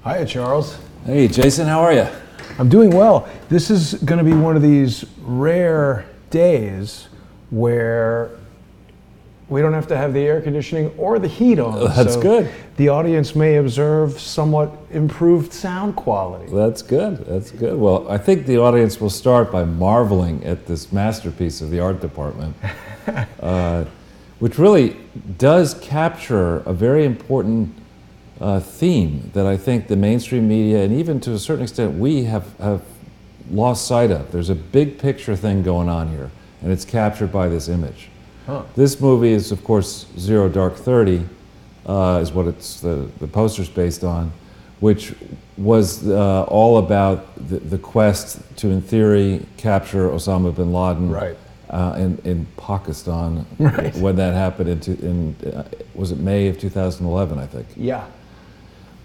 Hiya, Charles. Hey, Jason, how are you? I'm doing well. This is going to be one of these rare days where we don't have to have the air conditioning or the heat on. That's good. The audience may observe somewhat improved sound quality. That's good. That's good. Well, I think the audience will start by marveling at this masterpiece of the art department, which really does capture a very important theme that I think the mainstream media, and even to a certain extent we have lost sight of. There's a big picture thing going on here, and it's captured by this image. Huh. This movie is, of course, Zero Dark 30, is what it's the poster's based on, which was all about the quest to, in theory, capture Osama bin Laden Right. in Pakistan, Right. when that happened in was it May of 2011, I think. Yeah.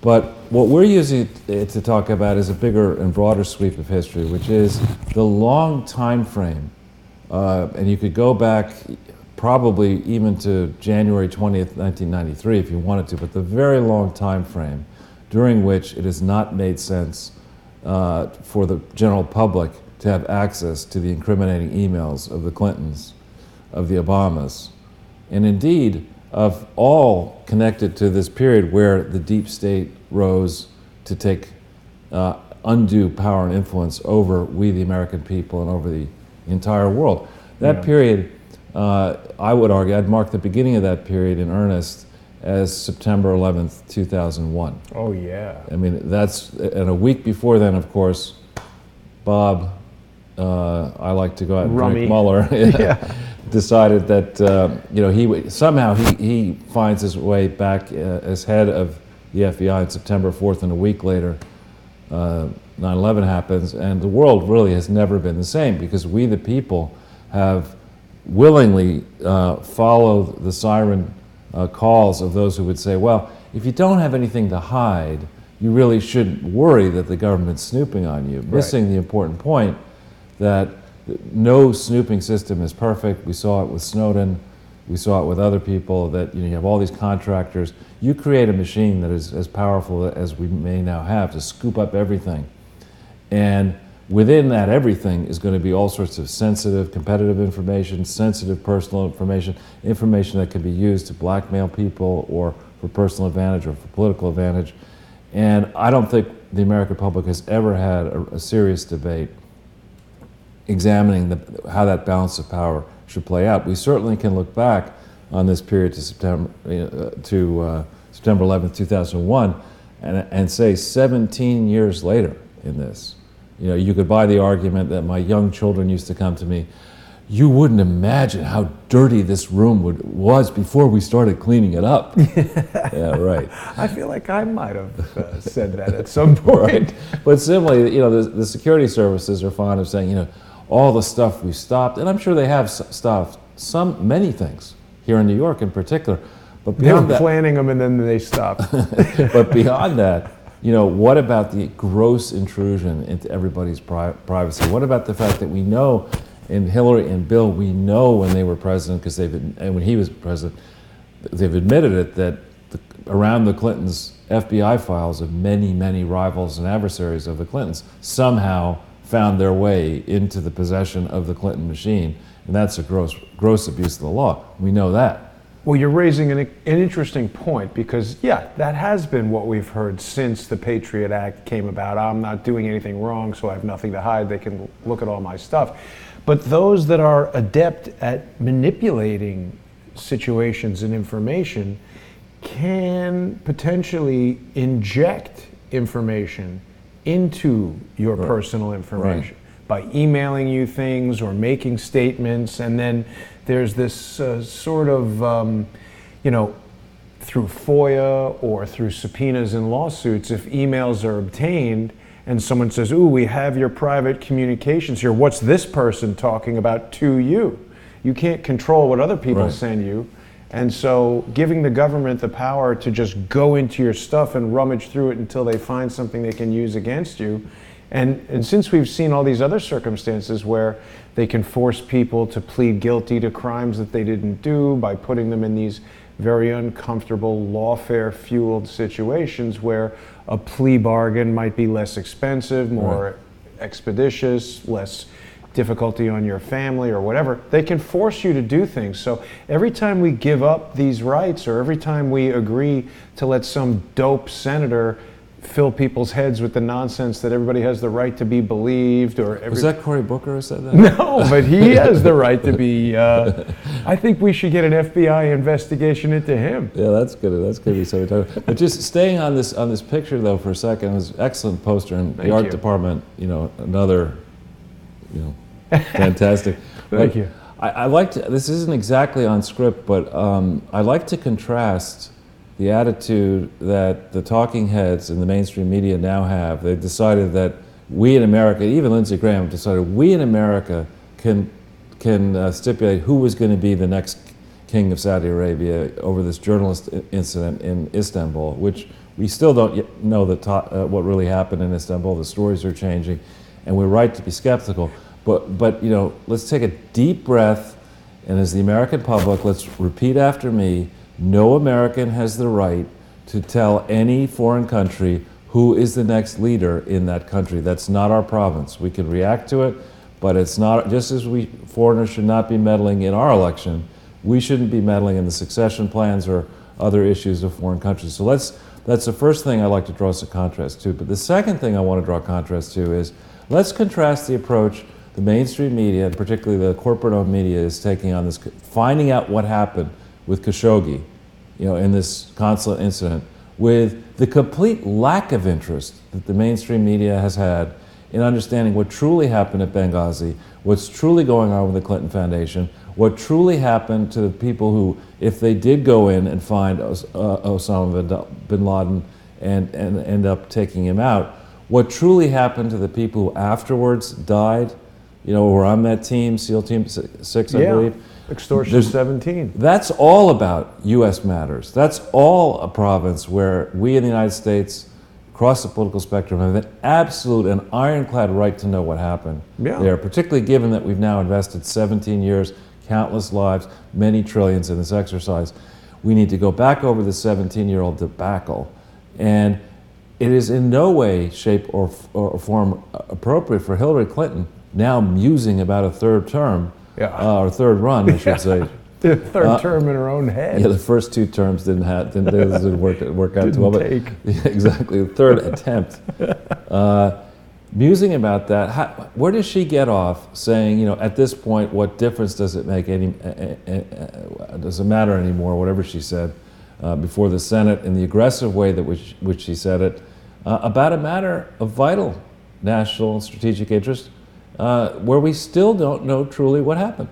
But what we're using it to talk about is a bigger and broader sweep of history, which is the long time frame. And you could go back probably even to January 20th, 1993 if you wanted to, but the very long time frame during which it has not made sense for the general public to have access to the incriminating emails of the Clintons, of the Obamas, and indeed of all connected to this period where the deep state rose to take undue power and influence over we the American people and over the entire world. That period, I would argue, I'd mark the beginning of that period in earnest as September 11th, 2001. Oh, yeah. I mean, and a week before then, of course, Bob, I like to go out and drink Mueller, decided that he finds his way back as head of the FBI on September 4th, and a week later, 9/11 happens, and the world really has never been the same because we, the people, have willingly followed the siren calls of those who would say, well, if you don't have anything to hide, you really shouldn't worry that the government's snooping on you, missing the important point that no snooping system is perfect. We saw it with Snowden. We saw it with other people, that you have all these contractors. You create a machine that is as powerful as we may now have to scoop up everything. And within that everything is going to be all sorts of sensitive, competitive information, sensitive personal information, information that can be used to blackmail people or for personal advantage or for political advantage. And I don't think the American public has ever had a serious debate examining how that balance of power should play out. We certainly can look back on this period to September 11th, 2001, and say 17 years later in this, you could buy the argument that my young children used to come to me, you wouldn't imagine how dirty this room was before we started cleaning it up. Yeah, right. I feel like I might have said that at some point. Right. But similarly, the security services are fond of saying, all the stuff we've stopped, and I'm sure they have stopped many things here in New York in particular. But beyond they were planning them and then they stopped. But beyond that, what about the gross intrusion into everybody's privacy? What about the fact that we know, in Hillary and Bill, we know when they were president, and when he was president, they've admitted it, that around the Clintons, FBI files of many, many rivals and adversaries of the Clintons somehow found their way into the possession of the Clinton machine, and that's a gross abuse of the law. We know that. Well, you're raising an interesting point because, that has been what we've heard since the Patriot Act came about. I'm not doing anything wrong, so I have nothing to hide. They can look at all my stuff. But those that are adept at manipulating situations and information can potentially inject information into your personal information by emailing you things or making statements, and then there's this sort of, through FOIA or through subpoenas and lawsuits, if emails are obtained and someone says, ooh, we have your private communications here, what's this person talking about to you? You can't control what other people send you. And so giving the government the power to just go into your stuff and rummage through it until they find something they can use against you. And since we've seen all these other circumstances where they can force people to plead guilty to crimes that they didn't do by putting them in these very uncomfortable lawfare-fueled situations where a plea bargain might be less expensive, more expeditious, less difficulty on your family or whatever. They can force you to do things. So every time we give up these rights, or every time we agree to let some dope senator fill people's heads with the nonsense that everybody has the right to be believed, or was that Cory Booker who said that? No, but he has the right to be. I think we should get an FBI investigation into him. Yeah, that's good. That's good. But just staying on this picture though for a second, it was an excellent poster in the art department. Another, fantastic. Thank you. I like to. This isn't exactly on script, but I like to contrast the attitude that the talking heads in the mainstream media now have. They've decided that we in America, even Lindsey Graham decided we in America can stipulate who was going to be the next king of Saudi Arabia over this journalist incident in Istanbul, which we still don't yet know what really happened in Istanbul. The stories are changing, and we're right to be skeptical. But let's take a deep breath, and as the American public, let's repeat after me. No American has the right to tell any foreign country who is the next leader in that country. That's not our province. We can react to it, but it's not, just as foreigners should not be meddling in our election, we shouldn't be meddling in the succession plans or other issues of foreign countries. So that's the first thing I like to draw some contrast to. But the second thing I want to draw contrast to is, let's contrast the approach the mainstream media, and particularly the corporate-owned media, is taking on this, finding out what happened with Khashoggi, in this consulate incident, with the complete lack of interest that the mainstream media has had in understanding what truly happened at Benghazi, what's truly going on with the Clinton Foundation, what truly happened to the people who, if they did go in and find Osama bin Laden and end up taking him out, what truly happened to the people who afterwards died, who were on that team, SEAL Team 6, I believe. Extortion 17. That's all about U.S. matters. That's all a province where we in the United States, across the political spectrum, have an absolute and ironclad right to know what happened there, particularly given that we've now invested 17 years, countless lives, many trillions in this exercise. We need to go back over the 17-year-old debacle. And it is in no way, shape, or form appropriate for Hillary Clinton, now musing about a third term, or third run, I should say. The third term in her own head. Yeah, the first two terms didn't work out too well. But exactly, the third attempt. Musing about that, where does she get off saying, at this point, what difference does it make? Does it matter anymore? Whatever she said before the Senate, in the aggressive way that which she said it, about a matter of vital national and strategic interest, where we still don't know truly what happened.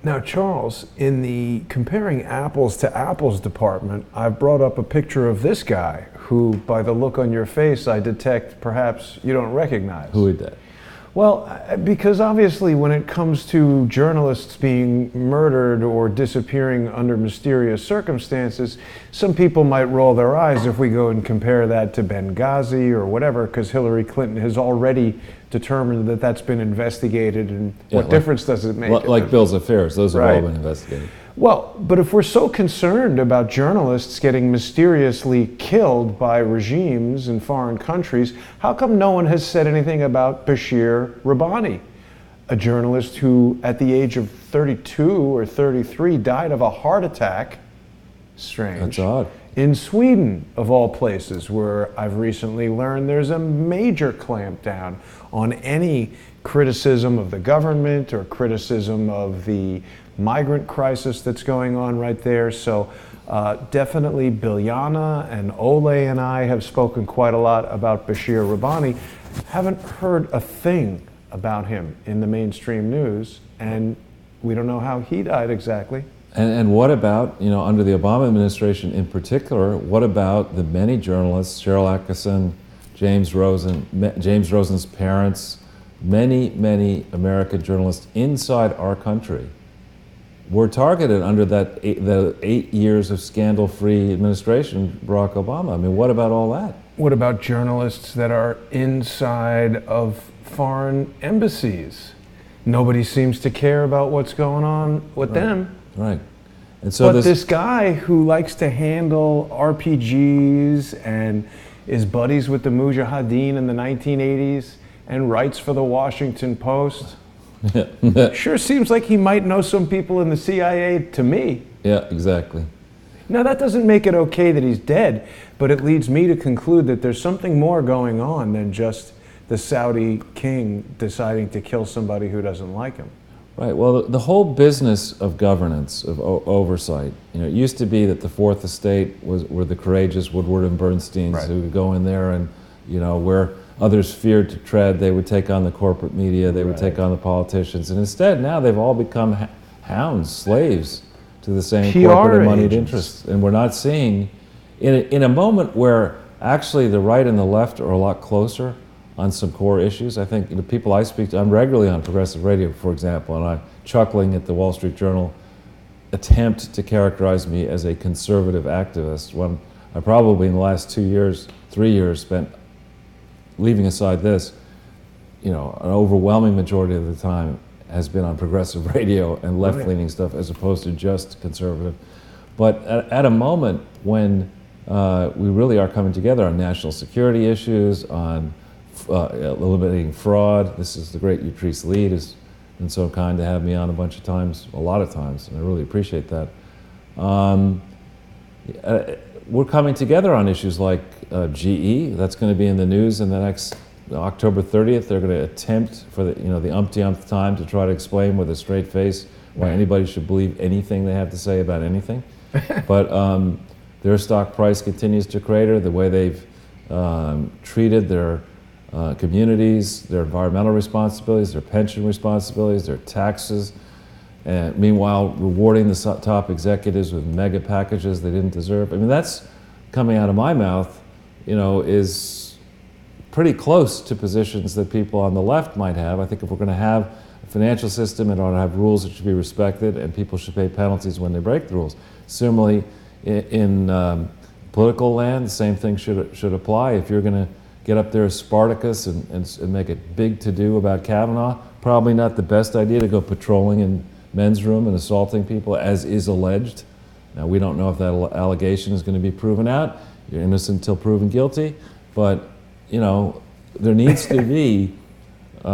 Now, Charles, in the comparing apples to apples department, I've brought up a picture of this guy who, by the look on your face, I detect perhaps you don't recognize. Who is that? Well, because obviously when it comes to journalists being murdered or disappearing under mysterious circumstances, some people might roll their eyes if we go and compare that to Benghazi or whatever, because Hillary Clinton has already determined that that's been investigated, and what difference does it make? Like Bill's affairs, those have all been investigated. Well, but if we're so concerned about journalists getting mysteriously killed by regimes in foreign countries, how come no one has said anything about Bashir Rabbani, a journalist who at the age of 32 or 33 died of a heart attack? Strange. That's odd. In Sweden, of all places, where I've recently learned there's a major clampdown on any criticism of the government or criticism of the migrant crisis that's going on right there. So definitely Biljana and Ole and I have spoken quite a lot about Bashir Rabbani. Haven't heard a thing about him in the mainstream news, and we don't know how he died exactly. And what about, under the Obama administration in particular, what about the many journalists, Cheryl Atkinson, James Rosen's parents, many American journalists inside our country were targeted under the 8 years of scandal-free administration, Barack Obama? I mean, what about all that? What about journalists that are inside of foreign embassies? Nobody seems to care about what's going on with them. Right. And so but this guy who likes to handle RPGs and is buddies with the Mujahideen in the 1980s and writes for the Washington Post, sure seems like he might know some people in the CIA to me. Yeah, exactly. Now that doesn't make it okay that he's dead, but it leads me to conclude that there's something more going on than just the Saudi king deciding to kill somebody who doesn't like him. Right. Well, the whole business of governance, of oversight, it used to be that the Fourth Estate were the courageous Woodward and Bernsteins right. who would go in there and, where others feared to tread, they would take on the corporate media, they would right. take on the politicians. And instead, now they've all become hounds, slaves to the same PR corporate and moneyed agents. interests. And we're not seeing, in a moment where actually the right and the left are a lot closer on some core issues. I think the people I speak to, I'm regularly on progressive radio, for example, and I'm chuckling at the Wall Street Journal attempt to characterize me as a conservative activist, when I probably in the last 2 years, 3 years spent, leaving aside this, an overwhelming majority of the time has been on progressive radio and left-leaning stuff as opposed to just conservative. But at a moment when we really are coming together on national security issues, on eliminating fraud. This is the great Utrice Lead has been so kind to have me on a bunch of times, a lot of times, and I really appreciate that. We're coming together on issues like GE. That's going to be in the news in the next October 30th. They're going to attempt for the umpteenth time to try to explain with a straight face why anybody should believe anything they have to say about anything. But their stock price continues to crater. The way they've treated their communities, their environmental responsibilities, their pension responsibilities, their taxes, and meanwhile rewarding the top executives with mega packages they didn't deserve. I mean, that's coming out of my mouth, is pretty close to positions that people on the left might have. I think if we're going to have a financial system, it ought to have rules that should be respected, and people should pay penalties when they break the rules. Similarly, in political land, the same thing should apply. If you're going to get up there as Spartacus and make it big to do about Kavanaugh, probably not the best idea to go patrolling in men's room and assaulting people, as is alleged. Now, we don't know if that allegation is going to be proven out. You're innocent until proven guilty. But, there needs to be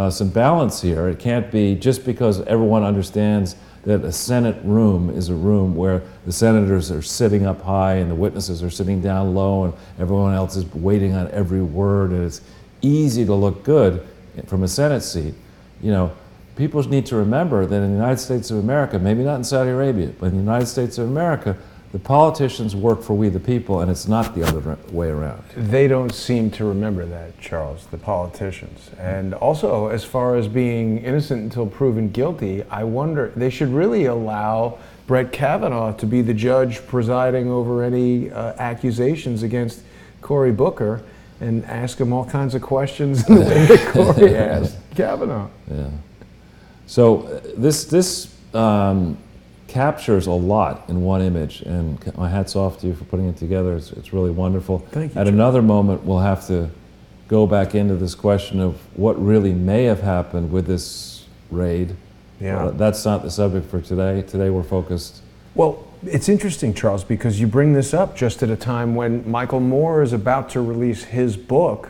some balance here. It can't be just because everyone understands that a Senate room is a room where the senators are sitting up high and the witnesses are sitting down low and everyone else is waiting on every word, and it's easy to look good from a Senate seat. People need to remember that in the United States of America, maybe not in Saudi Arabia, but in the United States of America, the politicians work for we the people, and it's not the other way around. They don't seem to remember that, Charles, the politicians. And also, as far as being innocent until proven guilty, I wonder, they should really allow Brett Kavanaugh to be the judge presiding over any accusations against Cory Booker and ask him all kinds of questions in the way that Cory asked Kavanaugh. Yeah. So this captures a lot in one image, and my hat's off to you for putting it together. It's really wonderful. Thank you. At another moment, we'll have to go back into this question of what really may have happened with this raid. Yeah. That's not the subject for today. Today we're focused. Well, it's interesting, Charles, because you bring this up just at a time when Michael Moore is about to release his book,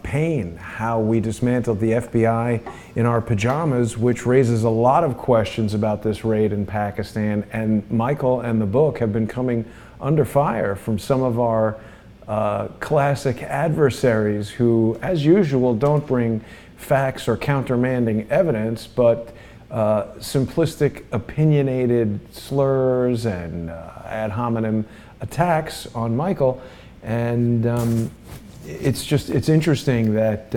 Pain, How We Dismantled the FBI in Our Pajamas, which raises a lot of questions about this raid in Pakistan. And Michael and the book have been coming under fire from some of our classic adversaries who, as usual, don't bring facts or countermanding evidence, but simplistic, opinionated slurs and ad hominem attacks on Michael. And it's interesting that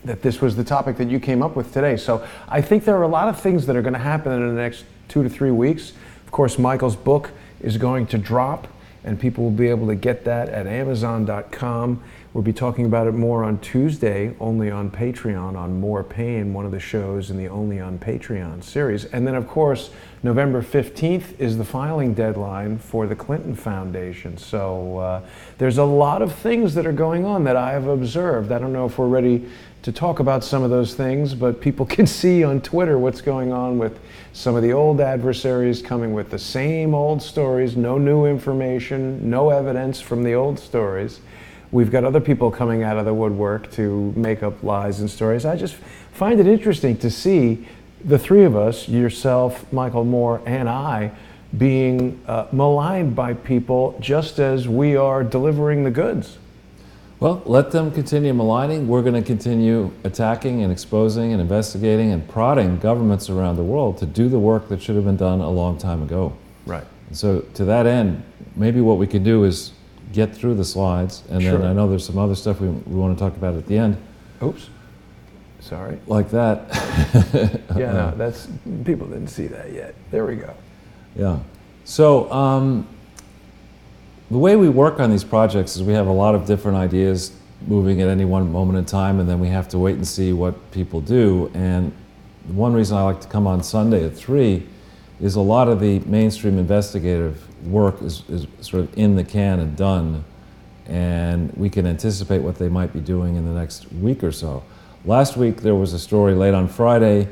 that this was the topic that you came up with today. So I think there are a lot of things that are going to happen in the next 2 to 3 weeks. Of course, Michael's book is going to drop, and people will be able to get that at Amazon.com. We'll be talking about it more on Tuesday, only on Patreon, on More Pain, one of the shows in the Only on Patreon series. And then, of course, November 15th is the filing deadline for the Clinton Foundation. So there's a lot of things that are going on that I have observed. I don't know if we're ready to talk about some of those things, but people can see on Twitter what's going on with some of the old adversaries coming with the same old stories, no new information, no evidence from the old stories. We've got other people coming out of the woodwork to make up lies and stories. I just find it interesting to see the three of us, yourself, Michael Moore, and I, being maligned by people just as we are delivering the goods. Well, let them continue maligning. We're going to continue attacking and exposing and investigating and prodding governments around the world to do the work that should have been done a long time ago. Right. And so to that end, maybe what we can do is get through the slides, and then I know there's some other stuff we want to talk about at the end. Oops. Sorry. Like that. Yeah, no, that's, people didn't see that yet. There we go. Yeah. So the way we work on these projects is we have a lot of different ideas moving at any one moment in time, and then we have to wait and see what people do. And one reason I like to come on Sunday at 3 is a lot of the mainstream investigative work is sort of in the can and done, and we can anticipate what they might be doing in the next week or so. Last week there was a story late on Friday,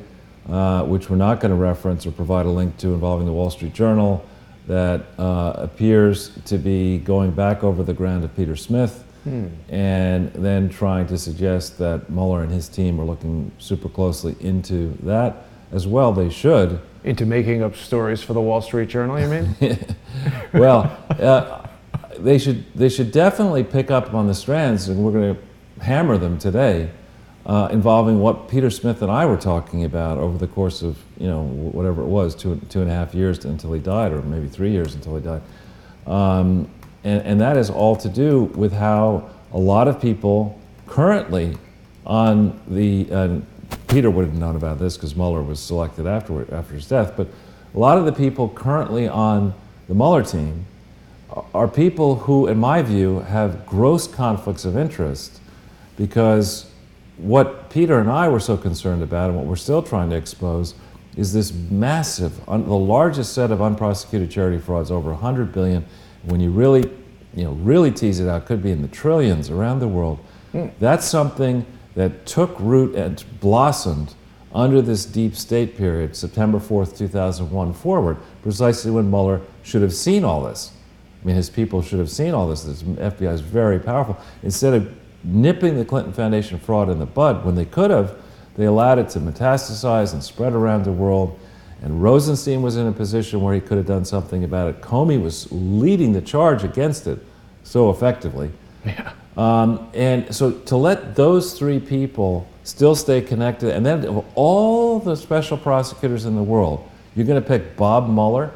which we're not going to reference or provide a link to, involving the Wall Street Journal, that appears to be going back over the ground of Peter Smith, and then trying to suggest that Mueller and his team are looking super closely into that as well. They should. Into making up stories for the Wall Street Journal, you mean? Well, they should definitely pick up on the strands, and we're going to hammer them today, involving what Peter Smith and I were talking about over the course of, whatever it was, two and a half years until he died, or maybe 3 years until he died. And that is all to do with how a lot of people currently on the, Peter would have known about this because Mueller was selected after his death, but a lot of the people currently on the Mueller team are people who, in my view, have gross conflicts of interest, because what Peter and I were so concerned about, and what we're still trying to expose, is this massive, the largest set of unprosecuted charity frauds, over 100 billion. When you really tease it out, could be in the trillions around the world. That's something that took root and blossomed under this deep state period, September 4th, 2001 forward, precisely when Mueller should have seen all this. I mean, his people should have seen all this. The FBI is very powerful. Instead of nipping the Clinton Foundation fraud in the bud when they could have, they allowed it to metastasize and spread around the world. And Rosenstein was in a position where he could have done something about it. Comey was leading the charge against it so effectively. Yeah. And so to let those three people still stay connected, and then of all the special prosecutors in the world, you're going to pick Bob Mueller,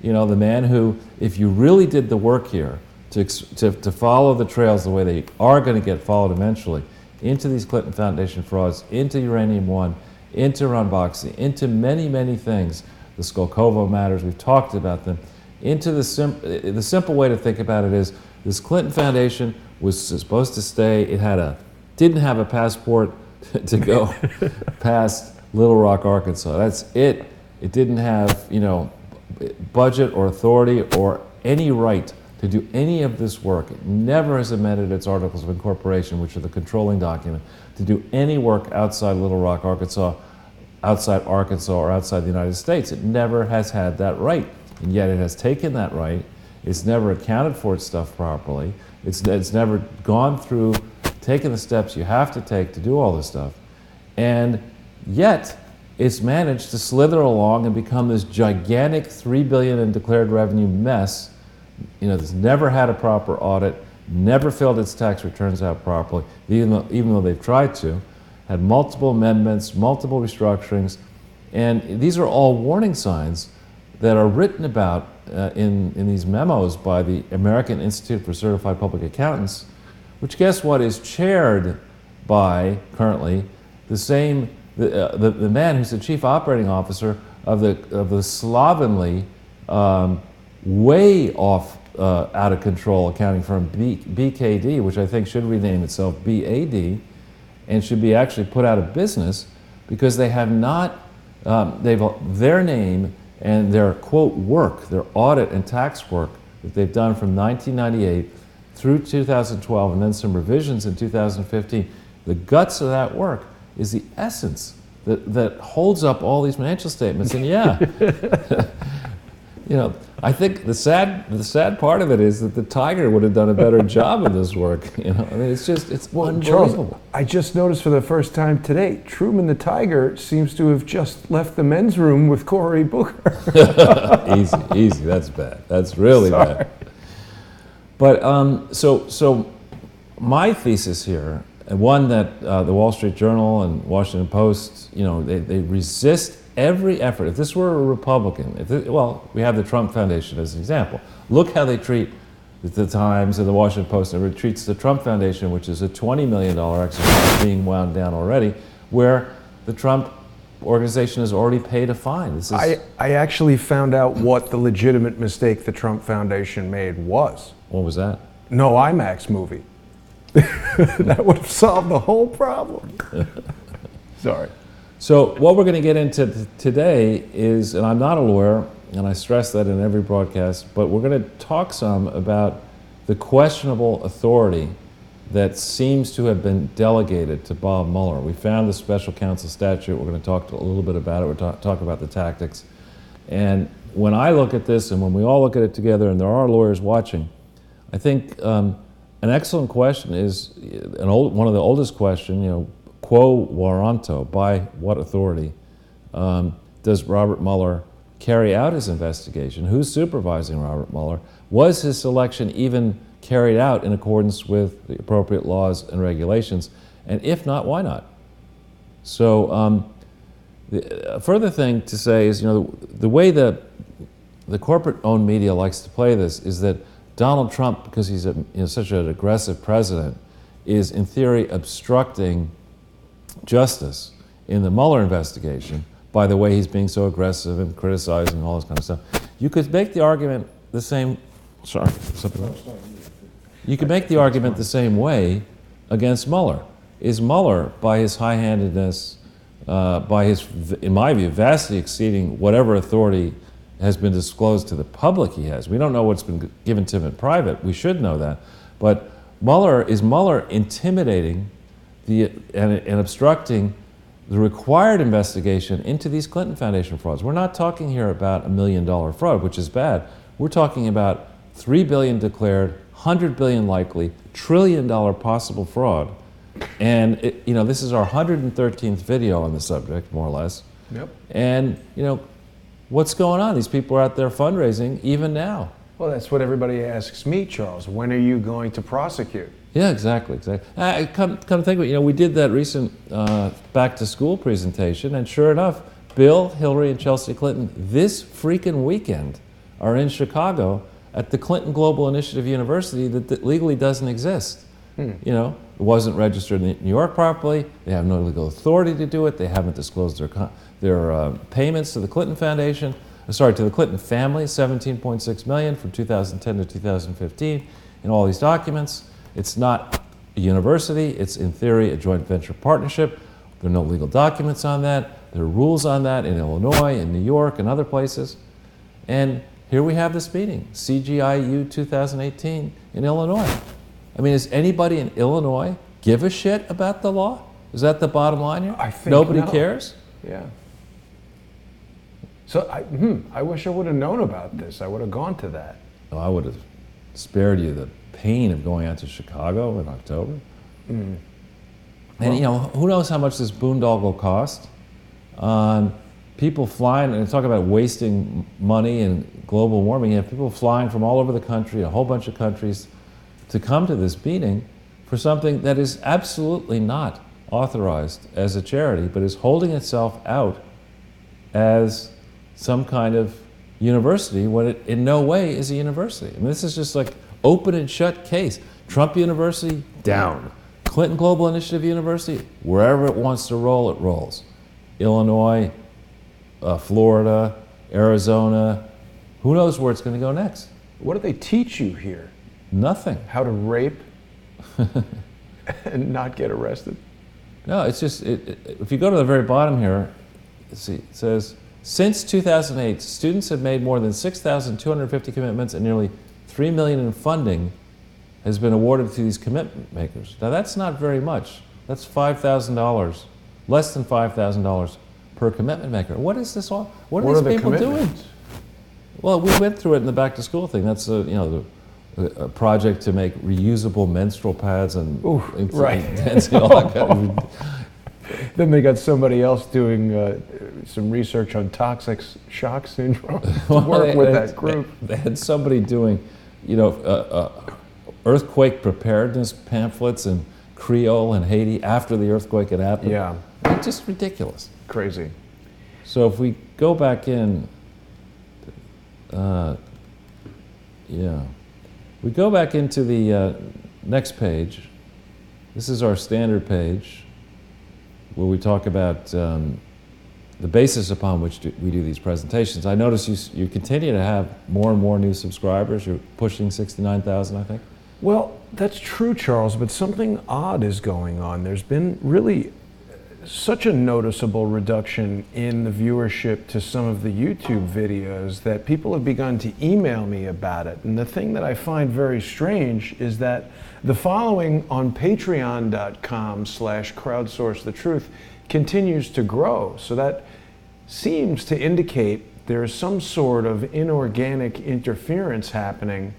the man who, if you really did the work here to follow the trails the way they are going to get followed eventually, into these Clinton Foundation frauds, into Uranium One, into Ronboxy, into many, many things, the Skolkovo matters, we've talked about them, into the simple way to think about it is, this Clinton Foundation was supposed to stay, didn't have a passport to go past Little Rock, Arkansas. That's it. It didn't have, budget or authority or any right to do any of this work. It never has amended its Articles of Incorporation, which are the controlling document, to do any work outside Little Rock, Arkansas, or outside the United States. It never has had that right, and yet it has taken that right. It's never accounted for its stuff properly. It's never gone through, taken the steps you have to take to do all this stuff. And yet, it's managed to slither along and become this gigantic $3 billion in declared revenue mess, that's never had a proper audit, never filled its tax returns out properly, even though they've tried to, had multiple amendments, multiple restructurings, and these are all warning signs that are written about in these memos by the American Institute for Certified Public Accountants, which, guess what, is chaired by, currently, the man who's the chief operating officer of the slovenly, way off, out of control accounting firm BKD, which I think should rename itself BAD, and should be actually put out of business because they have not, their name and their, quote, work, their audit and tax work that they've done from 1998 through 2012, and then some revisions in 2015, the guts of that work is the essence that holds up all these financial statements. And yeah, you know, I think the sad part of it is that the Tiger would have done a better job of this work. You know, I mean, it's unbelievable. Charles, I just noticed for the first time today, Truman the Tiger seems to have just left the men's room with Cory Booker. Easy. That's bad. That's really bad. But so my thesis here, and one that the Wall Street Journal and Washington Post, you know, they resist every effort. If this were a Republican, well, we have the Trump Foundation as an example. Look how they treat the Times and the Washington Post, and it treats the Trump Foundation, which is a $20 million exercise being wound down already, where the Trump organization has already paid a fine. This is, I actually found out what the legitimate mistake the Trump Foundation made was. What was that? No IMAX movie. That would have solved the whole problem. Sorry. So what we're going to get into today is, and I'm not a lawyer, and I stress that in every broadcast, but we're going to talk some about the questionable authority that seems to have been delegated to Bob Mueller. We found the special counsel statute. We're going to talk a little bit about it. We'll talk about the tactics. And when I look at this, and when we all look at it together, and there are lawyers watching, I think an excellent question is one of the oldest questions, you know, quo warranto, by what authority does Robert Mueller carry out his investigation? Who's supervising Robert Mueller? Was his selection even carried out in accordance with the appropriate laws and regulations? And if not, why not? So the further thing to say is, you know, the way the corporate-owned media likes to play this is that Donald Trump, because he's such an aggressive president, is in theory obstructing justice in the Mueller investigation by the way he's being so aggressive and criticizing all this kind of stuff. You could make the argument the same. Sorry, something else. You could make the argument the same way against Mueller. Is Mueller, by his high-handedness, by his, in my view, vastly exceeding whatever authority has been disclosed to the public he has. We don't know what's been given to him in private. We should know that. But is Mueller intimidating and obstructing the required investigation into these Clinton Foundation frauds? We're not talking here about $1 million fraud, which is bad. We're talking about $3 billion declared, $100 billion likely, $1 trillion possible fraud. And this is our 113th video on the subject, more or less. Yep. And what's going on? These people are out there fundraising even now. Well, that's what everybody asks me, Charles. When are you going to prosecute? Yeah, exactly. Come to think of it, we did that recent back to school presentation, and sure enough, Bill, Hillary, and Chelsea Clinton this freaking weekend are in Chicago at the Clinton Global Initiative University that legally doesn't exist. It wasn't registered in New York properly. They have no legal authority to do it. They haven't disclosed their payments to the Clinton Foundation. To the Clinton family, $17.6 million from 2010 to 2015 in all these documents. It's not a university. It's, in theory, a joint venture partnership. There are no legal documents on that. There are rules on that in Illinois, in New York, and other places. And here we have this meeting, CGIU 2018 in Illinois. I mean, does anybody in Illinois give a shit about the law? Is that the bottom line here? I think nobody no. cares? Yeah. So I wish I would have known about this. I would have gone to that. Oh, I would have spared you the pain of going out to Chicago in October. And who knows how much this boondoggle will cost? People flying, and talk about wasting money and global warming. You have people flying from all over the country, a whole bunch of countries, to come to this meeting for something that is absolutely not authorized as a charity, but is holding itself out as some kind of university when it in no way is a university. I mean, this is just like open and shut case. Trump University, down. Clinton Global Initiative University, wherever it wants to roll, it rolls. Illinois, Florida, Arizona, who knows where it's going to go next? What do they teach you here? Nothing. How to rape and not get arrested? No, it's just, if you go to the very bottom here, it says, Since 2008, students have made more than 6,250 commitments, and nearly $3 million in funding has been awarded to these commitment makers. Now that's not very much. That's $5,000, less than $5,000 per commitment maker. What is this all? What are these people doing? Well, we went through it in the back to school thing. That's a project to make reusable menstrual pads and right. And all that kind of. Then they got somebody else doing some research on toxic shock syndrome to work with that group. They had somebody doing, earthquake preparedness pamphlets in Creole and Haiti after the earthquake had happened. Yeah. It's just ridiculous. Crazy. So if we go back in, we go back into the next page. This is our standard page where we talk about the basis upon which we do these presentations. I notice you continue to have more and more new subscribers. You're pushing 69,000, I think. Well, that's true, Charles, but something odd is going on. There's been really such a noticeable reduction in the viewership to some of the YouTube videos that people have begun to email me about it. And the thing that I find very strange is that the following on patreon.com/crowdsourcethetruth continues to grow. So that seems to indicate there's some sort of inorganic interference happening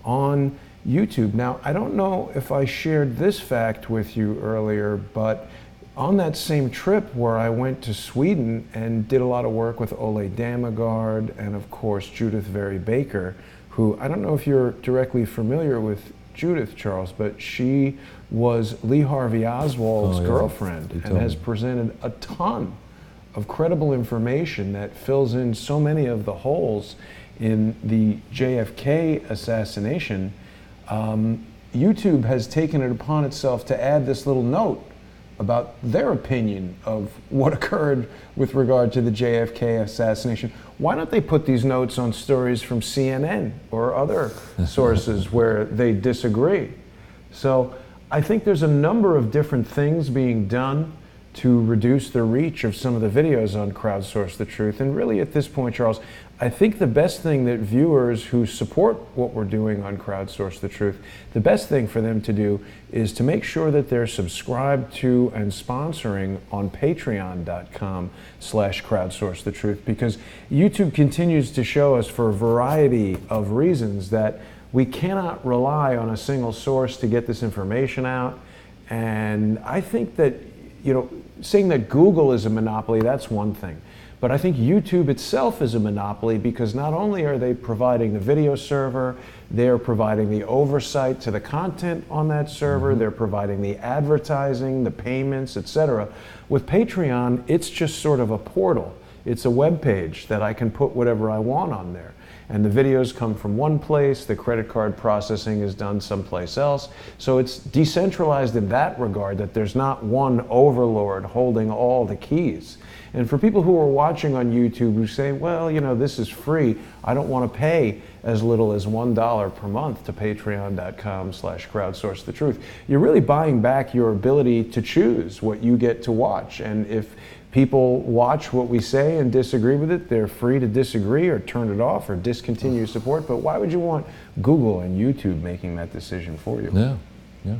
on YouTube. Now, I don't know if I shared this fact with you earlier, but on that same trip where I went to Sweden and did a lot of work with Ole Damegard and of course Judith Very Baker, who I don't know if you're directly familiar with Judith, Charles, but she was Lee Harvey Oswald's girlfriend and has presented a ton of credible information that fills in so many of the holes in the JFK assassination. YouTube has taken it upon itself to add this little note about their opinion of what occurred with regard to the JFK assassination. Why don't they put these notes on stories from CNN or other sources where they disagree? So I think there's a number of different things being done to reduce the reach of some of the videos on Crowdsource the Truth. And really at this point, Charles, I think the best thing that viewers who support what we're doing on Crowdsource the Truth, the best thing for them to do is to make sure that they're subscribed to and sponsoring on patreon.com/crowdsourcethetruth, because YouTube continues to show us for a variety of reasons that we cannot rely on a single source to get this information out. And I think that, saying that Google is a monopoly, that's one thing. But I think YouTube itself is a monopoly because not only are they providing the video server, they're providing the oversight to the content on that server, they're providing the advertising, the payments, etc. With Patreon, it's just sort of a portal. It's a web page that I can put whatever I want on there. And the videos come from one place, the credit card processing is done someplace else. So it's decentralized in that regard, that there's not one overlord holding all the keys. And for people who are watching on YouTube who say, well, this is free, I don't want to pay as little as $1 per month to patreon.com/crowdsourcethetruth, you're really buying back your ability to choose what you get to watch. And if people watch what we say and disagree with it, they're free to disagree or turn it off or discontinue support. But why would you want Google and YouTube making that decision for you? Yeah.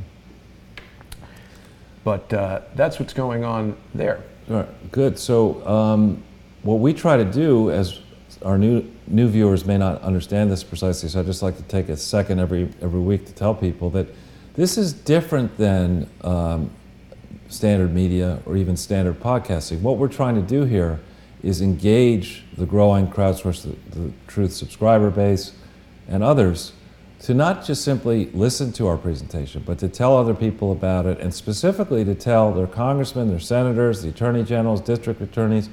But that's what's going on there. All right, good. So what we try to do, as our new viewers may not understand this precisely, so I'd just like to take a second every week to tell people that this is different than standard media or even standard podcasting. What we're trying to do here is engage the growing Crowdsource the Truth subscriber base and others to not just simply listen to our presentation, but to tell other people about it, and specifically to tell their congressmen, their senators, the attorney generals, district attorneys,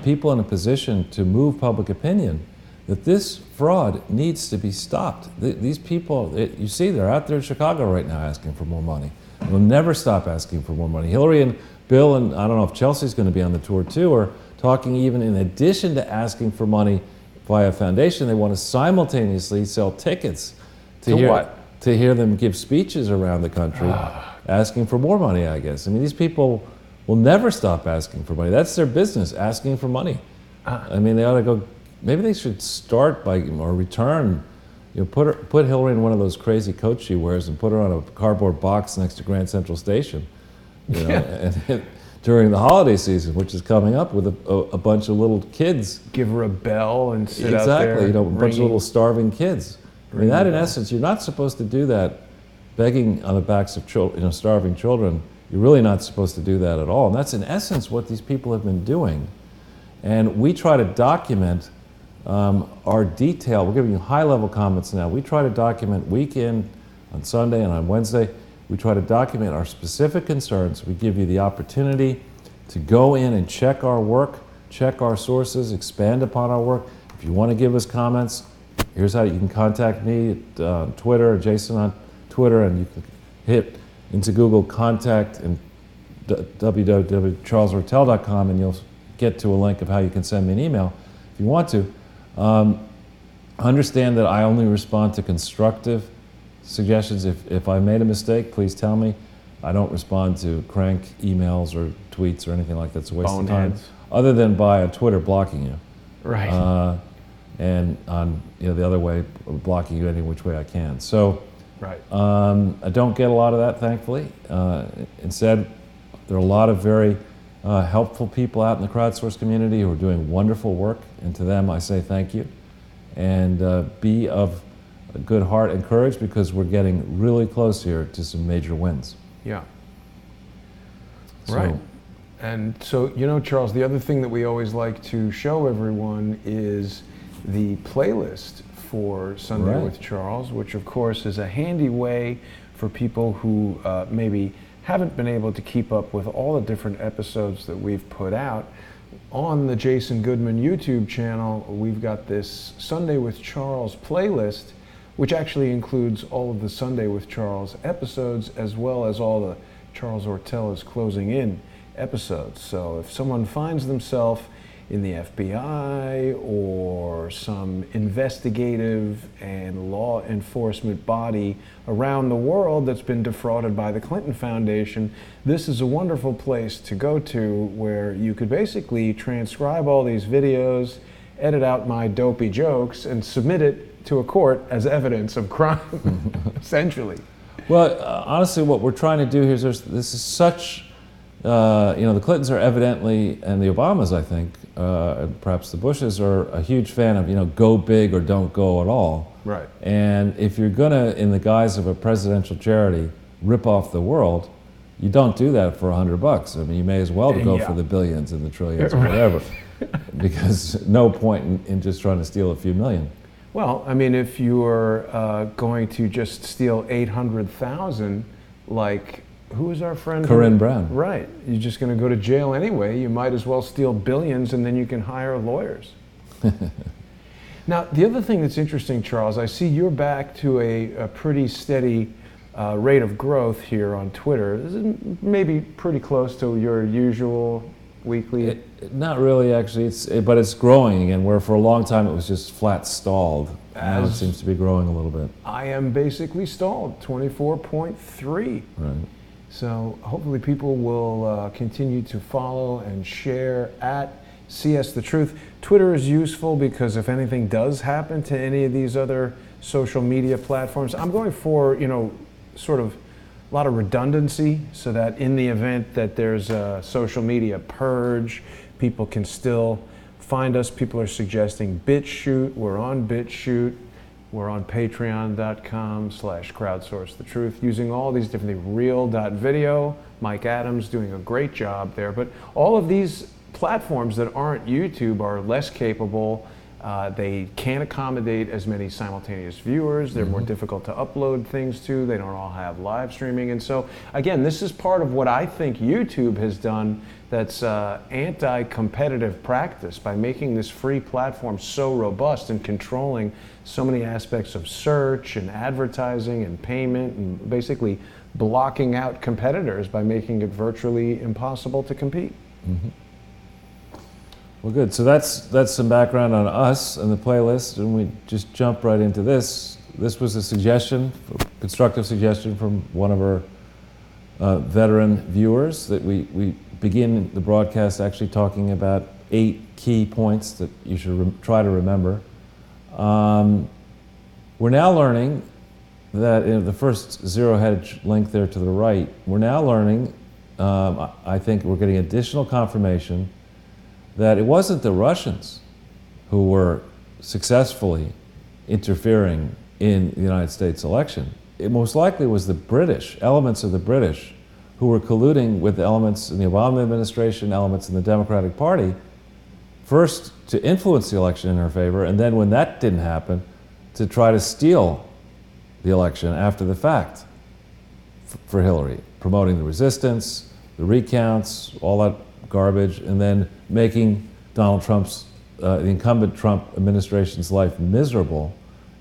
people in a position to move public opinion, that this fraud needs to be stopped. These people, you see, they're out there in Chicago right now asking for more money. They'll never stop asking for more money. Hillary and Bill, and I don't know if Chelsea's going to be on the tour too, are talking even in addition to asking for money via a foundation, they want to simultaneously sell tickets to hear them give speeches around the country asking for more money, I guess. I mean, these people will never stop asking for money. That's their business, asking for money. I mean, they ought to go. Maybe they should start by or return. Put Hillary in one of those crazy coats she wears and put her on a cardboard box next to Grand Central Station. And during the holiday season, which is coming up, with a bunch of little kids. Give her a bell and sit out there. Exactly, a bunch of little starving kids. I mean, that in essence, you're not supposed to do that, begging on the backs of starving children. You're really not supposed to do that at all. And that's in essence what these people have been doing. And we try to document our detail. We're giving you high-level comments now. We try to document week in, on Sunday and on Wednesday. We try to document our specific concerns. We give you the opportunity to go in and check our work, check our sources, expand upon our work. If you want to give us comments, here's how you can contact me at Twitter, Jason on Twitter, and you can hit into Google contact and www.charlesrotel.com, and you'll get to a link of how you can send me an email if you want to. Understand that I only respond to constructive suggestions. If I made a mistake, please tell me. I don't respond to crank emails or tweets or anything like that. It's a waste of time. Other than by Twitter blocking you. Right. And on the other way, blocking you any which way I can. So right. I don't get a lot of that, thankfully. Instead, there are a lot of very helpful people out in the crowdsource community who are doing wonderful work, and to them I say thank you. And be of a good heart and courage, because we're getting really close here to some major wins. Yeah. Right. And so, Charles, the other thing that we always like to show everyone is the playlist for Sunday with Charles, which of course is a handy way for people who maybe haven't been able to keep up with all the different episodes that we've put out. On the Jason Goodman YouTube channel, we've got this Sunday with Charles playlist, which actually includes all of the Sunday with Charles episodes, as well as all the Charles Ortel is Closing In episodes. So if someone finds themselves in the FBI or some investigative and law enforcement body around the world that's been defrauded by the Clinton Foundation, this is a wonderful place to go to, where you could basically transcribe all these videos, edit out my dopey jokes, and submit it to a court as evidence of crime, essentially. Well, honestly, what we're trying to do here is this is such, the Clintons are evidently, and the Obamas, I think, and perhaps the Bushes, are a huge fan of, go big or don't go at all. Right. And if you're gonna, in the guise of a presidential charity, rip off the world, you don't do that for $100. I mean, you may as well go for the billions and the trillions or whatever, because no point in just trying to steal a few million. Well, I mean, if you're going to just steal 800,000, like, who is our friend? Corinne Brown. Right. You're just going to go to jail anyway. You might as well steal billions, and then you can hire lawyers. Now, the other thing that's interesting, Charles, I see you're back to a pretty steady rate of growth here on Twitter. This is maybe pretty close to your usual weekly. Not really, actually, but it's growing again, where for a long time it was just flat stalled. Now it seems to be growing a little bit. I am basically stalled, 24.3. Right. So hopefully people will continue to follow and share at CS The Truth. Twitter is useful because if anything does happen to any of these other social media platforms, I'm going for, sort of a lot of redundancy, so that in the event that there's a social media purge, people can still find us. People are suggesting BitChute. We're on BitChute. We're on patreon.com/crowdsourcethetruth, using all these different things. Real.video, Mike Adams doing a great job there. But all of these platforms that aren't YouTube are less capable. They can't accommodate as many simultaneous viewers. They're more difficult to upload things to. They don't all have live streaming. And so, again, this is part of what I think YouTube has done that's anti-competitive practice, by making this free platform so robust and controlling so many aspects of search and advertising and payment, and basically blocking out competitors by making it virtually impossible to compete. Mm-hmm. Well, good. So that's some background on us and the playlist, and we just jump right into this. This was a suggestion, a constructive suggestion from one of our veteran viewers, that we begin the broadcast actually talking about 8 key points that you should try to remember. We're now learning that in the first zero-hedge link there to the right, we're now learning, I think we're getting additional confirmation that it wasn't the Russians who were successfully interfering in the United States election. It most likely was the British, elements of the British, who were colluding with elements in the Obama administration, elements in the Democratic Party, first to influence the election in her favor, and then when that didn't happen, to try to steal the election after the fact for Hillary, promoting the resistance, the recounts, all that garbage, and then making Donald Trump's, the incumbent Trump administration's life miserable.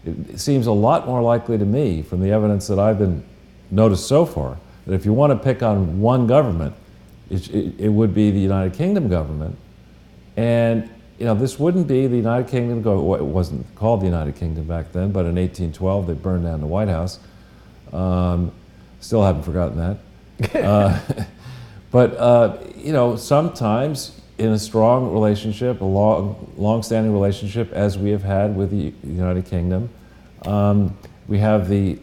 It seems a lot more likely to me, from the evidence that I've been noticed so far, that if you want to pick on one government, it would be the United Kingdom government. And this wouldn't be the United Kingdom government. It wasn't called the United Kingdom back then, but in 1812 they burned down the White House. Still haven't forgotten that. But sometimes in a strong relationship, a long-standing relationship, as we have had with the United Kingdom, we have the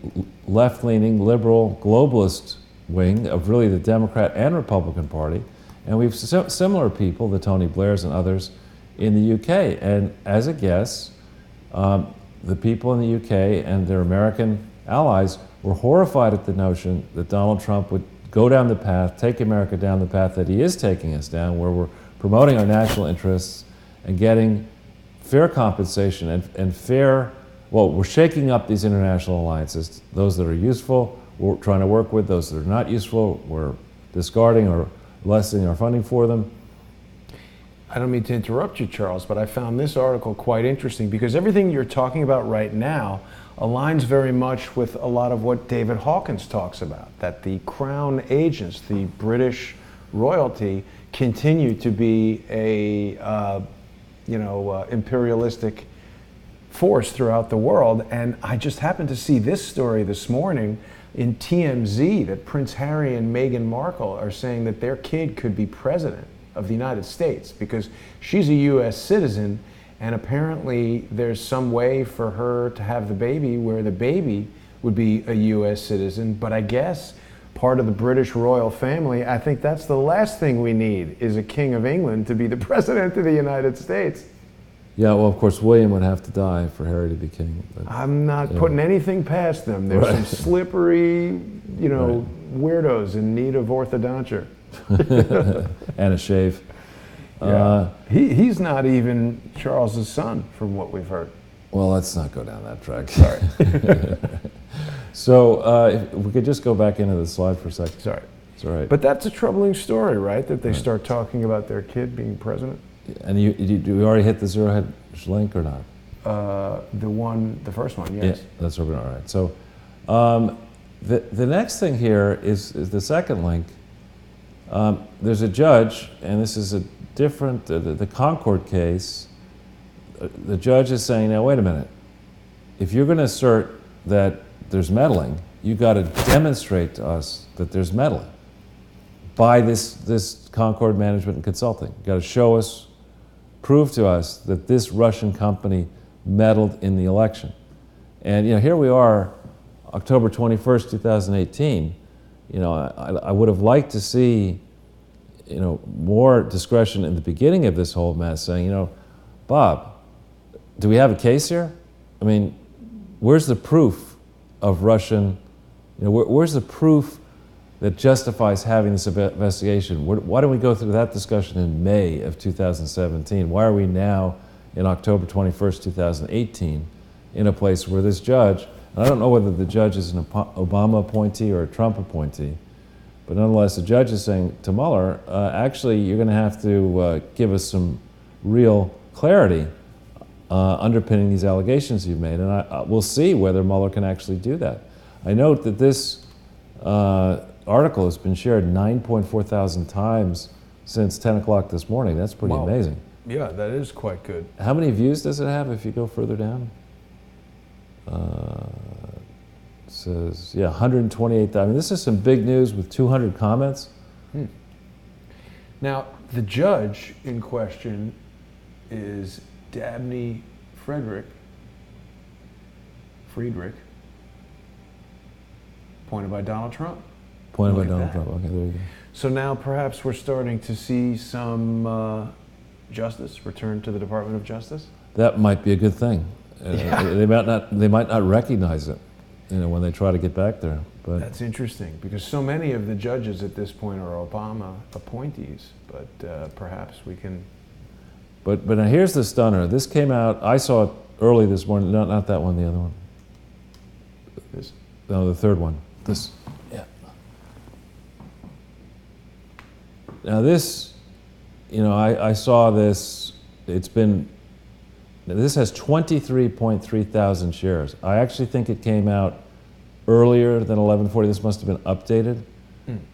left-leaning, liberal, globalist wing of really the Democrat and Republican Party, and we have similar people, the Tony Blairs and others, in the UK. And as a guess, the people in the UK and their American allies were horrified at the notion that Donald Trump would go down the path, take America down the path that he is taking us down, where we're promoting our national interests and getting fair compensation and fair, we're shaking up these international alliances, those that are useful, we're trying to work with, those that are not useful, we're discarding or lessening our funding for them. I don't mean to interrupt you, Charles, but I found this article quite interesting because everything you're talking about right now aligns very much with a lot of what David Hawkins talks about, that the crown agents, the British royalty, continue to be a imperialistic force throughout the world. And I just happened to see this story this morning in TMZ that Prince Harry and Meghan Markle are saying that their kid could be president of the United States because she's a US citizen, and apparently there's some way for her to have the baby where the baby would be a US citizen. But I guess part of the British royal family, I think that's the last thing we need, is a King of England to be the president of the United States. Yeah, well, of course, William would have to die for Harry to be king. But, I'm not putting anything past them. There's some slippery, weirdos in need of orthodonture. And a shave. Yeah. He's not even Charles's son, from what we've heard. Well, let's not go down that track. Sorry. So if we could just go back into the slide for a second. Sorry. It's all right. But that's a troubling story, right? That they start talking about their kid being president? And do we already hit the zero-hedge link or not? The first one, yes. Yeah, that's all right. So the next thing here is the second link. There's a judge, and this is a different, the Concord case. The judge is saying, now wait a minute. If you're going to assert that there's meddling, you've got to demonstrate to us that there's meddling by this Concord Management and Consulting. You've got to show us, prove to us that this Russian company meddled in the election. And here we are, October 21st, 2018. I would have liked to see, more discretion in the beginning of this whole mess, saying, Bob, do we have a case here? I mean, where's the proof of Russian, where's the proof that justifies having this investigation? Why don't we go through that discussion in May of 2017? Why are we now in October 21st, 2018 in a place where this judge, and I don't know whether the judge is an Obama appointee or a Trump appointee, but nonetheless the judge is saying to Mueller, actually you're going to have to give us some real clarity underpinning these allegations you've made, and we'll see whether Mueller can actually do that. I note that this article has been shared 9.4 thousand times since 10 o'clock this morning. That's pretty amazing. Yeah, that is quite good. How many views does it have if you go further down? It says, 128,000. I mean, this is some big news with 200 comments. Now, The judge in question is Dabney Friedrich, appointed by Donald Trump. Appointed by Donald Trump. Okay, there you go. So now perhaps we're starting to see some justice return to the Department of Justice. That might be a good thing. They might not recognize it, when they try to get back there. But that's interesting, because so many of the judges at this point are Obama appointees. But perhaps we can. But now here's the stunner. This came out. I saw it early this morning. Not that one. The other one. This. No, the third one. This. Yeah. Now this, I saw this. This has 23.3 thousand shares. I actually think it came out earlier than 11:40. This must have been updated,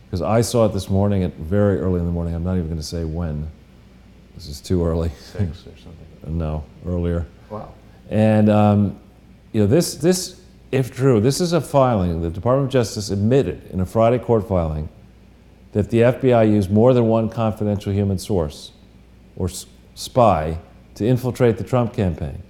because I saw it this morning at very early in the morning. I'm not even going to say when. This is too early. 6 or something. No, earlier. Wow. And this, if true, this is a filing. The Department of Justice admitted in a Friday court filing that the FBI used more than one confidential human source or spy to infiltrate the Trump campaign.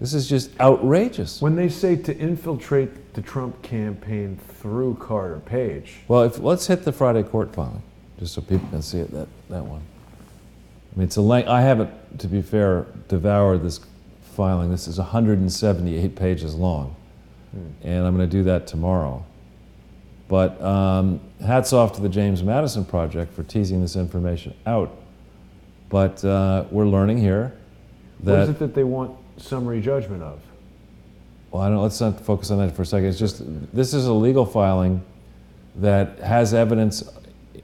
This is just outrageous. When they say to infiltrate the Trump campaign through Carter Page. Well, let's hit the Friday court filing, just so people can see it, that one. I mean, I haven't, to be fair, devoured this filing. This is 178 pages long, and I'm going to do that tomorrow. But hats off to the James Madison Project for teasing this information out. But we're learning here that... What is it that they want summary judgment of? Well, let's not focus on that for a second. It's just, this is a legal filing that has evidence,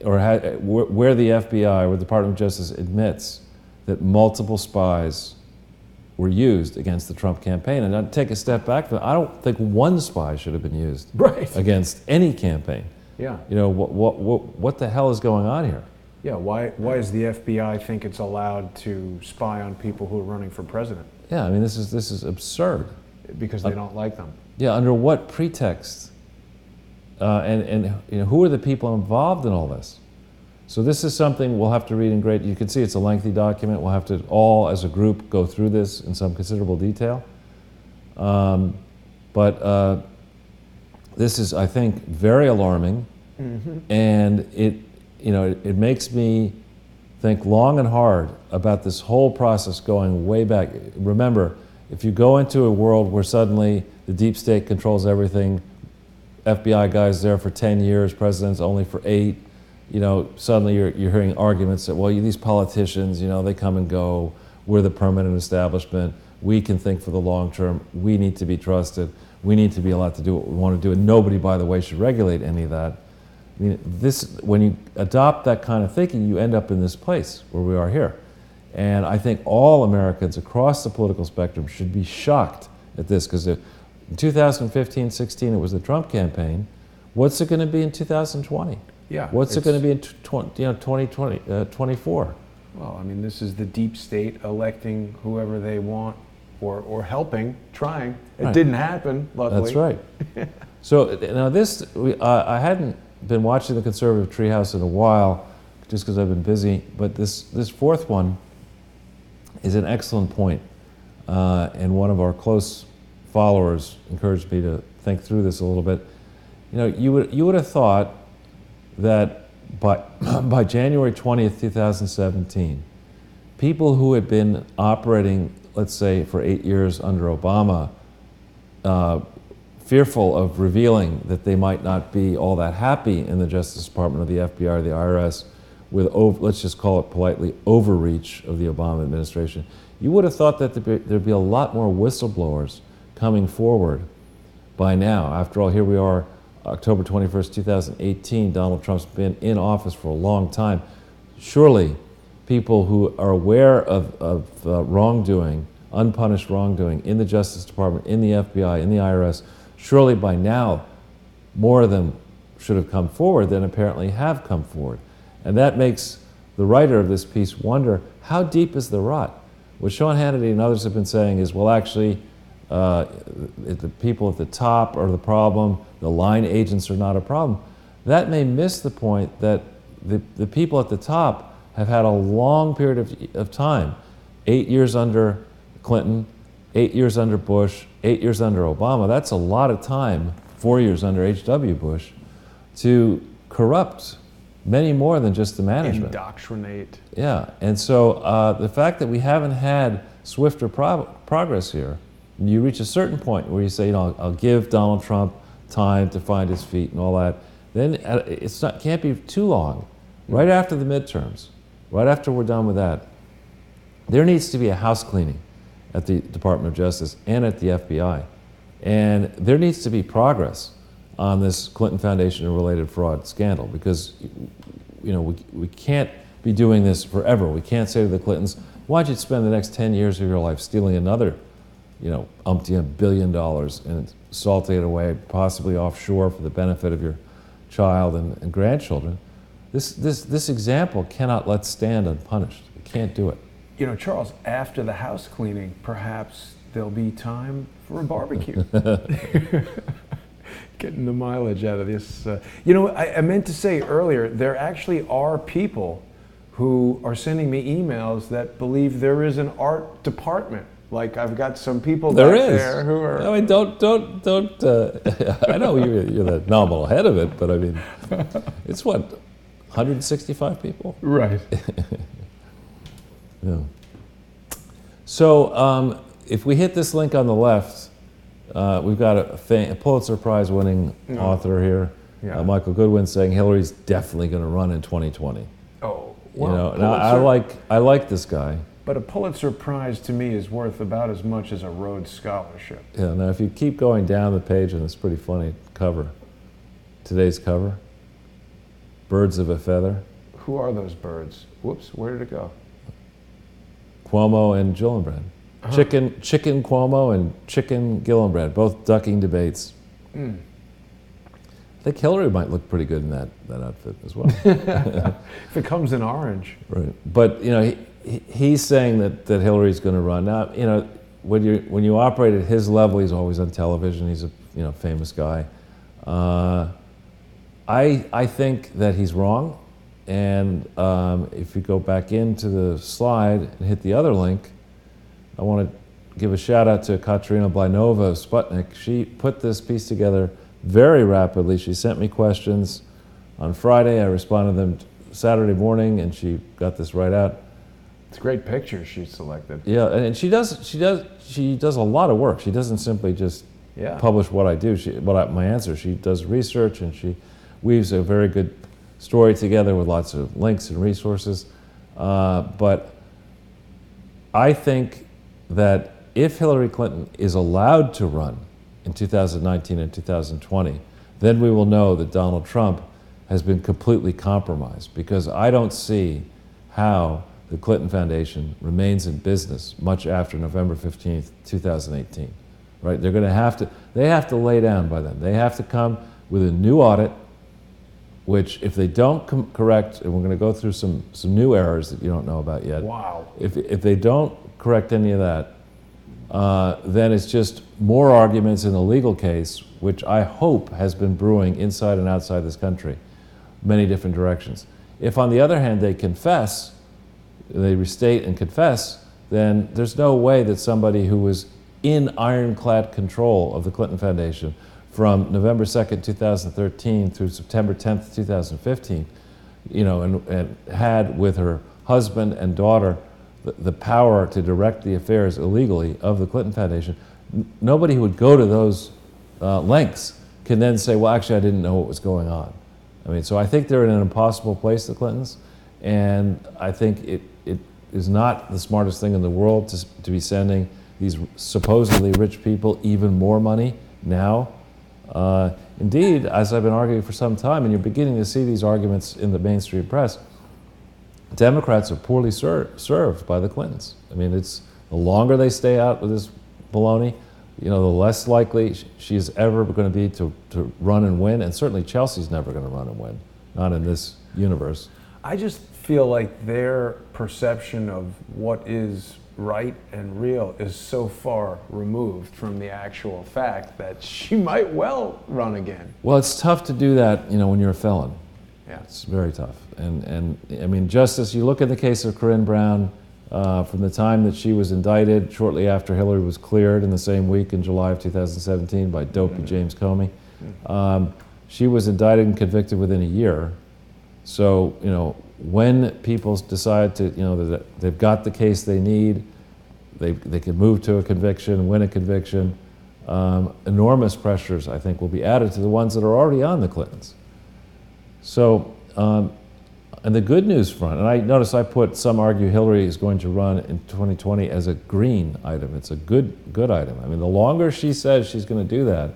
or where the FBI, or the Department of Justice, admits that multiple spies were used against the Trump campaign. And I'd take a step back. I don't think one spy should have been used against any campaign. Yeah. What the hell is going on here? Yeah, why does the FBI think it's allowed to spy on people who are running for president? Yeah, I mean, this is absurd. Because they don't like them. Yeah, under what pretext? And who are the people involved in all this? So this is something we'll have to read in great. You can see it's a lengthy document. We'll have to all, as a group, go through this in some considerable detail. But this is, I think, very alarming, and it makes me think long and hard about this whole process going way back. Remember, if you go into a world where suddenly the deep state controls everything, FBI guys there for 10 years, presidents only for 8, suddenly you're hearing arguments that, well, these politicians, they come and go, we're the permanent establishment, we can think for the long term, we need to be trusted, we need to be allowed to do what we want to do, and nobody, by the way, should regulate any of that. I mean, when you adopt that kind of thinking, you end up in this place where we are here. And I think all Americans across the political spectrum should be shocked at this, because in 2015-16 it was the Trump campaign. What's it going to be in 2020? Yeah. What's it going to be in 2024? Well, I mean, this is the deep state electing whoever they want, or helping, trying. It didn't happen, luckily. That's right. So now this, I hadn't been watching the Conservative Treehouse in a while, just because I've been busy. But this fourth one is an excellent point, and one of our close followers encouraged me to think through this a little bit. You would have thought that by January 20th, 2017, people who had been operating, let's say, for 8 years under Obama, fearful of revealing that they might not be all that happy in the Justice Department or the FBI or the IRS, with, let's just call it politely, overreach of the Obama administration, you would have thought that there'd be a lot more whistleblowers coming forward by now. After all, here we are, October 21st, 2018, Donald Trump's been in office for a long time. Surely people who are aware of wrongdoing, unpunished wrongdoing in the Justice Department, in the FBI, in the IRS, surely by now more of them should have come forward than apparently have come forward. And that makes the writer of this piece wonder, how deep is the rot? What Sean Hannity and others have been saying is, well, actually, the people at the top are the problem, the line agents are not a problem. That may miss the point that the people at the top have had a long period of time, 8 years under Clinton, 8 years under Bush, 8 years under Obama. That's a lot of time, 4 years under H.W. Bush, to corrupt many more than just the management. Indoctrinate. Yeah, and so the fact that we haven't had swifter progress here, and you reach a certain point where you say, you know, I'll give Donald Trump time to find his feet and all that, then can't be too long. Right after the midterms, right after we're done with that, there needs to be a house cleaning at the Department of Justice and at the FBI. And there needs to be progress on this Clinton Foundation and related fraud scandal, because you know, we can't be doing this forever. We can't say to the Clintons, why don't you spend the next 10 years of your life stealing another, you know, $1 billion and salting it away, possibly offshore for the benefit of your child and grandchildren. This example cannot let stand unpunished. We can't do it. You know, Charles, after the house cleaning, perhaps there'll be time for a barbecue. Getting the mileage out of this. You know, I meant to say earlier, there actually are people who are sending me emails that believe there is an art department. Like, I've got some people there who are... I mean, don't. I know you're the nominal head of it, but I mean, it's what, 165 people? Right. Yeah. So if we hit this link on the left, we've got a Pulitzer Prize winning author here, Michael Goodwin, saying Hillary's definitely going to run in 2020. Oh, well, you know, now I like this guy. But a Pulitzer Prize to me is worth about as much as a Rhodes Scholarship. Yeah. Now, if you keep going down the page, and it's pretty funny cover, today's cover, birds of a feather. Who are those birds? Whoops, where did it go? Cuomo and Gillibrand. Chicken Cuomo and Chicken Gillibrand, both ducking debates. I think Hillary might look pretty good in that outfit as well. If it comes in orange. Right. But, you know, he's saying that Hillary's going to run. Now, you know, when you operate at his level, he's always on television. He's a famous guy. I think that he's wrong. And if you go back into the slide and hit the other link, I want to give a shout out to Katerina Blainova of Sputnik. She put this piece together very rapidly. She sent me questions on Friday. I responded to them Saturday morning, and she got this right out. It's great pictures she selected. Yeah, and she does a lot of work. She doesn't simply just publish what I do. My answer. She does research, and she weaves a very good story together with lots of links and resources. But I think that if Hillary Clinton is allowed to run in 2019 and 2020, then we will know that Donald Trump has been completely compromised, because I don't see how the Clinton Foundation remains in business much after November 15th, 2018. Right? They're going to they have to lay down by then. They have to come with a new audit, which if they don't correct, and we're going to go through some new errors that you don't know about yet. Wow. If they don't correct any of that, then it's just more arguments in the legal case, which I hope has been brewing inside and outside this country, many different directions. If, on the other hand, they confess, they restate and confess, then there's no way that somebody who was in ironclad control of the Clinton Foundation from November 2nd, 2013 through September 10th, 2015, you know, and had with her husband and daughter the power to direct the affairs illegally of the Clinton Foundation, nobody who would go to those lengths can then say, well, actually, I didn't know what was going on. I mean, so I think they're in an impossible place, the Clintons, and I think it is not the smartest thing in the world to be sending these supposedly rich people even more money now. Indeed, as I've been arguing for some time, and you're beginning to see these arguments in the mainstream press, Democrats are poorly served by the Clintons. I mean, it's the longer they stay out with this baloney, you know, the less likely she's ever going to be to run and win, and certainly Chelsea's never going to run and win, not in this universe. I just feel like their perception of what is right and real is so far removed from the actual fact that she might well run again. Well, it's tough to do that, you know, when you're a felon. Yeah. It's very tough. And I mean, Justice, you look at the case of Corinne Brown, from the time that she was indicted, shortly after Hillary was cleared in the same week in July of 2017 by dopey James Comey. She was indicted and convicted within a year. So, you know, when people decide to, you know, that they've got the case they need, they can move to a conviction, win a conviction, enormous pressures, I think, will be added to the ones that are already on the Clintons. So, and the good news front, and I notice I put, some argue Hillary is going to run in 2020 as a green item. It's a good item. I mean, the longer she says she's going to do that,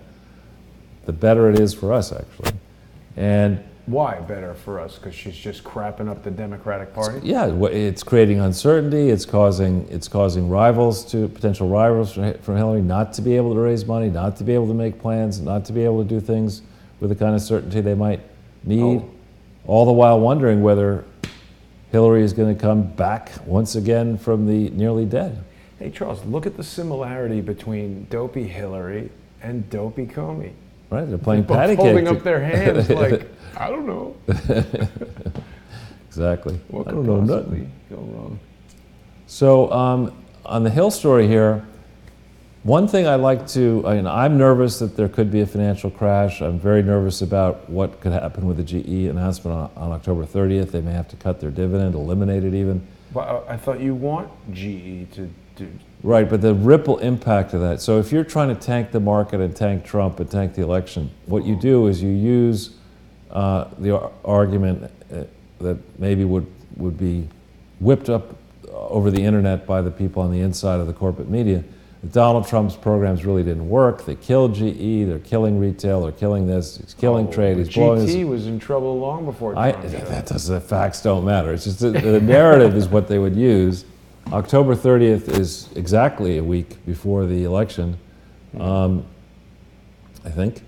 the better it is for us, actually. And why better for us? Because she's just crapping up the Democratic Party? Yeah, it's creating uncertainty. It's causing potential rivals for Hillary not to be able to raise money, not to be able to make plans, not to be able to do things with the kind of certainty they might need. All the while wondering whether Hillary is going to come back once again from the nearly dead. Hey, Charles, look at the similarity between dopey Hillary and dopey Comey. Right, they're playing both patty cake. Holding up their hands like, I don't know. Exactly. What I could don't know possibly nothing. go wrong? So on the Hill story here, one thing I like to, I'm nervous that there could be a financial crash. I'm very nervous about what could happen with the GE announcement on October 30th. They may have to cut their dividend, eliminate it even. But I thought you want GE to do... Right, but the ripple impact of that. So if you're trying to tank the market and tank Trump and tank the election, what you do is you use the argument that maybe would be whipped up over the internet by the people on the inside of the corporate media. Donald Trump's programs really didn't work. They killed GE, they're killing retail, they're killing this, he's killing trade, he's blowing GT was in trouble long before Trump. The facts don't matter. It's just the narrative is what they would use. October 30th is exactly a week before the election, I think,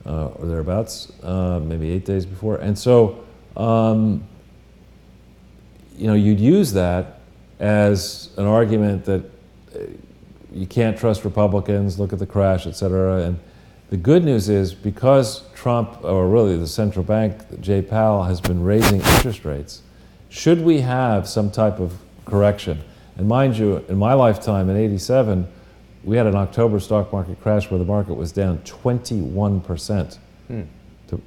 or thereabouts, maybe 8 days before. And so, you know, you'd use that as an argument that you can't trust Republicans, look at the crash, et cetera. And the good news is, because Trump, or really the central bank, Jay Powell, has been raising interest rates, should we have some type of correction? And mind you, in my lifetime, in '87, we had an October stock market crash where the market was down 21%. You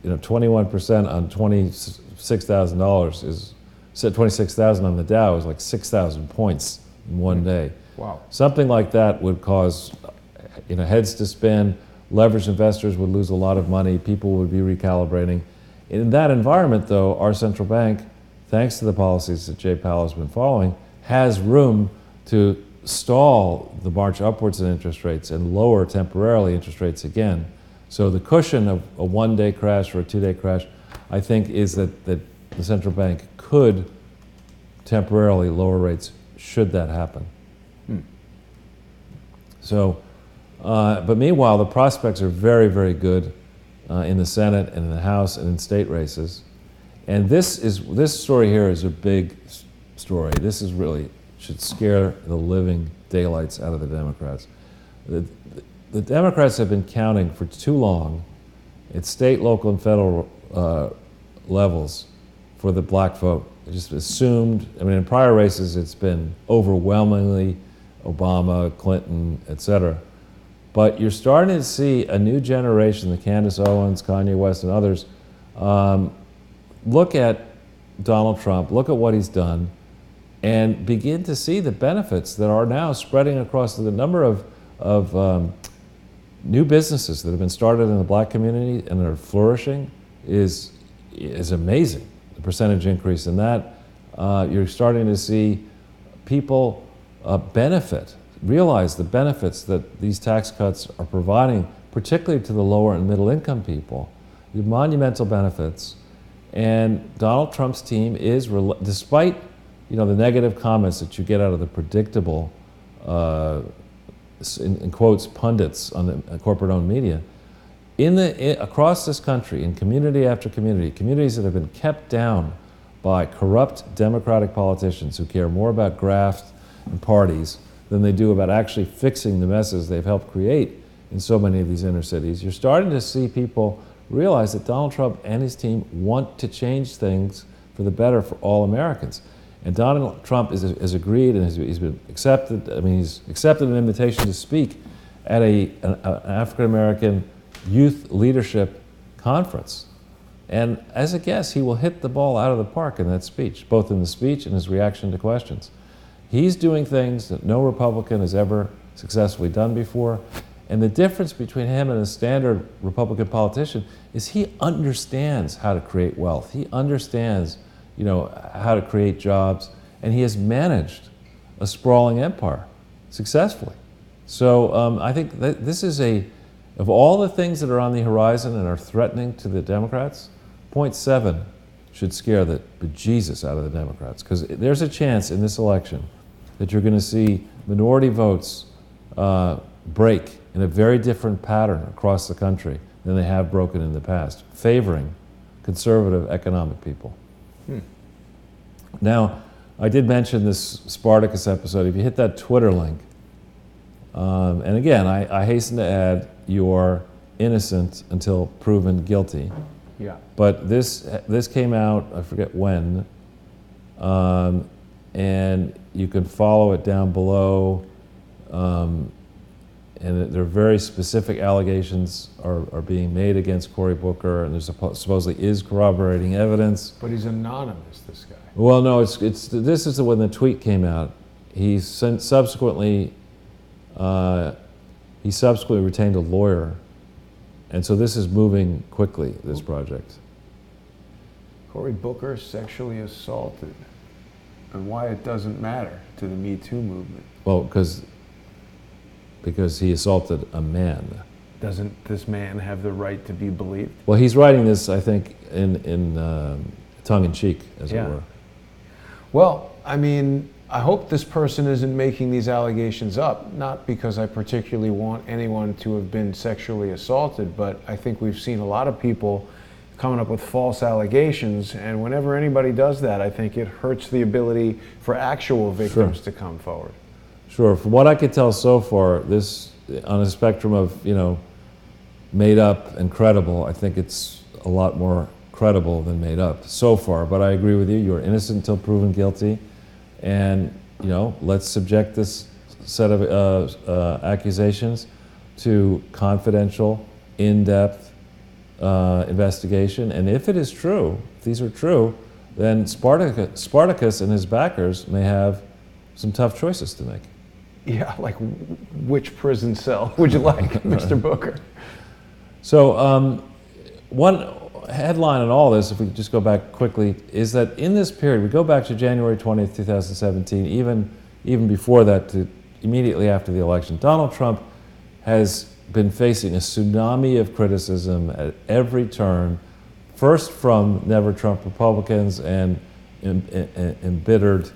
know, 21% on $26,000 is, said 26,000 on the Dow is like 6,000 points in one day. Wow. Something like that would cause, you know, heads to spin, leveraged investors would lose a lot of money, people would be recalibrating. In that environment, though, our central bank, thanks to the policies that Jay Powell has been following, has room to stall the march upwards in interest rates and lower temporarily interest rates again. So the cushion of a one-day crash or a two-day crash, I think, is that the central bank could temporarily lower rates should that happen. So, but meanwhile, the prospects are very, very good in the Senate and in the House and in state races. And this story here is a big story. This is really, should scare the living daylights out of the Democrats. The Democrats have been counting for too long at state, local, and federal levels for the black vote. They just assumed, I mean, in prior races, it's been overwhelmingly Obama, Clinton, et cetera. But you're starting to see a new generation, the Candace Owens, Kanye West, and others, look at Donald Trump, look at what he's done, and begin to see the benefits that are now spreading across the number of new businesses that have been started in the black community and are flourishing is amazing. The percentage increase in that. You're starting to see people realize the benefits that these tax cuts are providing, particularly to the lower and middle income people. The monumental benefits. And Donald Trump's team is, despite the negative comments that you get out of the predictable, in quotes, pundits on the corporate-owned media, across this country, in community after community, communities that have been kept down by corrupt Democratic politicians who care more about graft and parties than they do about actually fixing the messes they've helped create in so many of these inner cities. You're starting to see people realize that Donald Trump and his team want to change things for the better for all Americans. And Donald Trump has agreed, and he's been accepted. I mean, he's accepted an invitation to speak at an African American youth leadership conference. And as a guest, he will hit the ball out of the park in that speech, both in the speech and his reaction to questions. He's doing things that no Republican has ever successfully done before. And the difference between him and a standard Republican politician is he understands how to create wealth. He understands, how to create jobs, and he has managed a sprawling empire successfully. So I think that this is of all the things that are on the horizon and are threatening to the Democrats, point 7 should scare the bejesus out of the Democrats, because there's a chance in this election that you're going to see minority votes break in a very different pattern across the country than they have broken in the past, favoring conservative economic people. Now, I did mention this Spartacus episode. If you hit that Twitter link, and again, I hasten to add, you're innocent until proven guilty. Yeah. But this came out, I forget when, and you can follow it down below. And there are very specific allegations are being made against Cory Booker, and there supposedly is corroborating evidence. But he's anonymous, this guy. Well, no, this is when the tweet came out. He subsequently retained a lawyer, and so this is moving quickly, this project. Cory Booker sexually assaulted, and why it doesn't matter to the Me Too movement. Well, because he assaulted a man. Doesn't this man have the right to be believed? Well, he's writing this, I think, in tongue-in-cheek, as it were. Well, I mean, I hope this person isn't making these allegations up, not because I particularly want anyone to have been sexually assaulted, but I think we've seen a lot of people coming up with false allegations, and whenever anybody does that, I think it hurts the ability for actual victims to come forward. Sure. From what I could tell so far, this, on a spectrum of, made up and credible, I think it's a lot more credible than made up so far. But I agree with you. You're innocent until proven guilty. And, let's subject this set of accusations to confidential, in-depth investigation. And if it is true, if these are true, then Spartacus and his backers may have some tough choices to make. Yeah, like which prison cell would you like, Mr. Booker? So one headline in all this, if we just go back quickly, is that in this period, we go back to January 20th, 2017, even before that, to immediately after the election, Donald Trump has been facing a tsunami of criticism at every turn, first from Never Trump Republicans and embittered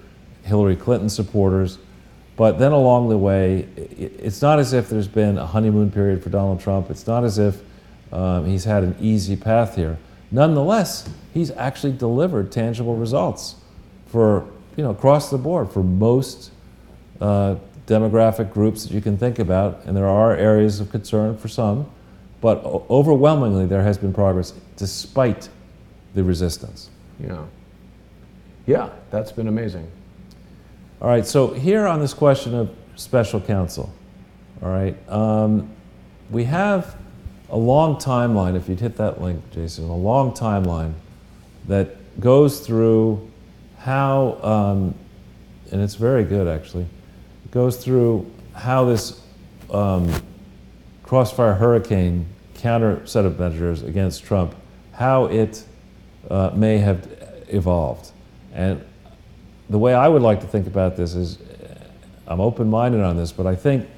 Hillary Clinton supporters. But then along the way, it's not as if there's been a honeymoon period for Donald Trump. It's not as if he's had an easy path here. Nonetheless, he's actually delivered tangible results for, across the board for most demographic groups that you can think about. And there are areas of concern for some, but overwhelmingly there has been progress despite the resistance. Yeah, that's been amazing. All right, so here on this question of special counsel, all right, we have a long timeline, if you'd hit that link, Jason, a long timeline that goes through how, and it's very good actually, it goes through how this crossfire hurricane counter set of measures against Trump, how it may have evolved. And the way I would like to think about this is, I'm open-minded on this, but I think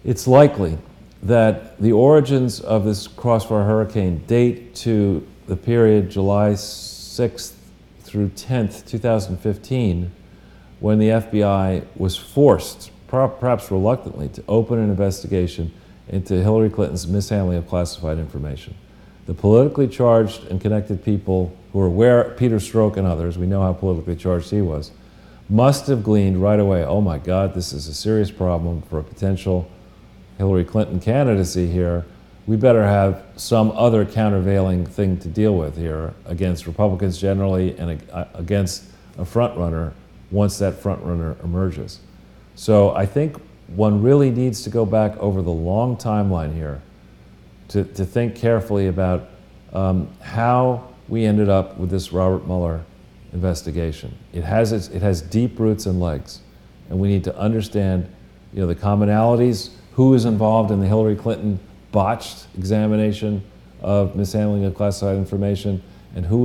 it's likely that the origins of this crossfire hurricane date to the period July 6th through 10th, 2015, when the FBI was forced, perhaps reluctantly, to open an investigation into Hillary Clinton's mishandling of classified information. The politically charged and connected people who were aware, Peter Strzok and others, we know how politically charged he was, must have gleaned right away, oh my God, this is a serious problem for a potential Hillary Clinton candidacy here. we better have some other countervailing thing to deal with here against Republicans generally and against a front runner once that front runner emerges. So I think one really needs to go back over the long timeline here to think carefully about how we ended up with this Robert Mueller investigation. It has deep roots and legs, and we need to understand, the commonalities, who is involved in the Hillary Clinton botched examination of mishandling of classified information, and who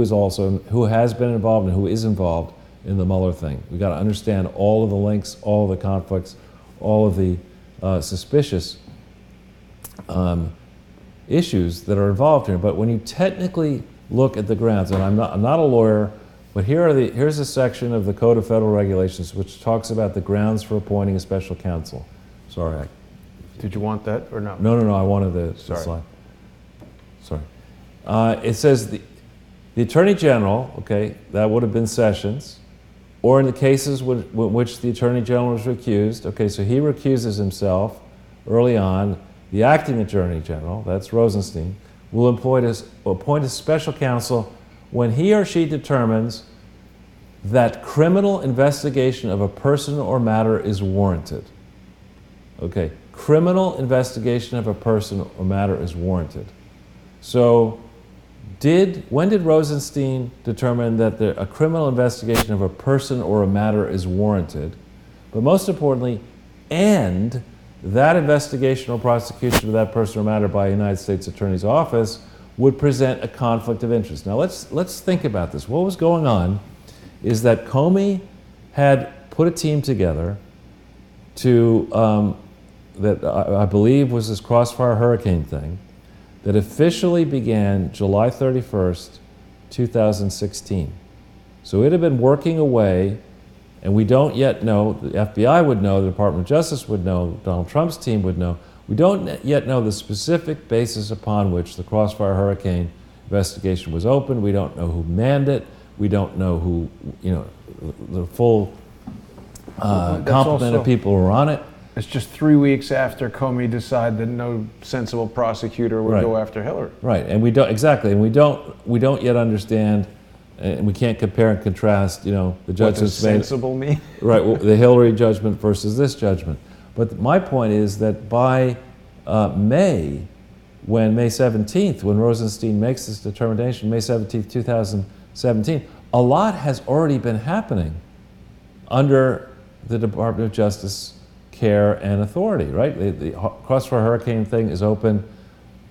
has been involved and who is involved in the Mueller thing. We got to understand all of the links, all of the conflicts, all of the suspicious issues that are involved here. But when you technically look at the grounds, and I'm not a lawyer, but here's a section of the Code of Federal Regulations which talks about the grounds for appointing a special counsel. Sorry. Did you want that or no? No, I wanted the slide. Sorry. It says the Attorney General, okay, that would have been Sessions, or in the cases in which the Attorney General was recused, okay, so he recuses himself early on. The acting Attorney General, that's Rosenstein, will appoint a special counsel when he or she determines that criminal investigation of a person or matter is warranted. Okay, criminal investigation of a person or matter is warranted. So when did Rosenstein determine that a criminal investigation of a person or a matter is warranted? But most importantly, and that investigation or prosecution of that person or matter by a United States Attorney's Office would present a conflict of interest. Now let's think about this. What was going on is that Comey had put a team together to that I believe was this Crossfire Hurricane thing that officially began July 31st, 2016. So it had been working away, and we don't yet know, the FBI would know, the Department of Justice would know, Donald Trump's team would know. We don't yet know the specific basis upon which the Crossfire Hurricane investigation was opened. We don't know who manned it. We don't know who, the full complement of people who were on it. It's just 3 weeks after Comey decided that no sensible prosecutor would go after Hillary. Right, and we don't yet understand, and we can't compare and contrast, the judgments what does sensible mean? Right, the Hillary judgment versus this judgment. But my point is that by May 17th, when Rosenstein makes this determination, May 17th, 2017, a lot has already been happening under the Department of Justice care and authority, right? The Crossfire Hurricane thing is open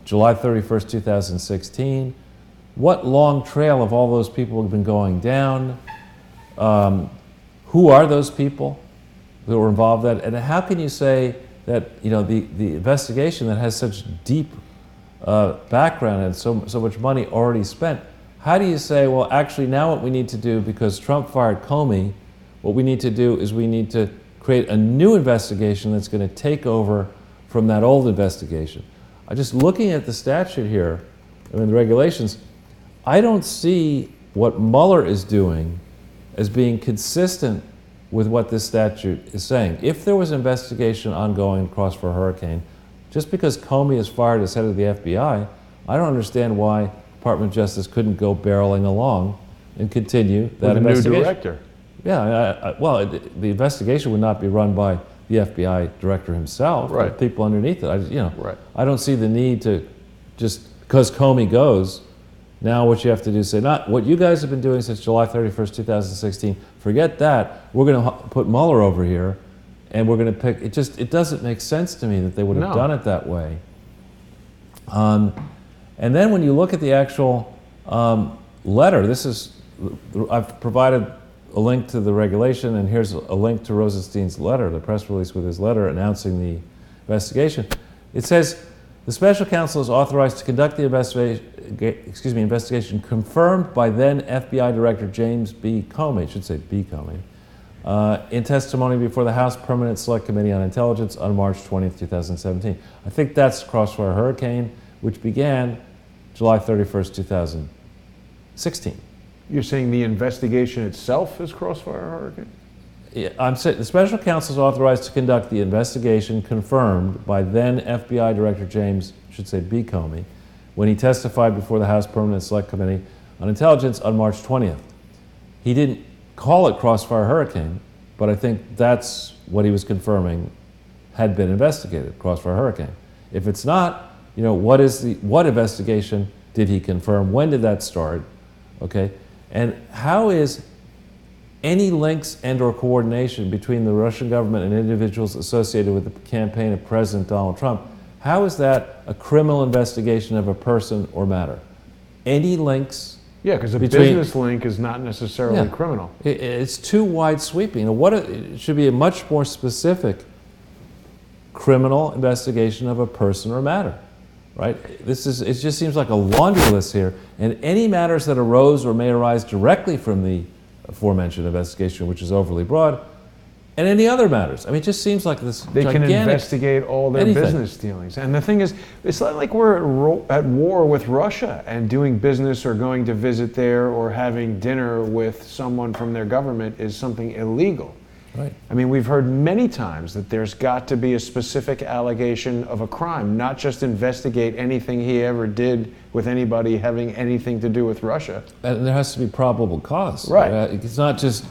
July 31st, 2016. What long trail of all those people have been going down? Who are those people that were involved in that? And how can you say that, the investigation that has such deep background and so much money already spent, how do you say, well, actually now what we need to do, because Trump fired Comey, what we need to do is we need to create a new investigation that's going to take over from that old investigation. Just looking at the statute here, the regulations, I don't see what Mueller is doing as being consistent with what this statute is saying. If there was an investigation ongoing Crossfire Hurricane, just because Comey is fired as head of the FBI, I don't understand why Department of Justice couldn't go barreling along and continue that investigation. With a new director. Yeah, the investigation would not be run by the FBI director himself, right? But people underneath it. Right. I don't see the need to just because Comey goes. Now what you have to do is say, not what you guys have been doing since July 31st, 2016. Forget that. We're going to put Mueller over here, and we're going to pick. It doesn't make sense to me that they would have done it that way. And then when you look at the actual letter, I've provided a link to the regulation, and here's a link to Rosenstein's letter, the press release with his letter announcing the investigation. It says, the special counsel is authorized to conduct the investigation confirmed by then FBI Director James B. Comey, I should say B. Comey, in testimony before the House Permanent Select Committee on Intelligence on March 20th, 2017. I think that's Crossfire Hurricane, which began July 31st, 2016. You're saying the investigation itself is Crossfire Hurricane? I'm saying the special counsel is authorized to conduct the investigation confirmed by then FBI Director James, should say B. Comey, when he testified before the House Permanent Select Committee on Intelligence on March 20th. He didn't call it Crossfire Hurricane, but I think that's what he was confirming had been investigated, Crossfire Hurricane. If it's not, what investigation did he confirm? When did that start? Okay, and how is any links and or coordination between the Russian government and individuals associated with the campaign of President Donald Trump, how is that a criminal investigation of a person or matter? Any links? Yeah, because a business link is not necessarily criminal. It's too wide sweeping. It should be a much more specific criminal investigation of a person or matter, right? It just seems like a laundry list here, and any matters that arose or may arise directly from the aforementioned investigation, which is overly broad, and any other matters. I mean, it just seems like this They can investigate all their business dealings. And the thing is, it's not like we're at war with Russia and doing business or going to visit there or having dinner with someone from their government is something illegal. Right. I mean, we've heard many times that there's got to be a specific allegation of a crime, not just investigate anything he ever did with anybody having anything to do with Russia. And there has to be probable cause. Right. It's not just,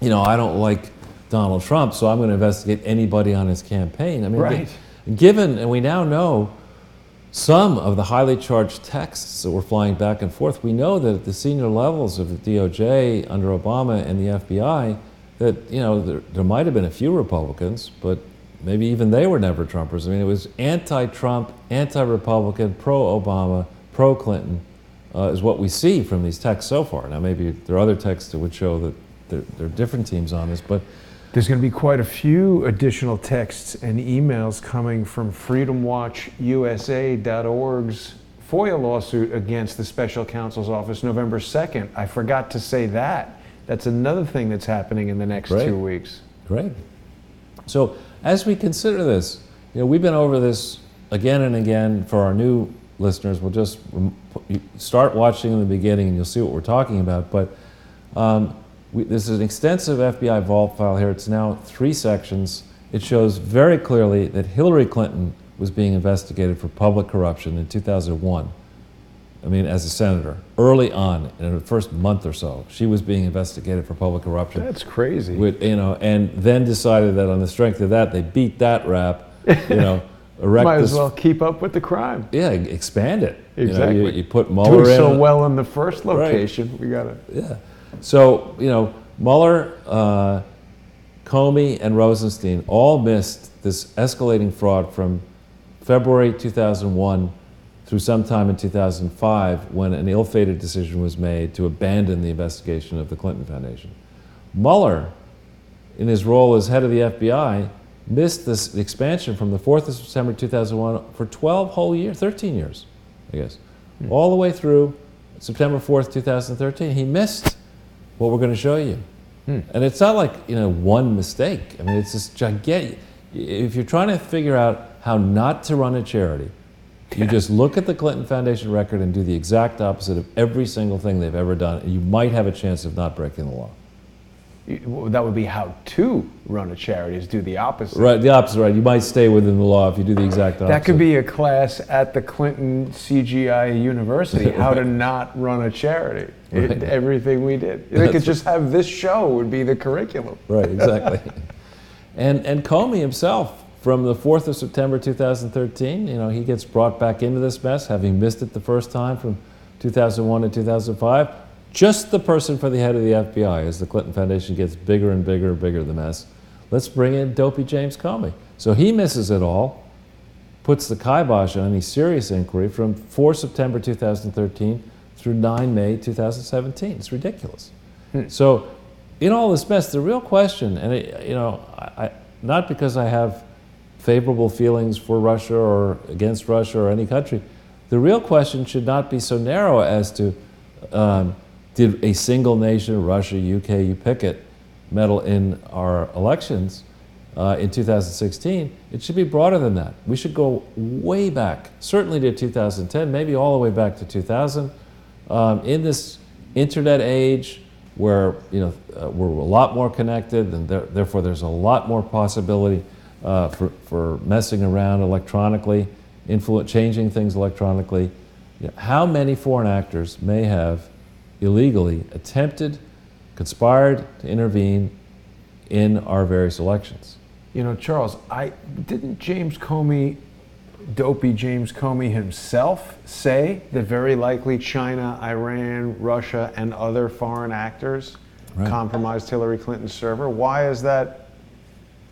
I don't like Donald Trump, so I'm going to investigate anybody on his campaign. I mean, right. Given, and we now know some of the highly charged texts that were flying back and forth, we know that at the senior levels of the DOJ under Obama and the FBI, that there might have been a few Republicans, but maybe even they were never Trumpers. I mean, it was anti-Trump, anti-Republican, pro-Obama, pro-Clinton is what we see from these texts so far. Now, maybe there are other texts that would show that there are different teams on this, but there's going to be quite a few additional texts and emails coming from freedomwatchusa.org's FOIA lawsuit against the special counsel's office November 2nd. I forgot to say that. That's another thing that's happening in the next 2 weeks. Great. So as we consider this, we've been over this again and again. For our new listeners, we'll just start watching in the beginning and you'll see what we're talking about. But this is an extensive FBI vault file here. It's now 3 sections. It shows very clearly that Hillary Clinton was being investigated for public corruption in 2001. I mean, as a senator, early on, in the first month or so, she was being investigated for public corruption. That's crazy. And then decided that on the strength of that, they beat that rap, Might as well keep up with the crime. Yeah, expand it. Exactly. You put Mueller in. Doing so well in the first location, right. We got to. Yeah. So, Mueller, Comey, and Rosenstein all missed this escalating fraud from February 2001 through sometime in 2005 when an ill-fated decision was made to abandon the investigation of the Clinton Foundation. Mueller, in his role as head of the FBI, missed this expansion from the 4th of September 2001 for 12 whole years, 13 years, I guess, all the way through September 4th, 2013. He missed what we're going to show you. And it's not like, one mistake. I mean, it's this gigantic. If you're trying to figure out how not to run a charity, you just look at the Clinton Foundation record and do the exact opposite of every single thing they've ever done, and you might have a chance of not breaking the law. That would be how to run a charity, is do the opposite. Right, the opposite, right. You might stay within the law if you do the exact opposite. That could be a class at the Clinton CGI University, how to not run a charity. Right. Everything we did. They could just have this show would be the curriculum. Right, exactly. and Comey himself, from the 4th of September 2013, he gets brought back into this mess, having missed it the first time from 2001 to 2005. Just the person for the head of the FBI as the Clinton Foundation gets bigger and bigger and bigger, the mess. Let's bring in dopey James Comey. So he misses it all, puts the kibosh on any serious inquiry from 4 September 2013 through 9 May 2017. It's ridiculous. So in all this mess, the real question, and I not because I have favorable feelings for Russia or against Russia or any country, the real question should not be so narrow as to did a single nation, Russia, UK, you pick it, meddle in our elections in 2016? It should be broader than that. We should go way back, certainly to 2010, maybe all the way back to 2000. In this internet age, where we're a lot more connected, and therefore there's a lot more possibility for messing around electronically, changing things electronically. How many foreign actors may have illegally attempted, conspired to intervene in our various elections? Charles, didn't dopey James Comey himself say that very likely China, Iran, Russia, and other foreign actors compromised Hillary Clinton's server? Why is that?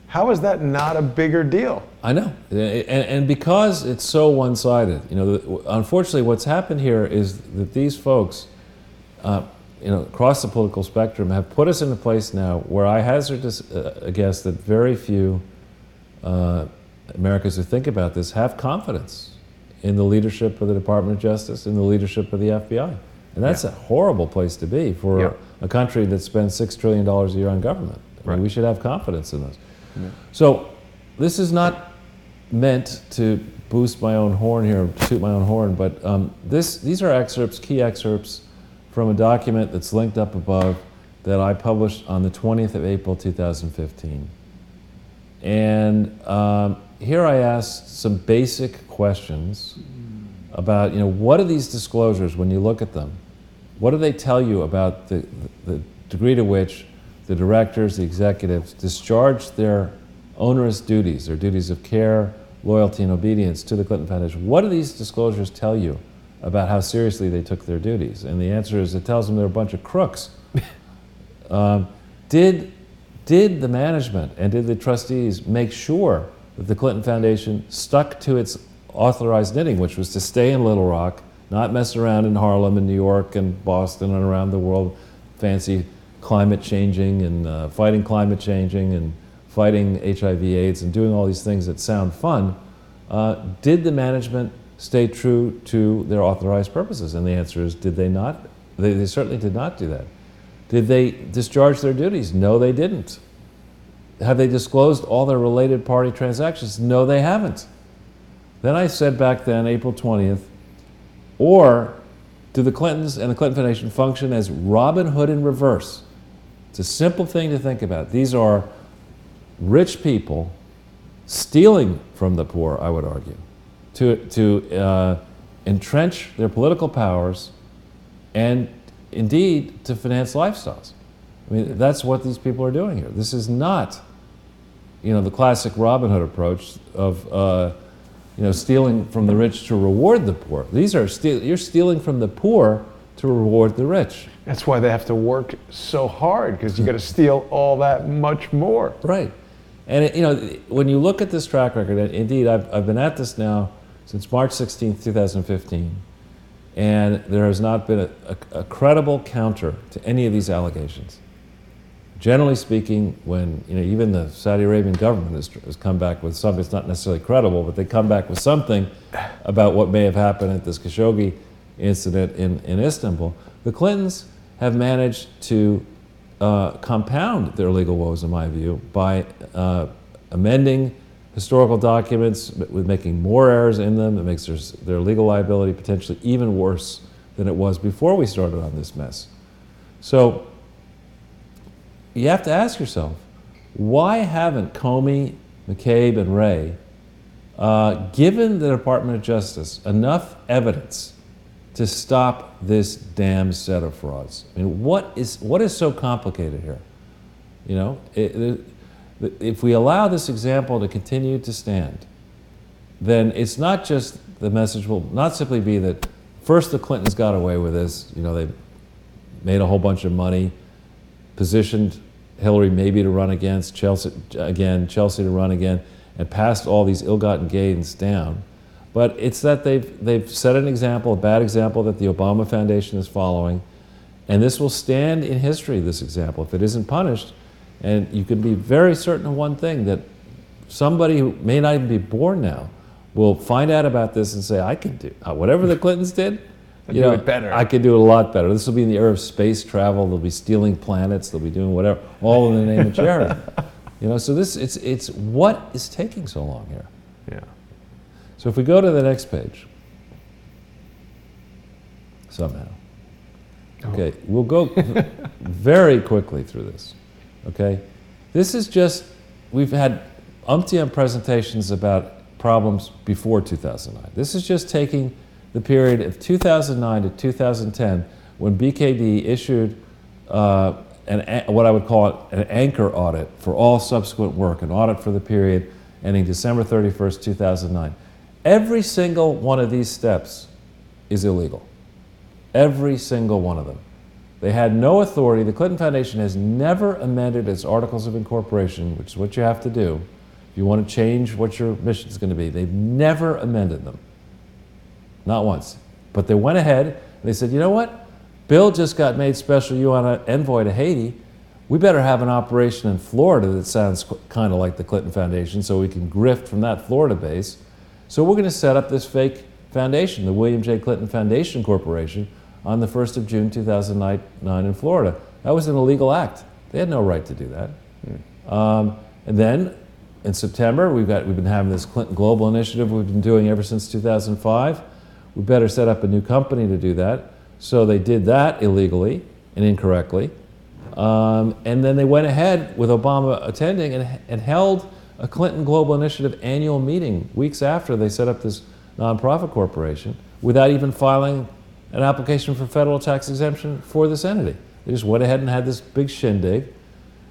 How is that not a bigger deal? I know, and because it's so one-sided. Unfortunately, what's happened here is that these folks, across the political spectrum, have put us in a place now where I hazard a guess that very few Americans who think about this have confidence in the leadership of the Department of Justice, in the leadership of the FBI. And that's a horrible place to be for a country that spends $6 trillion a year on government. I mean, we should have confidence in those. Yeah. So this is not meant to boost my own horn here, toot my own horn, but these are excerpts, key excerpts from a document that's linked up above that I published on the 20th of April, 2015. And here I asked some basic questions about, what are these disclosures when you look at them? What do they tell you about the degree to which the directors, the executives, discharge their onerous duties, their duties of care, loyalty, and obedience to the Clinton Foundation? What do these disclosures tell you about how seriously they took their duties? And the answer is it tells them they're a bunch of crooks. Did the management and did the trustees make sure that the Clinton Foundation stuck to its authorized knitting, which was to stay in Little Rock, not mess around in Harlem and New York and Boston and around the world, fancy climate changing and fighting climate changing and fighting HIV/AIDS and doing all these things that sound fun? Did the management stay true to their authorized purposes? And the answer is, did they not? They certainly did not do that. Did they discharge their duties? No, they didn't. Have they disclosed all their related party transactions? No, they haven't. Then I said back then, April 20th, or do the Clintons and the Clinton Foundation function as Robin Hood in reverse? It's a simple thing to think about. These are rich people stealing from the poor, I would argue, to entrench their political powers and indeed to finance lifestyles. I mean, that's what these people are doing here. This is not, the classic Robin Hood approach of, stealing from the rich to reward the poor. These are you're stealing from the poor to reward the rich. That's why they have to work so hard, because you got to steal all that much more. Right, and when you look at this track record, and indeed, I've been at this now since March 16th, 2015. And there has not been a credible counter to any of these allegations. Generally speaking, when even the Saudi Arabian government has come back with something, it's not necessarily credible, but they come back with something about what may have happened at this Khashoggi incident in Istanbul. The Clintons have managed to compound their legal woes, in my view, by amending historical documents, with making more errors in them. It makes their legal liability potentially even worse than it was before we started on this mess. So you have to ask yourself, why haven't Comey, McCabe, and Wray given the Department of Justice enough evidence to stop this damn set of frauds? I mean, what is so complicated here? If we allow this example to continue to stand, then it's not just, the message will not simply be that first the Clintons got away with this, they made a whole bunch of money, positioned Hillary maybe to run against Chelsea to run again, and passed all these ill-gotten gains down. But it's that they've set an example, a bad example that the Obama Foundation is following, and this will stand in history, this example, if it isn't punished. And you can be very certain of one thing, that somebody who may not even be born now will find out about this and say, I can do whatever the Clintons did. Do it better. I could do it a lot better. This will be in the era of space travel. They'll be stealing planets. They'll be doing whatever, all in the name of charity. So it's what is taking so long here? Yeah. So if we go to the next page, somehow. Okay, we'll go very quickly through this. Okay, this is just, we've had umpteen presentations about problems before 2009. This is just taking the period of 2009 to 2010 when BKD issued what I would call an anchor audit for all subsequent work, an audit for the period ending December 31st, 2009. Every single one of these steps is illegal. Every single one of them. They had no authority. The Clinton Foundation has never amended its Articles of Incorporation, which is what you have to do if you want to change what your mission is going to be. They've never amended them. Not once. But they went ahead and they said, you know what? Bill just got made special UN envoy to Haiti. We better have an operation in Florida that sounds kind of like the Clinton Foundation so we can grift from that Florida base. So we're going to set up this fake foundation, the William J. Clinton Foundation Corporation, on the 1st of June 2009 in Florida. That was an illegal act. They had no right to do that. And then in September, we've been having this Clinton Global Initiative we've been doing ever since 2005. We better set up a new company to do that. So they did that illegally and incorrectly. And then they went ahead with Obama attending and held a Clinton Global Initiative annual meeting weeks after they set up this nonprofit corporation without even filing an application for federal tax exemption for this entity. They just went ahead and had this big shindig.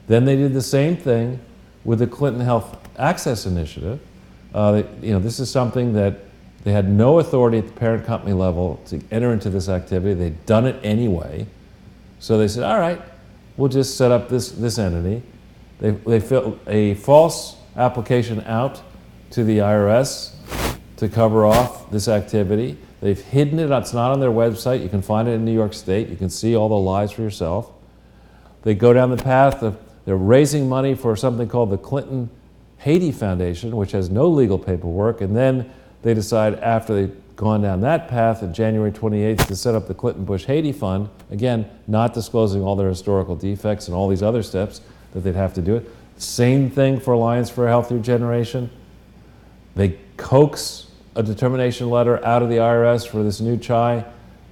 Then they did the same thing with the Clinton Health Access Initiative. This is something that they had no authority at the parent company level to enter into this activity. They'd done it anyway. So they said, all right, we'll just set up this entity. They filled a false application out to the IRS to cover off this activity. They've hidden it. It's not on their website. You can find it in New York State. You can see all the lies for yourself. They go down the path of they're raising money for something called the Clinton Haiti Foundation, which has no legal paperwork. And then they decide after they've gone down that path on January 28th to set up the Clinton Bush Haiti Fund, again, not disclosing all their historical defects and all these other steps that they'd have to do it. Same thing for Alliance for a Healthier Generation. They coax a determination letter out of the IRS for this new chai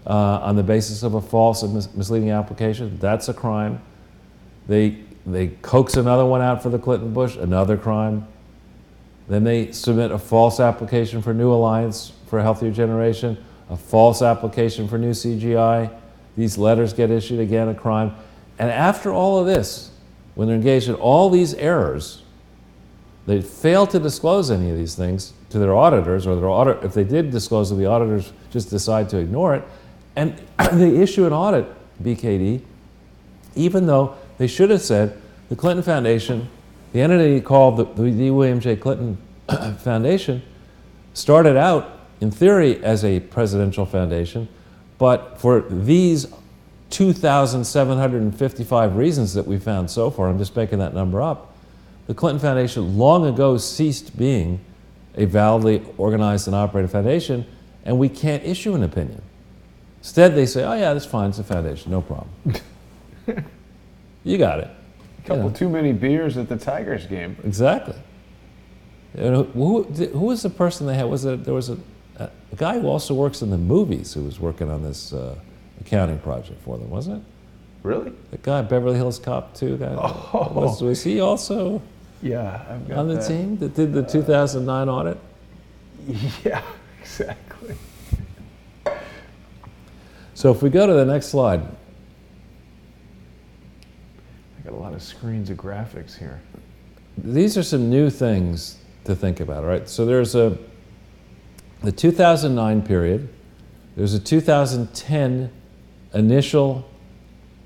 on the basis of a false and misleading application. That's a crime. They coax another one out for the Clinton Bush, another crime. Then they submit a false application for New Alliance for a Healthier Generation, a false application for New CGI. These letters get issued, again, a crime. And after all of this, when they're engaged in all these errors, they fail to disclose any of these things to their auditors, or if they did disclose them, the auditors just decide to ignore it. And they issue an audit, BKD, even though they should have said the Clinton Foundation, the entity called the William J. Clinton Foundation, started out in theory as a presidential foundation, but for these 2,755 reasons that we found so far, I'm just making that number up, the Clinton Foundation long ago ceased being a validly organized and operated foundation, and we can't issue an opinion. Instead, they say, oh yeah, that's fine, it's a foundation, no problem. You got it. A couple too many beers at the Tigers game. Exactly. Who was the person they had? There was a guy who also works in the movies who was working on this accounting project for them, wasn't it? Really? The guy, Beverly Hills Cop 2 guy. Oh. Was he also I've got on the team that did the 2009 audit? Yeah, exactly. So if we go to the next slide. I got a lot of screens of graphics here. These are some new things to think about, right? So there's the 2009 period. There's a 2010 initial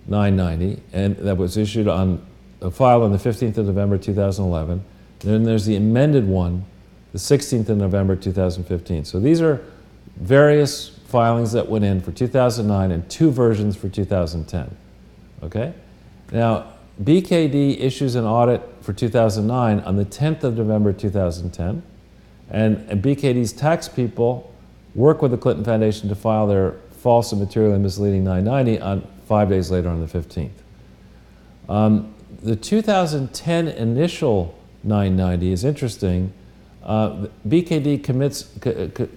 990, and that was issued on a file on the 15th of November 2011. And then there's the amended one, the 16th of November 2015. So these are various filings that went in for 2009 and two versions for 2010. Okay? Now, BKD issues an audit for 2009 on the 10th of November 2010, and BKD's tax people work with the Clinton Foundation to file their false and materially misleading 990 on 5 days later on the 15th. The 2010 initial 990 is interesting. BKD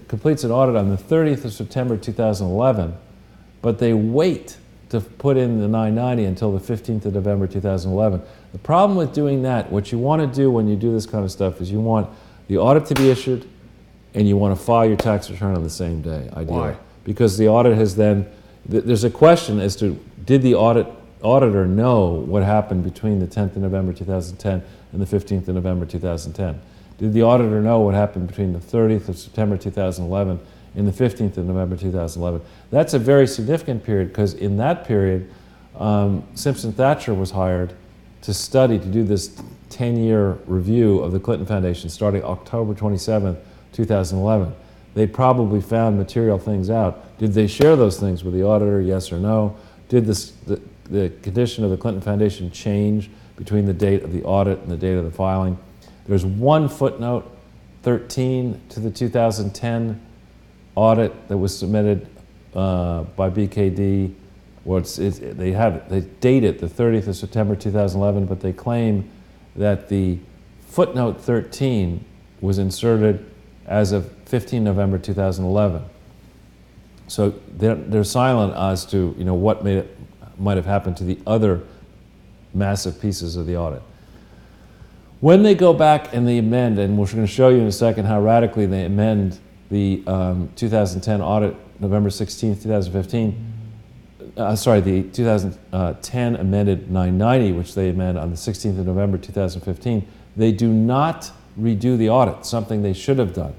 completes an audit on the 30th of September 2011, but they wait to put in the 990 until the 15th of November 2011. The problem with doing that, what you want to do when you do this kind of stuff is you want the audit to be issued and you want to file your tax return on the same day, ideally. Why? Because the audit has then, there's a question as to did the auditor know what happened between the 10th of November 2010 and the 15th of November 2010? Did the auditor know what happened between the 30th of September 2011 and the 15th of November 2011? That's a very significant period because in that period, Simpson Thacher was hired to do this 10-year review of the Clinton Foundation starting October 27th, 2011. They probably found material things out. Did they share those things with the auditor, yes or no? Did the condition of the Clinton Foundation change between the date of the audit and the date of the filing? There's one footnote, 13, to the 2010 audit that was submitted by BKD. They date it the 30th of September 2011, but they claim that the footnote 13 was inserted as of 15 November 2011. So they're silent as to what might have happened to the other massive pieces of the audit. When they go back and they amend, and we're going to show you in a second how radically they amend the 2010 audit, November 16, 2015, the 2010 amended 990, which they amend on the 16th of November 2015, they do not redo the audit, something they should have done.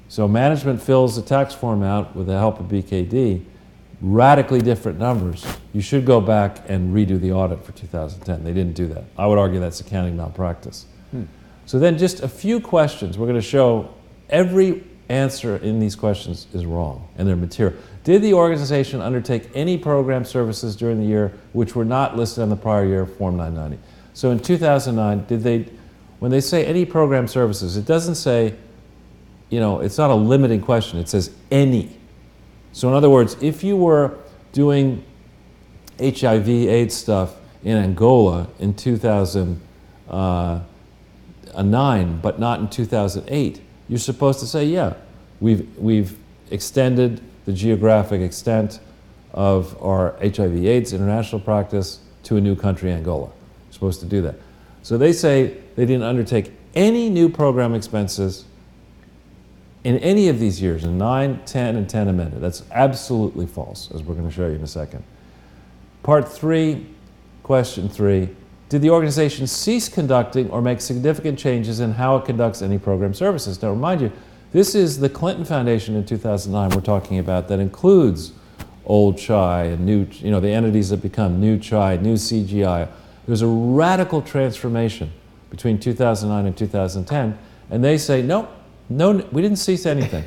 So management fills the tax form out with the help of BKD, radically different numbers. You should go back and redo the audit for 2010. They didn't do that. I would argue that's accounting malpractice. So then just a few questions. We're going to show every answer in these questions is wrong and they're material. Did the organization undertake any program services during the year which were not listed on the prior year Form 990? So in 2009, when they say any program services, it doesn't say, it's not a limiting question. It says any. So in other words, if you were doing HIV/AIDS stuff in Angola in 2009, but not in 2008, you're supposed to say, yeah, we've extended the geographic extent of our HIV/AIDS international practice to a new country, Angola. You're supposed to do that. So they say they didn't undertake any new program expenses in any of these years, in 9, 10, and 10 amended. That's absolutely false, as we're going to show you in a second. Part 3, question 3, did the organization cease conducting or make significant changes in how it conducts any program services? Now, remind you, this is the Clinton Foundation in 2009 we're talking about that includes Old Chi and new, the entities that become New Chi, New CGI. There's a radical transformation between 2009 and 2010, and they say, no, we didn't cease anything.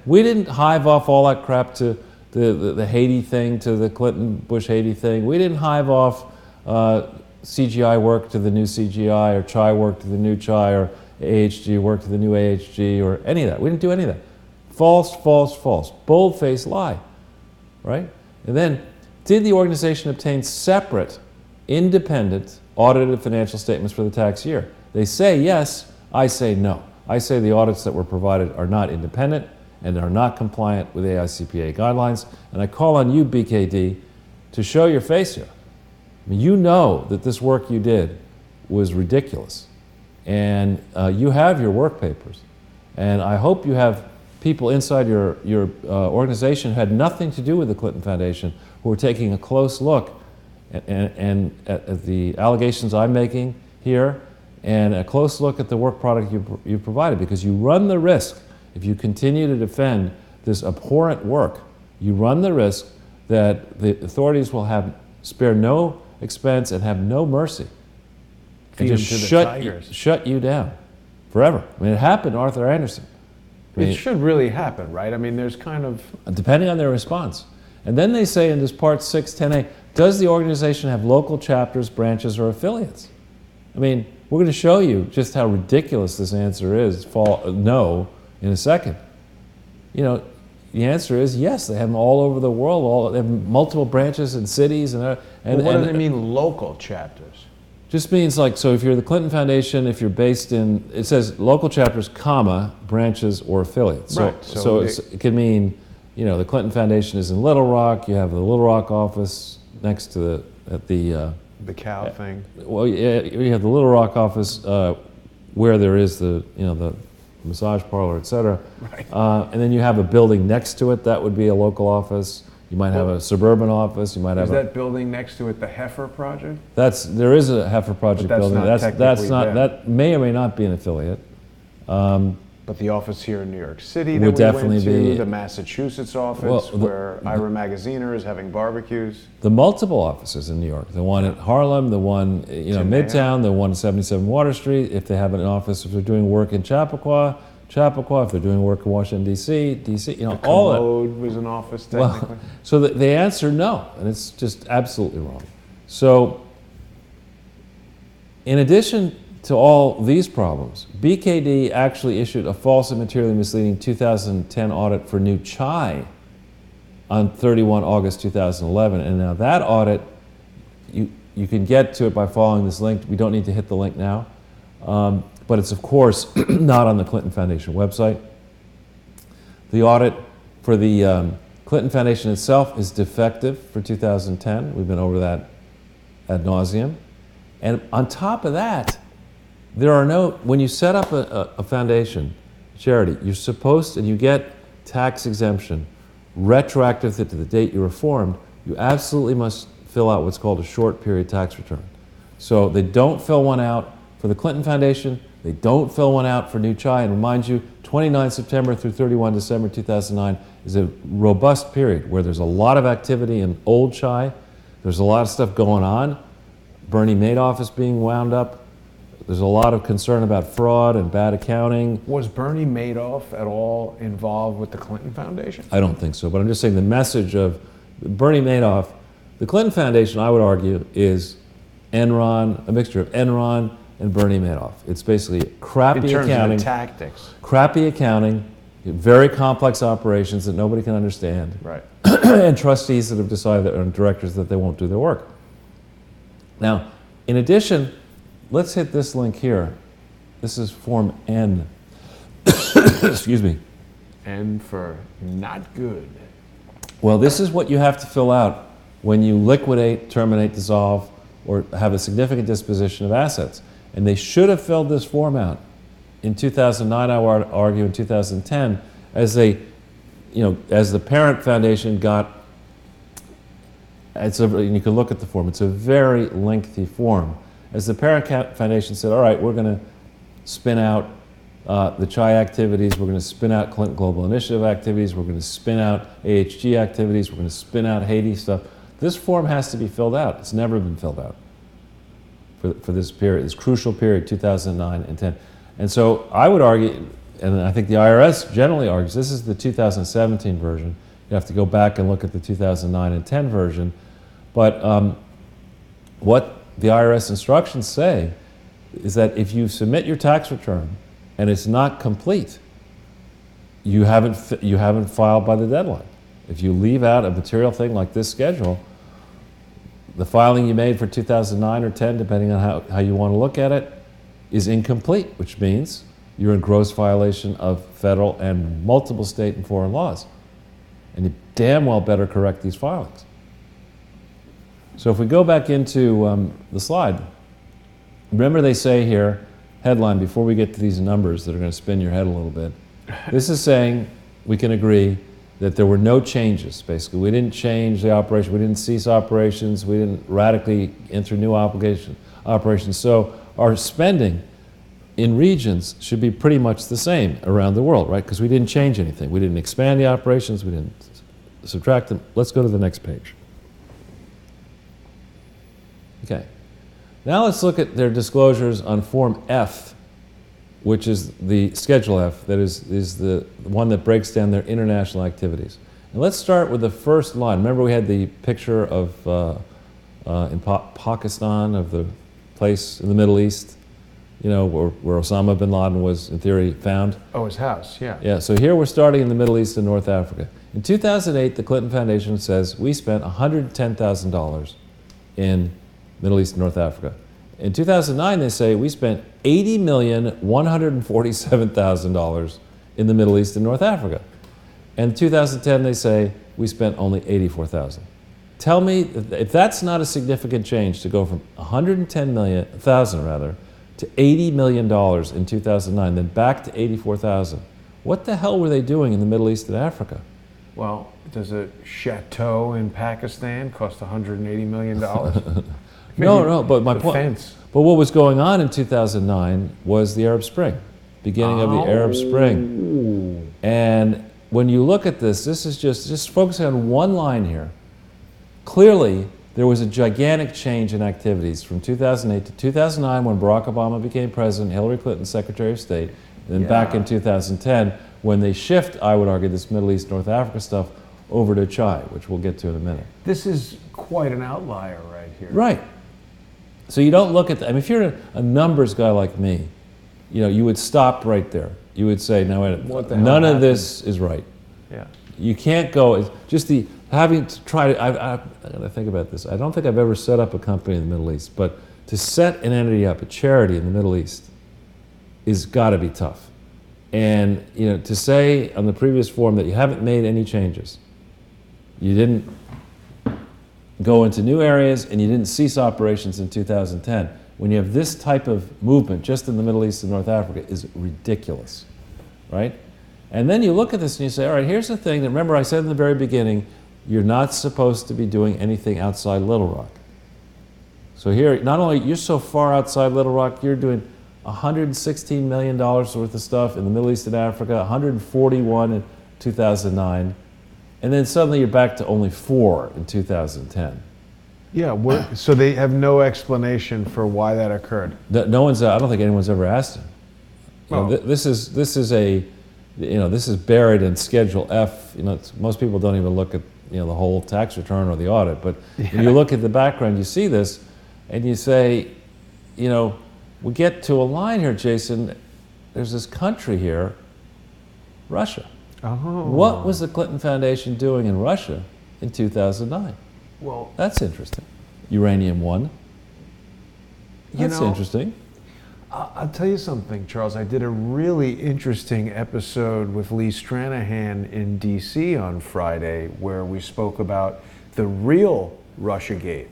We didn't hive off all that crap to the Haiti thing, to the Clinton-Bush-Haiti thing. We didn't hive off CGI work to the new CGI, or Chi work to the new Chi, or AHG work to the new AHG, or any of that. We didn't do any of that. False, false, false. Bold-faced lie, right? And then, did the organization obtain separate, independent, audited financial statements for the tax year? They say yes, I say no. I say the audits that were provided are not independent and are not compliant with AICPA guidelines, and I call on you, BKD, to show your face here. I mean, you know that this work you did was ridiculous, and you have your work papers, and I hope you have people inside your organization who had nothing to do with the Clinton Foundation who are taking a close look and at the allegations I'm making here, and a close look at the work product you provided, because you run the risk, if you continue to defend this abhorrent work, you run the risk that the authorities will spare no expense and have no mercy. And just shut you down forever. I mean, it happened to Arthur Anderson. It should really happen, right? I mean, there's kind of... Depending on their response. And then they say in this Part 610A, does the organization have local chapters, branches, or affiliates? I mean, we're going to show you just how ridiculous this answer is, no, in a second. The answer is yes, they have them all over the world, they have multiple branches in cities. And what does it mean, local chapters? Just means so if you're the Clinton Foundation, if you're based in, it says local chapters, comma, branches or affiliates. Right. So it could mean, the Clinton Foundation is in Little Rock, you have the Little Rock office, next to the cow thing. Well, yeah, you have the Little Rock office where there is the massage parlor, et cetera. Right. And then you have a building next to it. That would be a local office. You might have a suburban office. You might have. Is that building next to it the Heifer Project? There is a Heifer Project But that's building. not That's not them. that may or may not be an affiliate. But the office here in New York City Would that we definitely went to, be- the Massachusetts office where Ira Magaziner is having barbecues. The multiple offices in New York, the one at Harlem, the one Midtown, the one at 77 Water Street. If they have an office, if they're doing work in Chappaqua, if they're doing work in Washington D.C., all that. Commode was an office technically. Well, so the answer no, and it's just absolutely wrong. So, in addition to all these problems, BKD actually issued a false and materially misleading 2010 audit for New Chai on 31 August 2011. And now that audit, you can get to it by following this link. We don't need to hit the link now. But it's, of course, not on the Clinton Foundation website. The audit for the Clinton Foundation itself is defective for 2010. We've been over that ad nauseum. And on top of that, when you set up a foundation, charity, you're supposed, and you get tax exemption retroactive to the date you were formed, you absolutely must fill out what's called a short period tax return. So they don't fill one out for the Clinton Foundation, they don't fill one out for New Chai, and remind you, 29 September through 31 December 2009 is a robust period where there's a lot of activity in old Chai, there's a lot of stuff going on, Bernie Madoff is being wound up, there's a lot of concern about fraud and bad accounting. Was Bernie Madoff at all involved with the Clinton Foundation? I don't think so, but I'm just saying the message of Bernie Madoff, the Clinton Foundation, I would argue, is Enron, a mixture of Enron and Bernie Madoff. It's basically crappy in terms accounting, of the tactics. crappy accounting, very complex operations that nobody can understand, Right. and trustees that have decided, and directors, that they won't do their work. Now, in addition, let's hit this link here. This is Form N. Excuse me. N for not good. Well, this is what you have to fill out when you liquidate, terminate, dissolve, or have a significant disposition of assets. And they should have filled this form out in 2009, I would argue, in 2010, as the parent foundation got, and you can look at the form, it's a very lengthy form. As the parent foundation said, all right, we're going to spin out the Chai activities, we're going to spin out Clinton Global Initiative activities, we're going to spin out AHG activities, we're going to spin out Haiti stuff. This form has to be filled out. It's never been filled out for this period, this crucial period, 2009 and 10. And so I would argue, and I think the IRS generally argues, this is the 2017 version. You have to go back and look at the 2009 and 10 version. But what the IRS instructions say is that if you submit your tax return and it's not complete, you haven't filed by the deadline. If you leave out a material thing like this schedule, the filing you made for 2009 or 10, depending on how you want to look at it, is incomplete, which means you're in gross violation of federal and multiple state and foreign laws. And you damn well better correct these filings. So if we go back into the slide, remember they say here, headline, before we get to these numbers that are going to spin your head a little bit, this is saying we can agree that there were no changes, basically. We didn't change the operation, we didn't cease operations, we didn't radically enter new operations. So our spending in regions should be pretty much the same around the world, right? Because we didn't change anything. We didn't expand the operations, we didn't subtract them. Let's go to the next page. Okay. Now let's look at their disclosures on Form F, which is the Schedule F, that is the one that breaks down their international activities. And let's start with the first line. Remember we had the picture of in Pakistan, of the place in the Middle East, where Osama bin Laden was, in theory, found? Oh, his house, yeah. Yeah, so here we're starting in the Middle East and North Africa. In 2008, the Clinton Foundation says we spent $110,000 in Middle East and North Africa. In 2009, they say we spent $80,147,000 in the Middle East and North Africa. And in 2010, they say we spent only $84,000. tell me if that's not a significant change to go from 110,000 rather to $80 million in 2009, then back to 84,000. What the hell were they doing in the Middle East and Africa? Well, does a chateau in Pakistan cost $180 million? No, but my point. But what was going on in 2009 was the Arab Spring, beginning of the Arab Spring. And when you look at this is just focusing on one line here. Clearly, there was a gigantic change in activities from 2008 to 2009 when Barack Obama became president, Hillary Clinton Secretary of State, and then back in 2010 when they shift, I would argue, this Middle East, North Africa stuff over to Chai, which we'll get to in a minute. This is quite an outlier right here. Right. So you don't look at that. I mean, if you're a numbers guy like me, you would stop right there. You would say, no, none of this is right. Yeah. You can't go, just the having to try to, I gotta think about this. I don't think I've ever set up a company in the Middle East, but to set an entity up, a charity in the Middle East, is gotta be tough. And to say on the previous forum that you haven't made any changes, you didn't go into new areas and you didn't cease operations in 2010, when you have this type of movement just in the Middle East and North Africa is ridiculous, right? And then you look at this and you say, all right, here's the thing that, remember I said in the very beginning, you're not supposed to be doing anything outside Little Rock. So here, not only you're so far outside Little Rock, you're doing $116 million worth of stuff in the Middle East and Africa, 141 in 2009, and then suddenly you're back to only 4 in 2010. Yeah, so they have no explanation for why that occurred. No one's. I don't think anyone's ever asked him. This is buried in Schedule F. Most people don't even look at the whole tax return or the audit. But when you look at the background, you see this, and you say, we get to a line here, Jason. There's this country here, Russia. Oh. What was the Clinton Foundation doing in Russia in 2009? Well, that's interesting. Uranium One. That's interesting. I'll tell you something, Charles. I did a really interesting episode with Lee Stranahan in D.C. on Friday where we spoke about the real Russiagate.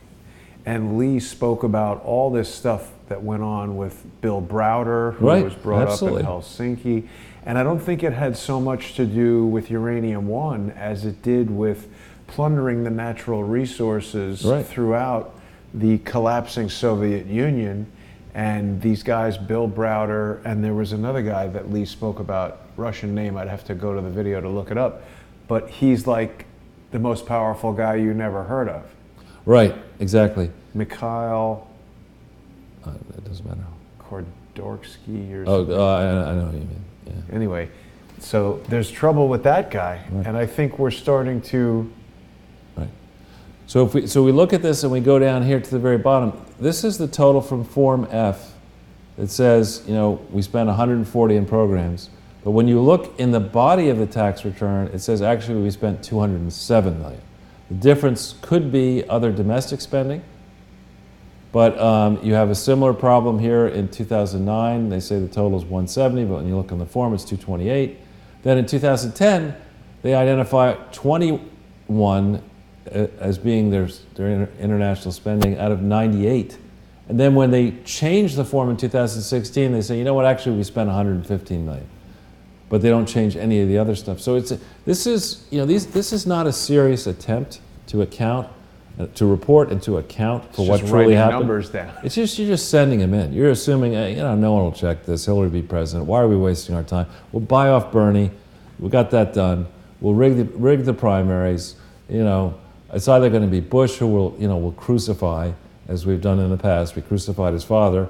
And Lee spoke about all this stuff that went on with Bill Browder, who was brought up in Helsinki. And I don't think it had so much to do with Uranium One as it did with plundering the natural resources throughout the collapsing Soviet Union. And these guys, Bill Browder, and there was another guy that Lee spoke about, Russian name, I'd have to go to the video to look it up, but he's like the most powerful guy you never heard of. Right, exactly. Mikhail... it doesn't matter. Kordorsky or something. I know what you mean. Yeah. Anyway, so there's trouble with that guy, and I think we're starting to... So we look at this and we go down here to the very bottom. This is the total from Form F. It says, we spent 140 in programs. But when you look in the body of the tax return, it says actually we spent 207 million. The difference could be other domestic spending. But you have a similar problem here in 2009. They say the total is 170, but when you look on the form, it's 228. Then in 2010, they identify 21 as being their international spending out of 98. And then when they changed the form in 2016, they say, you know what, actually we spent 115 million. But they don't change any of the other stuff. So this is not a serious attempt to account, to report and to account for what truly happened. Numbers down. It's just, you're just sending them in. You're assuming, no one will check this. Hillary will be president. Why are we wasting our time? We'll buy off Bernie. We got that done. We'll rig the primaries. It's either going to be Bush who will crucify, as we've done in the past. We crucified his father,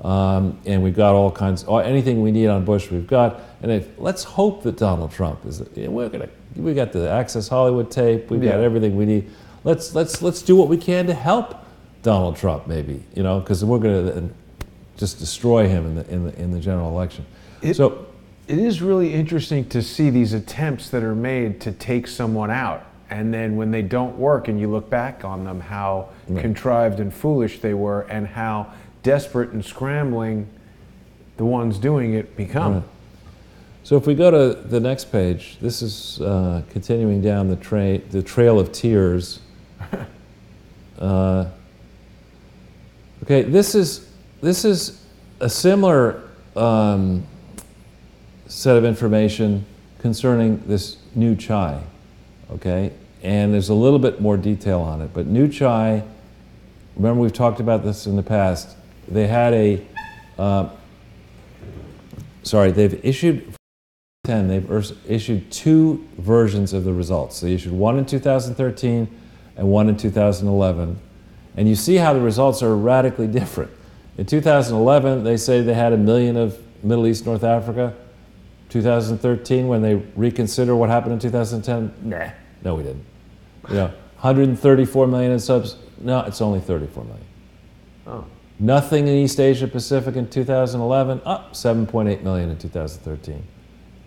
and we've got all kinds. Anything we need on Bush, we've got. And let's hope that Donald Trump is. We got the Access Hollywood tape. We've got everything we need. Let's do what we can to help Donald Trump, maybe. Because we're going to just destroy him in the general election. It is really interesting to see these attempts that are made to take someone out. And then when they don't work and you look back on them, how contrived and foolish they were and how desperate and scrambling the ones doing it become. Right. So if we go to the next page, this is continuing down the trail of tears. Okay, this is a similar set of information concerning this New Chai, okay? And there's a little bit more detail on it, but New Chai, remember we've talked about this in the past, they had they've issued 10, they've issued 2 versions of the results. They issued one in 2013 and one in 2011. And you see how the results are radically different. In 2011, they say they had 1 million of Middle East, North Africa. 2013, when they reconsider what happened in 2010, nah, no we didn't. 134 million in subs, no, it's only 34 million. Oh. Nothing in East Asia Pacific in 2011, up 7.8 million in 2013.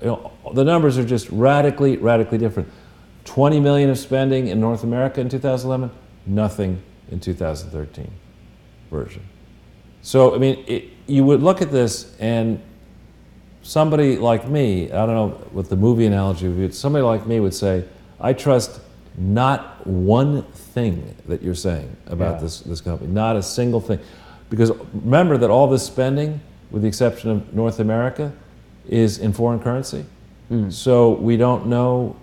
The numbers are just radically different. 20 million of spending in North America in 2011, nothing in 2013 version. So, I mean, you would look at this and somebody like me, I don't know what the movie analogy would be, somebody like me would say, I trust not one thing that you're saying about this company, not a single thing. Because remember that all this spending, with the exception of North America, is in foreign currency. So we don't know,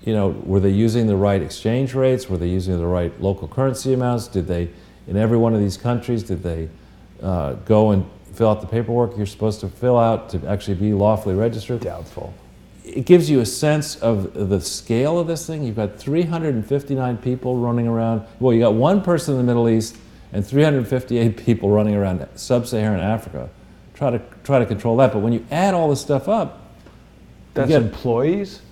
were they using the right exchange rates? Were they using the right local currency amounts? Did they, in every one of these countries, did they go and fill out the paperwork you're supposed to fill out to actually be lawfully registered? Doubtful. It gives you a sense of the scale of this thing. You've got 359 people running around. Well, you got one person in the Middle East and 358 people running around sub-Saharan Africa. Try to control that. But when you add all this stuff up, that's employees?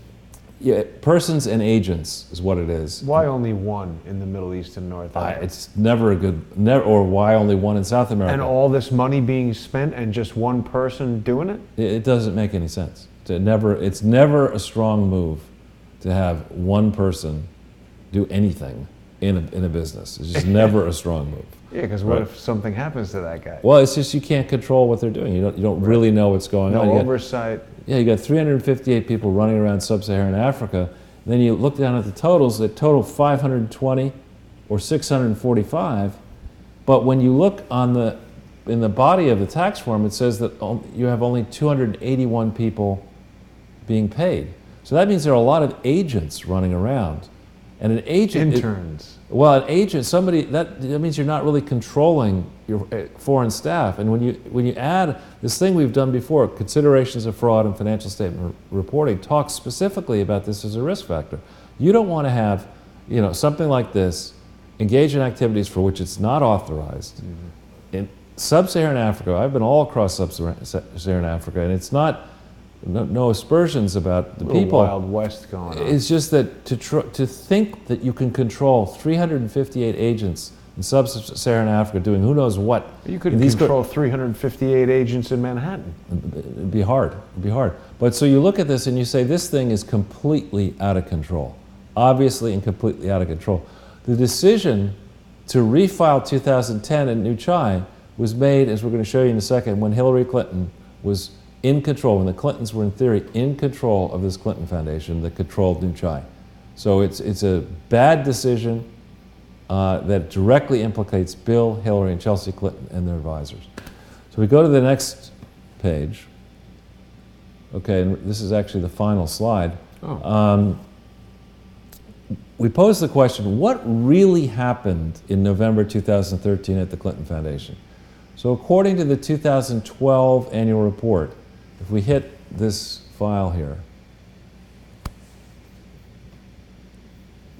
Yeah, persons and agents is what it is. Why only one in the Middle East and North Africa? It's never a good, or why only one in South America? And all this money being spent and just one person doing it? It doesn't make any sense. It's never a strong move to have one person do anything in a business. It's just never a strong move. Yeah, because what if something happens to that guy? Well, it's just you can't control what they're doing. You don't really know what's going on. No oversight. You got 358 people running around sub-Saharan Africa. And then you look down at the totals, that total 520 or 645. But when you look in the body of the tax form, it says that you have only 281 people being paid. So that means there are a lot of agents running around. And an agent... Interns. Well, an agent, somebody, that means you're not really controlling your foreign staff. And when you add this thing we've done before, considerations of fraud and financial statement reporting, talks specifically about this as a risk factor. You don't want to have, something like this, engage in activities for which it's not authorized. In sub-Saharan Africa, I've been all across sub-Saharan Africa, and it's not, no aspersions about the people. Wild West going on. It's just that to think that you can control 358 agents in sub-Saharan Africa doing who knows what. You couldn't control 358 agents in Manhattan. It'd be hard. It'd be hard. But so you look at this and you say this thing is completely out of control. Obviously and completely out of control. The decision to refile 2010 in New Chai was made, as we're going to show you in a second, when Hillary Clinton was in control, when the Clintons were in theory in control of this Clinton Foundation that controlled New Chai. So it's a bad decision that directly implicates Bill, Hillary, and Chelsea Clinton and their advisors. So we go to the next page. Okay, and this is actually the final slide. We pose the question, what really happened in November 2013 at the Clinton Foundation? So according to the 2012 annual report, if we hit this file here,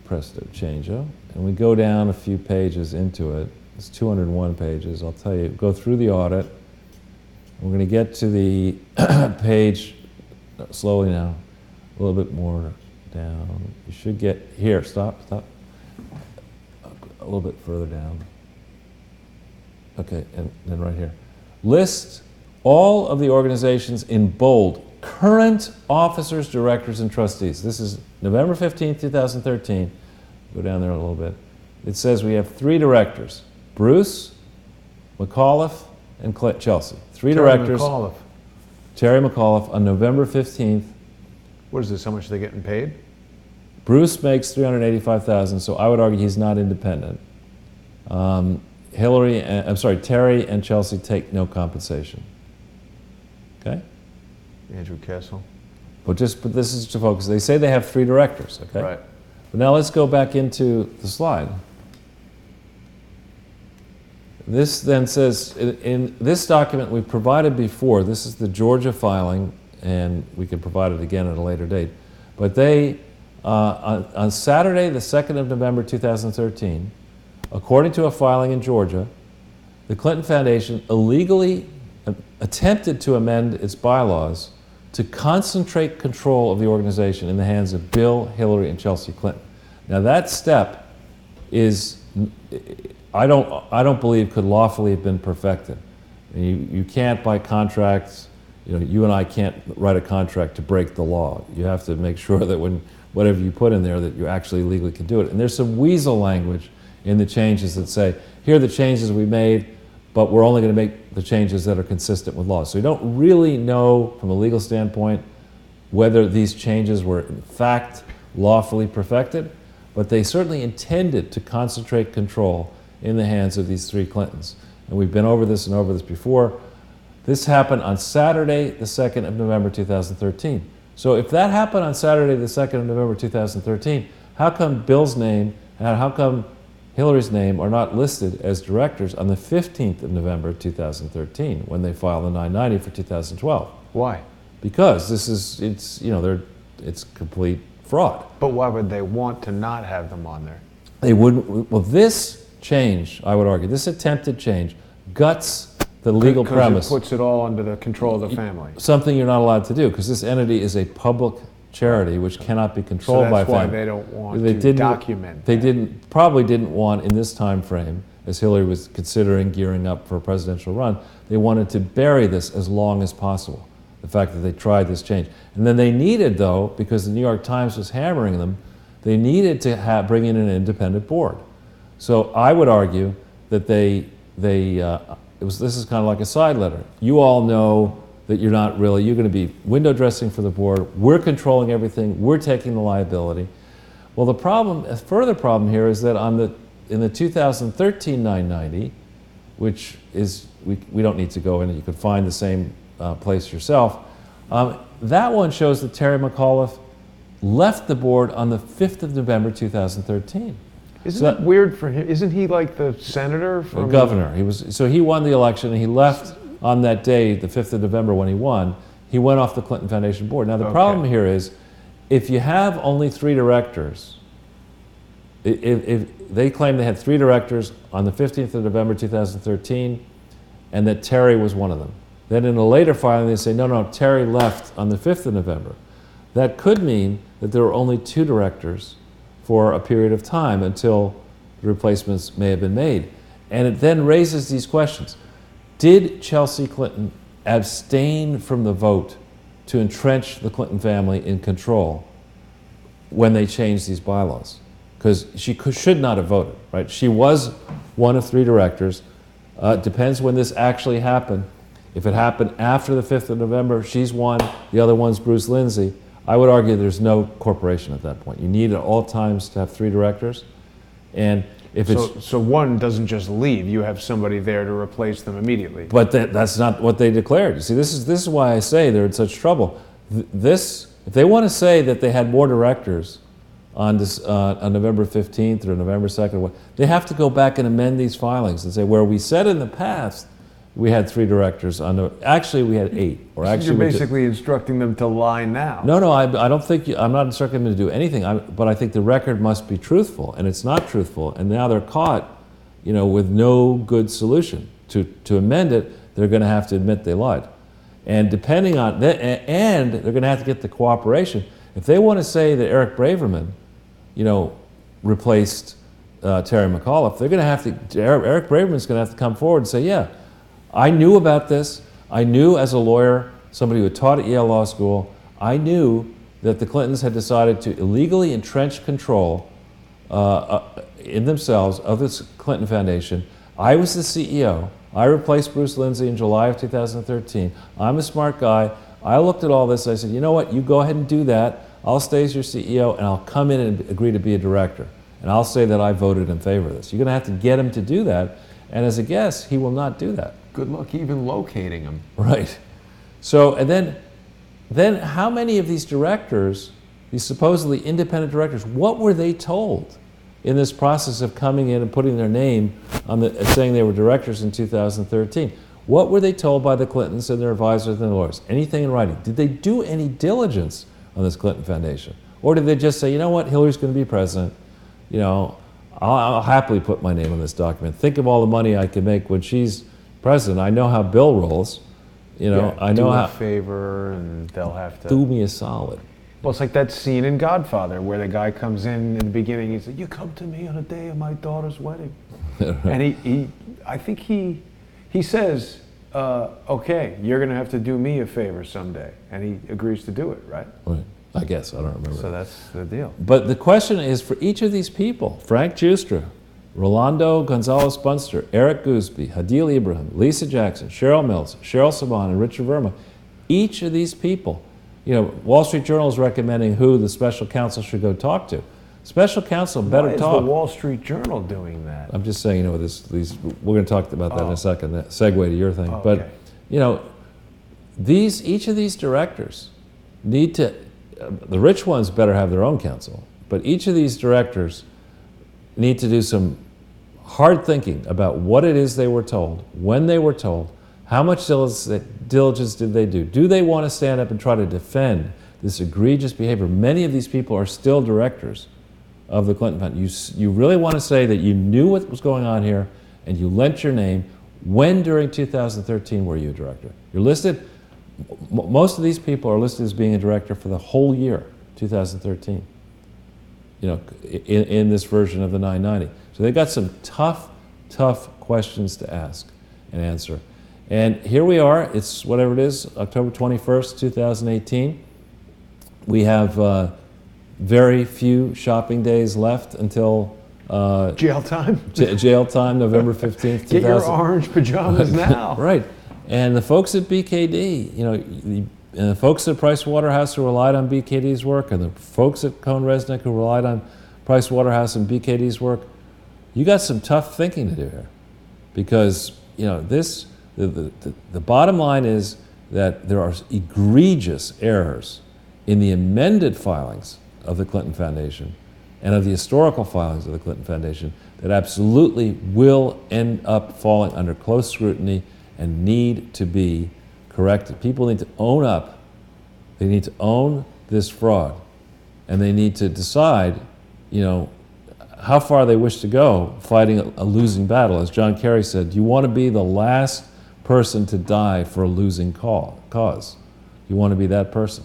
press the change and we go down a few pages into it. It's 201 pages. I'll tell you, go through the audit. We're going to get to the page slowly now, a little bit more down. You should get here. Stop. A little bit further down. Okay, and then right here. List all of the organizations in bold, current officers, directors, and trustees. This is November 15, 2013. Go down there a little bit. It says we have 3 directors, Bruce, McAuliffe, and Chelsea. 3 directors. McAuliffe. Terry McAuliffe on November 15th. What is this, how much are they getting paid? Bruce makes $385,000, so I would argue he's not independent. Terry and Chelsea take no compensation. Okay? Andrew Kessel. But this is to focus. They say they have 3 directors, okay? Right. But now let's go back into the slide. This then says, in this document we provided before, this is the Georgia filing, and we can provide it again at a later date. But they, on Saturday, the 2nd of November 2013, according to a filing in Georgia, the Clinton Foundation illegally attempted to amend its bylaws to concentrate control of the organization in the hands of Bill, Hillary, and Chelsea Clinton. Now that step is, I don't believe could lawfully have been perfected. You can't by contracts, you and I can't write a contract to break the law. You have to make sure that whatever you put in there that you actually legally can do it. And there's some weasel language in the changes that say, here are the changes we made, but we're only going to make the changes that are consistent with law. So you don't really know from a legal standpoint whether these changes were in fact lawfully perfected, but they certainly intended to concentrate control in the hands of these 3 Clintons. And we've been over this and over this before. This happened on Saturday, the 2nd of November 2013. So if that happened on Saturday, the 2nd of November 2013, how come Bill's name and how come Hillary's name are not listed as directors on the 15th of November 2013 when they filed the 990 for 2012? Why? Because it's complete fraud. But why would they want to not have them on there? They wouldn't. Well, this change, I would argue, this attempted change guts the legal premise. Because it puts it all under the control of the family. Something you're not allowed to do, because this entity is a public charity which cannot be controlled by family. So that's why they don't want to document They that. probably didn't want, in this time frame, as Hillary was considering gearing up for a presidential run, they wanted to bury this as long as possible, the fact that they tried this change. And then they needed, though, because the New York Times was hammering them, they needed to bring in an independent board. So I would argue that this is kind of like a side letter. You all know that you're going to be window dressing for the board. We're controlling everything. We're taking the liability. Well, a further problem here is that in the 2013 990, which is, we don't need to go in it, you could find the same place yourself. That one shows that Terry McAuliffe left the board on the 5th of November 2013. Isn't that weird for him? Isn't he like the senator? The governor. He won the election and he left on that day, the 5th of November when he won. He went off the Clinton Foundation board. Now the problem here is, if you have only 3 directors, if they claim they had 3 directors on the 15th of November 2013 and that Terry was one of them. Then in a later filing they say, no, Terry left on the 5th of November. That could mean that there were only 2 directors for a period of time until the replacements may have been made. And it then raises these questions. Did Chelsea Clinton abstain from the vote to entrench the Clinton family in control when they changed these bylaws? Because she should not have voted, right? She was one of 3 directors. Depends when this actually happened. If it happened after the 5th of November, she's one, the other one's Bruce Lindsay. I would argue there's no corporation at that point. You need at all times to have 3 directors. And if so one doesn't just leave, you have somebody there to replace them immediately. But that's not what they declared. You see, this is why I say they're in such trouble. If they want to say that they had more directors on November 15th or November 2nd, they have to go back and amend these filings and say, where we said in the past we had 3 directors actually we had 8. Or so actually you're basically instructing them to lie now. No, I don't think, I'm not instructing them to do anything, but I think the record must be truthful, and it's not truthful, and now they're caught, with no good solution. To amend it, they're going to have to admit they lied. And depending on that, and they're going to have to get the cooperation. If they want to say that Eric Braverman, replaced Terry McAuliffe, they're going to have to, Eric Braverman's going to have to come forward and say, yeah, I knew about this. I knew as a lawyer, somebody who had taught at Yale Law School, I knew that the Clintons had decided to illegally entrench control in themselves of this Clinton Foundation. I was the CEO. I replaced Bruce Lindsay in July of 2013. I'm a smart guy. I looked at all this. I said, you know what? You go ahead and do that. I'll stay as your CEO, and I'll come in and agree to be a director. and I'll say that I voted in favor of this. You're going to have to get him to do that, and as a guess, he will not do that. Good luck even locating him. Right. So, and then how many of these directors, these supposedly independent directors, what were they told in this process of coming in and putting their name on saying they were directors in 2013? What were they told by the Clintons and their advisors and their lawyers? Anything in writing? Did they do any diligence on this Clinton Foundation? Or did they just say, you know what, Hillary's going to be president, you know, I'll happily put my name on this document. Think of all the money I can make when she's president. I know how Bill rolls. You know, yeah, I know how. Do a favor, and they'll have to do me a solid. Well, it's like that scene in Godfather where the guy comes in the beginning. He said, "You come to me on the day of my daughter's wedding," and I think he says, "Okay, you're going to have to do me a favor someday," and he agrees to do it, right? Right. I guess I don't remember. So that's the deal. But the question is for each of these people: Frank Giustra, Rolando Gonzalez-Bunster, Eric Gooseby, Hadil Ibrahim, Lisa Jackson, Cheryl Mills, Cheryl Saban, and Richard Verma. Each of these people, you know, Wall Street Journal is recommending who the special counsel should go talk to. Special counsel better talk. Why is the Wall Street Journal doing that? I'm just saying, you know, we're going to talk about that in a second. That segue to your thing, but okay. You know, each of these directors need to. The rich ones better have their own counsel, but each of these directors need to do some hard thinking about what it is they were told, when they were told, how much diligence did they do? Do they want to stand up and try to defend this egregious behavior? Many of these people are still directors of the Clinton Foundation. You really want to say that you knew what was going on here and you lent your name. When during 2013 were you a director? You're listed, most of these people are listed as being a director for the whole year, 2013. You know, in this version of the 990. So they've got some tough questions to ask and answer. And here we are, it's whatever it is, October 21st, 2018. We have very few shopping days left until jail time? Jail time, November 15th, 2000. Get your orange pajamas now. Right. And the folks at BKD, you know, the folks at Price Waterhouse who relied on BKD's work, and the folks at Cohn-Resnick who relied on Price Waterhouse and BKD's work, you got some tough thinking to do here. Because, you know, the bottom line is that there are egregious errors in the amended filings of the Clinton Foundation and of the historical filings of the Clinton Foundation that absolutely will end up falling under close scrutiny and need to be corrected. People need to own up. They need to own this fraud, and they need to decide, you know, how far they wish to go fighting a losing battle. As John Kerry said, you want to be the last person to die for a losing cause. You want to be that person.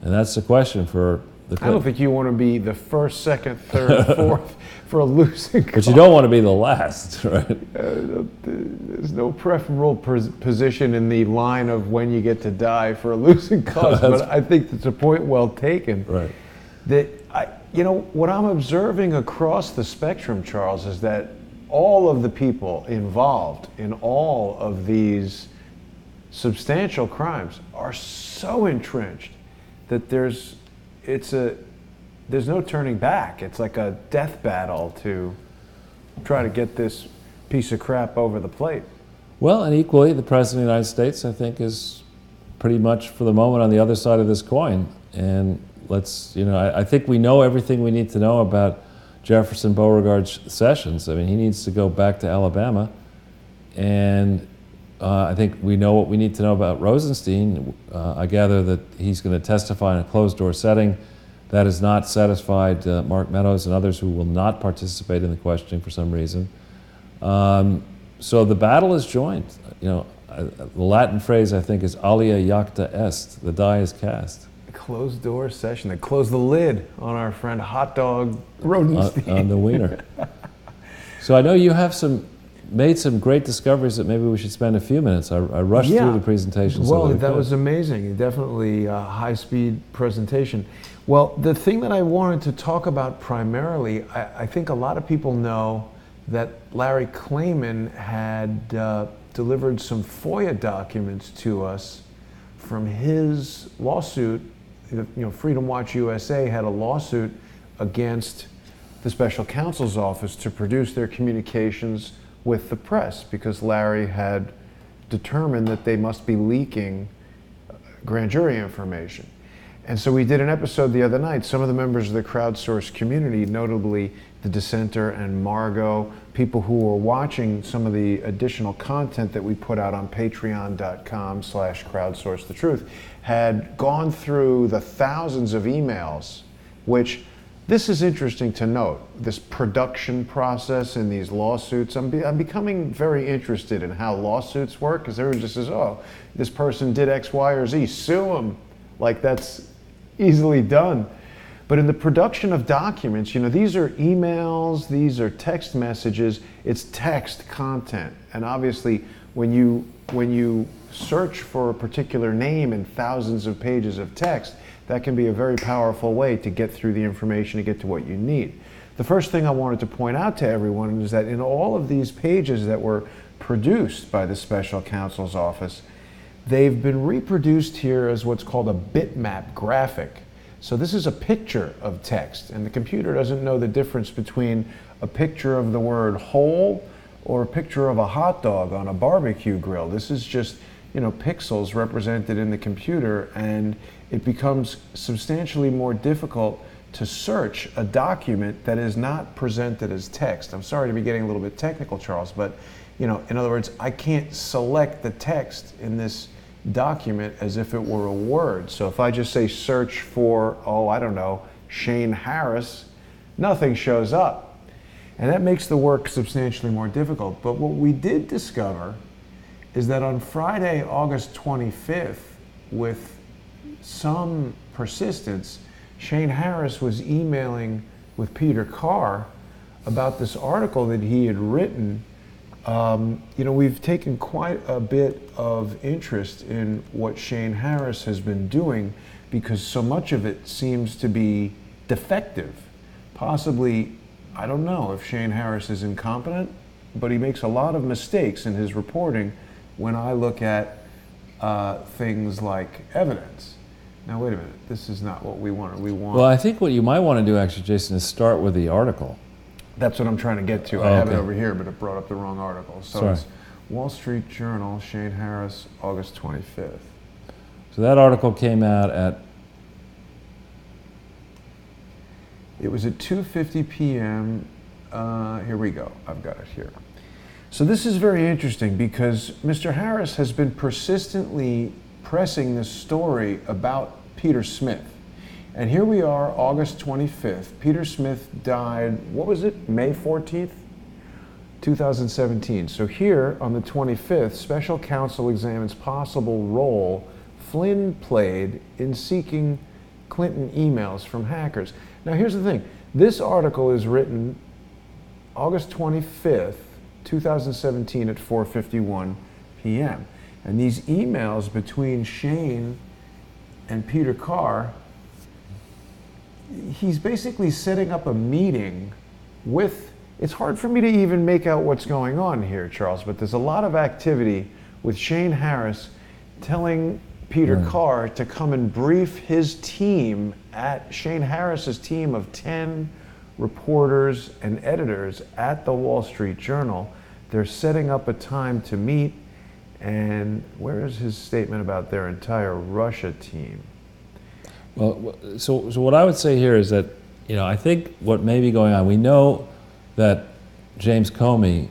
And that's the question for the I don't think you want to be the first, second, third, fourth for a losing cause. But you don't want to be the last, right? There's no preferable position in the line of when you get to die for a losing cause, but I think that's a point well taken. Right. That you know, what I'm observing across the spectrum, Charles, is that all of the people involved in all of these substantial crimes are so entrenched that there's no turning back. It's like a death battle to try to get this piece of crap over the plate. Well, and equally, the President of the United States, I think, is pretty much, for the moment, on the other side of this coin. And I think we know everything we need to know about Jefferson Beauregard Sessions. I mean, he needs to go back to Alabama. And I think we know what we need to know about Rosenstein. I gather that he's going to testify in a closed-door setting. That has not satisfied Mark Meadows and others who will not participate in the questioning for some reason. So the battle is joined. You know, the Latin phrase, I think, is alia jacta est. The die is cast. Closed-door session. They closed the lid on our friend Hot Dog Rosenstein. On the wiener. So I know you have made some great discoveries that maybe we should spend a few minutes. I rushed through the presentation. Well, that was amazing. Definitely a high-speed presentation. Well, the thing that I wanted to talk about primarily, I think a lot of people know that Larry Klayman had delivered some FOIA documents to us from his lawsuit. You know, Freedom Watch USA had a lawsuit against the special counsel's office to produce their communications with the press, because Larry had determined that they must be leaking grand jury information. And so we did an episode the other night. Some of the members of the Crowdsource community, notably the Dissenter and Margot, people who were watching some of the additional content that we put out on patreon.com/crowdsourcethetruth, had gone through the thousands of emails, which, this is interesting to note, this production process in these lawsuits. I'm becoming very interested in how lawsuits work, because everyone just says, oh, this person did X, Y, or Z, sue them. Like, that's easily done. But in the production of documents, these are emails, these are text messages, it's text content. And obviously, when you search for a particular name in thousands of pages of text, that can be a very powerful way to get through the information to get to what you need. The first thing I wanted to point out to everyone is that in all of these pages that were produced by the special counsel's office, they've been reproduced here as what's called a bitmap graphic. So this is a picture of text, and the computer doesn't know the difference between a picture of the word whole or a picture of a hot dog on a barbecue grill. This is just, pixels represented in the computer, and it becomes substantially more difficult to search a document that is not presented as text. I'm sorry to be getting a little bit technical, Charles, but in other words, I can't select the text in this document as if it were a word. So if I just say search for, Shane Harris, nothing shows up. And that makes the work substantially more difficult. But what we did discover is that on Friday, August 25th, with some persistence, Shane Harris was emailing with Peter Carr about this article that he had written. We've taken quite a bit of interest in what Shane Harris has been doing, because so much of it seems to be defective. Possibly, I don't know if Shane Harris is incompetent, but he makes a lot of mistakes in his reporting when I look at things like evidence. Now, wait a minute, this is not what we want. Well, I think what you might want to do, actually, Jason, is start with the article. That's what I'm trying to get to. I have it over here, but it brought up the wrong article. So Sorry. It's Wall Street Journal, Shane Harris, August 25th. So that article came out at? It was at 2:50 p.m. Here we go. I've got it here. So this is very interesting, because Mr. Harris has been persistently pressing this story about Peter Smith. And here we are, August 25th. Peter Smith died, what was it, May 14th, 2017. So here on the 25th, special counsel examines possible role Flynn played in seeking Clinton emails from hackers. Now here's the thing. This article is written August 25th, 2017 at 4:51 p.m. And these emails between Shane and Peter Carr, he's basically setting up a meeting with, it's hard for me to even make out what's going on here, Charles, but there's a lot of activity with Shane Harris telling Peter Carr to come and brief his team at Shane Harris's team of 10 reporters and editors at the Wall Street Journal. They're setting up a time to meet, and where is his statement about their entire Russia team? Well, so what I would say here is that, I think what may be going on, we know that James Comey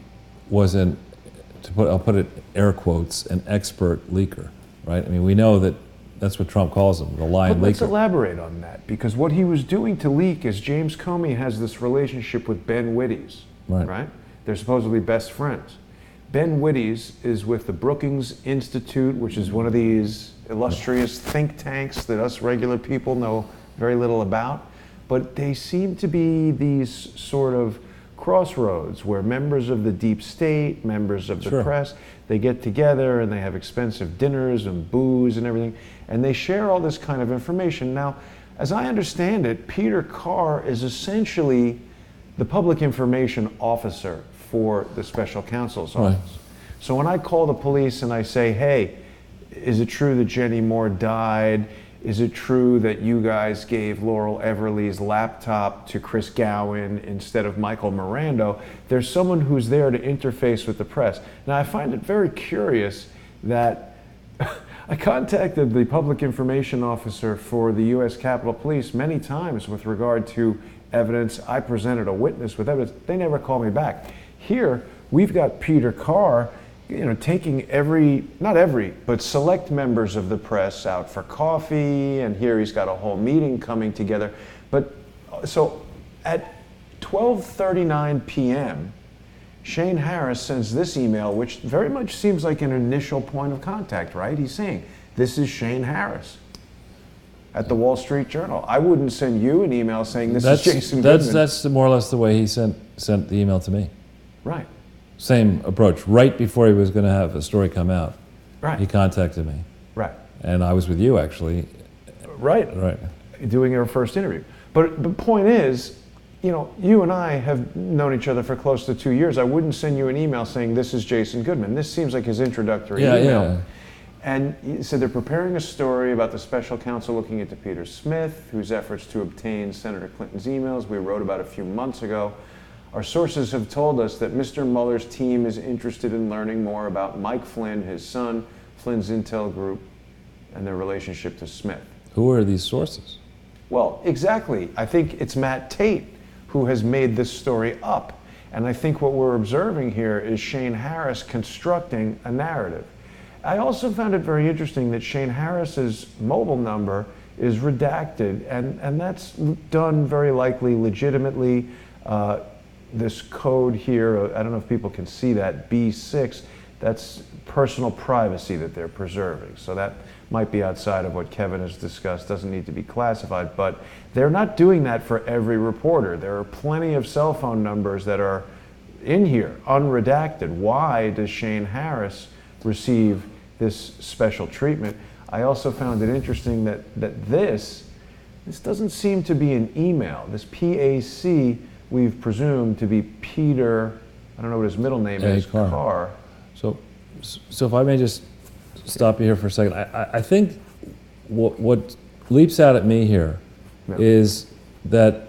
was I'll put it air quotes, an expert leaker, right? I mean, we know that that's what Trump calls him, the lion leaker. Let's elaborate on that, because what he was doing to leak is James Comey has this relationship with Ben Wittes, right? They're supposedly best friends. Ben Wittes is with the Brookings Institute, which is one of these illustrious think tanks that us regular people know very little about. But they seem to be these sort of crossroads where members of the deep state, members of the press, they get together and they have expensive dinners and booze and everything, and they share all this kind of information. Now, as I understand it, Peter Carr is essentially the public information officer for the special counsel's office. So when I call the police and I say, hey, is it true that Jenny Moore died? Is it true that you guys gave Laurel Everly's laptop to Chris Gowan instead of Michael Mirando? There's someone who's there to interface with the press. Now, I find it very curious that I contacted the public information officer for the U.S. Capitol Police many times with regard to evidence. I presented a witness with evidence. They never called me back. Here, we've got Peter Carr, taking not every, but select members of the press out for coffee, and here he's got a whole meeting coming together. But so at 12:39 p.m., Shane Harris sends this email, which very much seems like an initial point of contact, right? He's saying, this is Shane Harris at the Wall Street Journal. I wouldn't send you an email saying this is Jason Goodman. That's more or less the way he sent the email to me. Right. Same approach. Right before he was going to have a story come out, right, he contacted me. Right. And I was with you, actually. Right. Right. Doing our first interview. But the point is, you and I have known each other for close to 2 years. I wouldn't send you an email saying, this is Jason Goodman. This seems like his introductory email. Yeah. And he said they're preparing a story about the special counsel looking into Peter Smith, whose efforts to obtain Senator Clinton's emails we wrote about a few months ago. Our sources have told us that Mr. Mueller's team is interested in learning more about Mike Flynn, his son, Flynn's Intel Group, and their relationship to Smith. Who are these sources? Well, exactly. I think it's Matt Tate who has made this story up. And I think what we're observing here is Shane Harris constructing a narrative. I also found it very interesting that Shane Harris's mobile number is redacted, and that's done very likely legitimately. This code here, I don't know if people can see that, B6, that's personal privacy that they're preserving. So that might be outside of what Kevin has discussed, doesn't need to be classified, but they're not doing that for every reporter. There are plenty of cell phone numbers that are in here, unredacted. Why does Shane Harris receive this special treatment? I also found it interesting that this doesn't seem to be an email. This PAC, we've presumed to be Peter, I don't know what his middle name is, Carr. So if I may just stop you here for a second. I think what leaps out at me here is that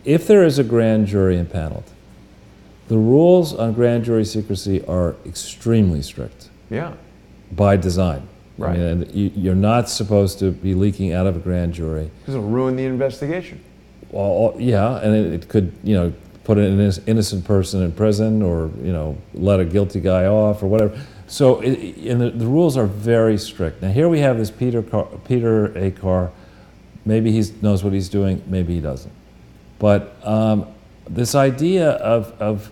if there is a grand jury impaneled, the rules on grand jury secrecy are extremely strict. Yeah. By design. Right. I mean, you're not supposed to be leaking out of a grand jury. Because it'll ruin the investigation. Well, yeah, and it could, put an innocent person in prison, or let a guilty guy off, or whatever. So, and the rules are very strict. Now, here we have this Peter A. Carr. Maybe he knows what he's doing. Maybe he doesn't. But this idea of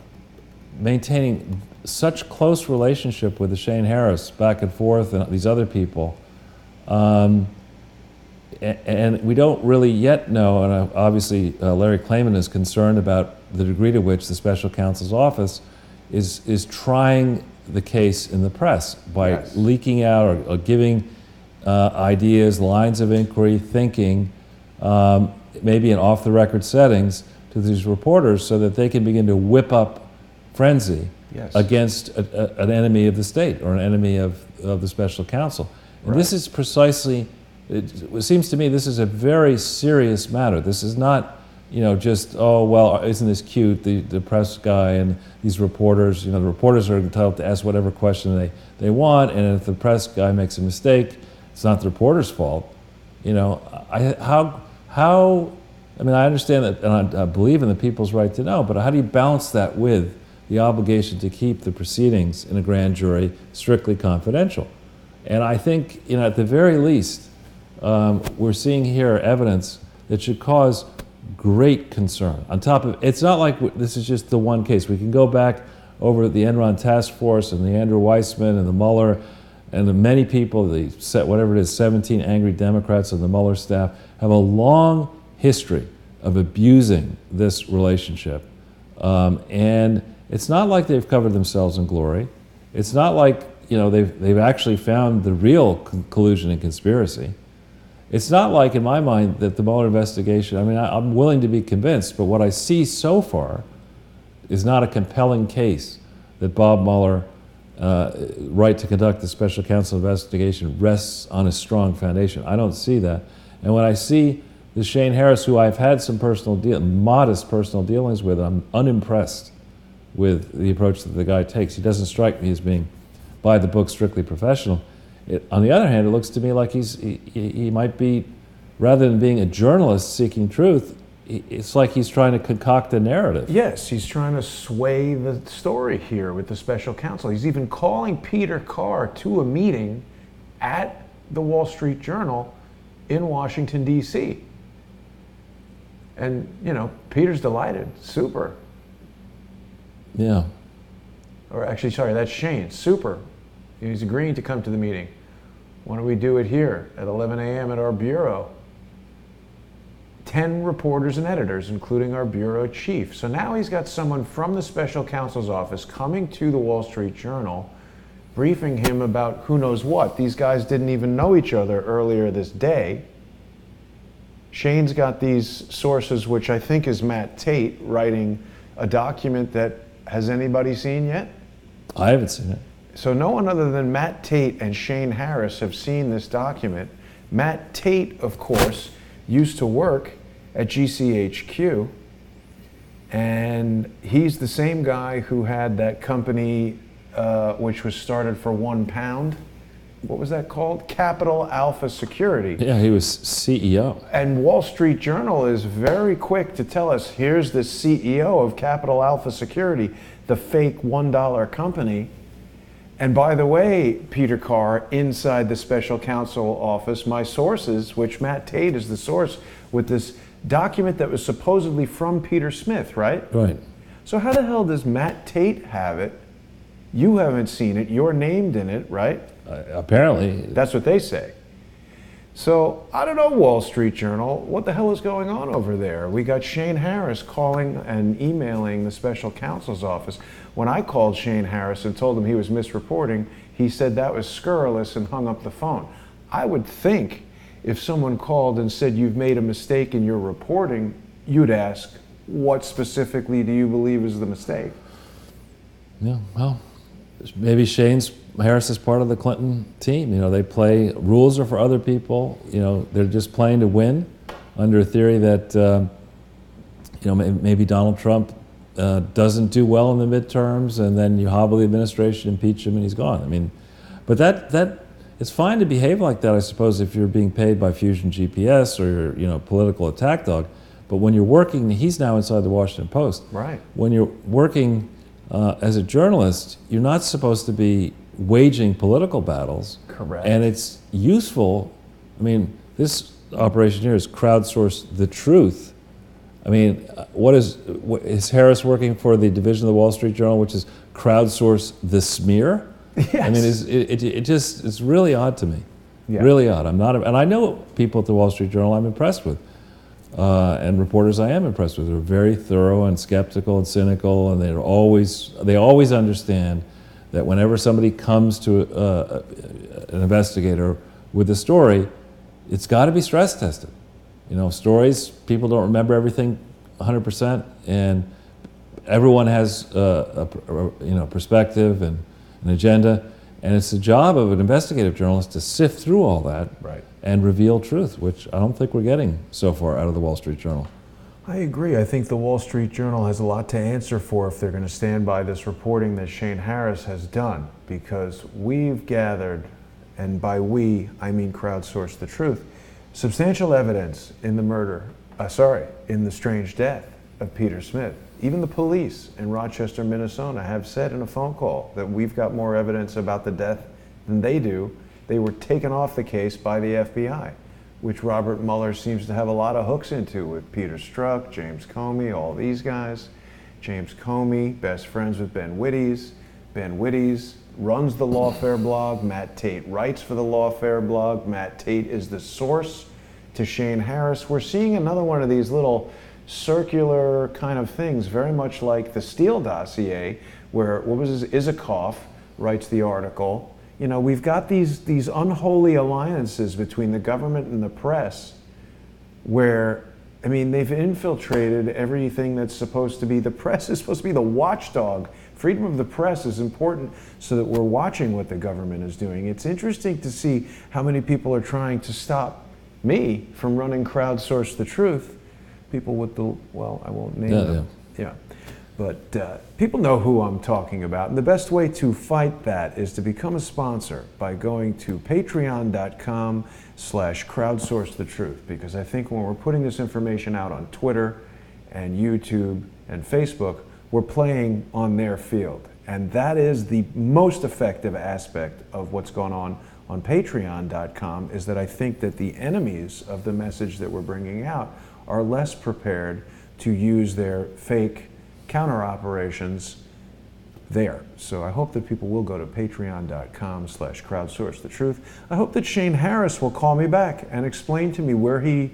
maintaining such close relationship with the Shane Harris back and forth and these other people. And we don't really yet know, and obviously Larry Klayman is concerned about the degree to which the special counsel's office is trying the case in the press by leaking out or giving ideas, lines of inquiry, thinking, maybe in off-the-record settings to these reporters so that they can begin to whip up frenzy against an enemy of the state or an enemy of the special counsel. And this is precisely, it seems to me this is a very serious matter. This is not, just, oh, well, isn't this cute, the press guy and these reporters, the reporters are entitled to ask whatever question they want, and if the press guy makes a mistake, it's not the reporter's fault. I understand that, and I believe in the people's right to know, but how do you balance that with the obligation to keep the proceedings in a grand jury strictly confidential? And I think, at the very least, we're seeing here evidence that should cause great concern. On top of, it's not like this is just the one case. We can go back over the Enron task force and the Andrew Weissman and the Mueller and the many people, whatever it is, 17 angry Democrats on the Mueller staff, have a long history of abusing this relationship. And it's not like they've covered themselves in glory. It's not like they've actually found the real collusion and conspiracy. It's not like, in my mind, that the Mueller investigation, I'm willing to be convinced, but what I see so far is not a compelling case that Bob Mueller right to conduct the special counsel investigation rests on a strong foundation. I don't see that. And when I see the Shane Harris, who I've had some modest personal dealings with, I'm unimpressed with the approach that the guy takes. He doesn't strike me as being by the book, strictly professional. On the other hand, it looks to me like he might be, rather than being a journalist seeking truth, it's like he's trying to concoct a narrative. Yes, he's trying to sway the story here with the special counsel. He's even calling Peter Carr to a meeting at the Wall Street Journal in Washington, D.C. And, Peter's delighted. Super. Yeah. Or actually, sorry, that's Shane. Super. He's agreeing to come to the meeting. Why don't we do it here at 11 a.m. at our bureau? 10 reporters and editors, including our bureau chief. So now he's got someone from the special counsel's office coming to the Wall Street Journal, briefing him about who knows what. These guys didn't even know each other earlier this day. Shane's got these sources, which I think is Matt Tate, writing a document that, has anybody seen yet? I haven't seen it. So no one other than Matt Tate and Shane Harris have seen this document. Matt Tate, of course, used to work at GCHQ, and he's the same guy who had that company which was started for £1. What was that called? Capital Alpha Security. Yeah, he was CEO. And Wall Street Journal is very quick to tell us, here's the CEO of Capital Alpha Security, the fake $1 company. And by the way, Peter Carr, inside the special counsel office, my sources, which Matt Tate is the source with this document that was supposedly from Peter Smith, right? Right. So how the hell does Matt Tate have it? You haven't seen it. You're named in it, right? Apparently. That's what they say. So, I don't know, Wall Street Journal, what the hell is going on over there? We got Shane Harris calling and emailing the special counsel's office. When I called Shane Harris and told him he was misreporting, he said that was scurrilous and hung up the phone. I would think if someone called and said you've made a mistake in your reporting, you'd ask, what specifically do you believe is the mistake? Yeah, well, maybe Harris is part of the Clinton team. They play, rules are for other people. They're just playing to win under a theory that, maybe Donald Trump doesn't do well in the midterms, and then you hobble the administration, impeach him, and he's gone. But that it's fine to behave like that, I suppose, if you're being paid by Fusion GPS or you're, political attack dog. But when you're working, he's now inside the Washington Post. Right. When you're working as a journalist, you're not supposed to be waging political battles. Correct. And it's useful. This operation here is crowdsource the truth. Is Harris working for the division of the Wall Street Journal, which is crowdsource the smear? Yes. It's really odd to me. Yeah. Really odd. And I know people at the Wall Street Journal I'm impressed with. And reporters I am impressed with. They're very thorough and skeptical and cynical, and they always understand that whenever somebody comes to an investigator with a story, it's got to be stress tested. Stories, people don't remember everything 100%, and everyone has a perspective and an agenda, and it's the job of an investigative journalist to sift through all that. Right. And reveal truth, which I don't think we're getting so far out of the Wall Street Journal. I agree. I think the Wall Street Journal has a lot to answer for if they're going to stand by this reporting that Shane Harris has done, because we've gathered, and by we, I mean crowdsource the truth, substantial evidence in in the strange death of Peter Smith. Even the police in Rochester, Minnesota have said in a phone call that we've got more evidence about the death than they do. They were taken off the case by the FBI, which Robert Mueller seems to have a lot of hooks into with Peter Strzok, James Comey, all these guys. James Comey, best friends with Ben Wittes. Ben Wittes runs the Lawfare blog. Matt Tate writes for the Lawfare blog. Matt Tate is the source to Shane Harris. We're seeing another one of these little circular kind of things, very much like the Steele dossier, where, Isikoff writes the article. We've got these unholy alliances between the government and the press where, they've infiltrated everything that's supposed to be, the press is supposed to be the watchdog Freedom of the press is important so that we're watching what the government is doing. It's interesting to see how many people are trying to stop me from running Crowdsource the Truth. People with the, well, I won't name them. Yeah. But people know who I'm talking about. And the best way to fight that is to become a sponsor by going to patreon.com/crowdsourcethetruth. Because I think when we're putting this information out on Twitter and YouTube and Facebook, we're playing on their field. And that is the most effective aspect of what's going on patreon.com, is that I think that the enemies of the message that we're bringing out are less prepared to use their fake counter operations there. So I hope that people will go to patreon.com/crowdsourcethetruth. I hope that Shane Harris will call me back and explain to me where he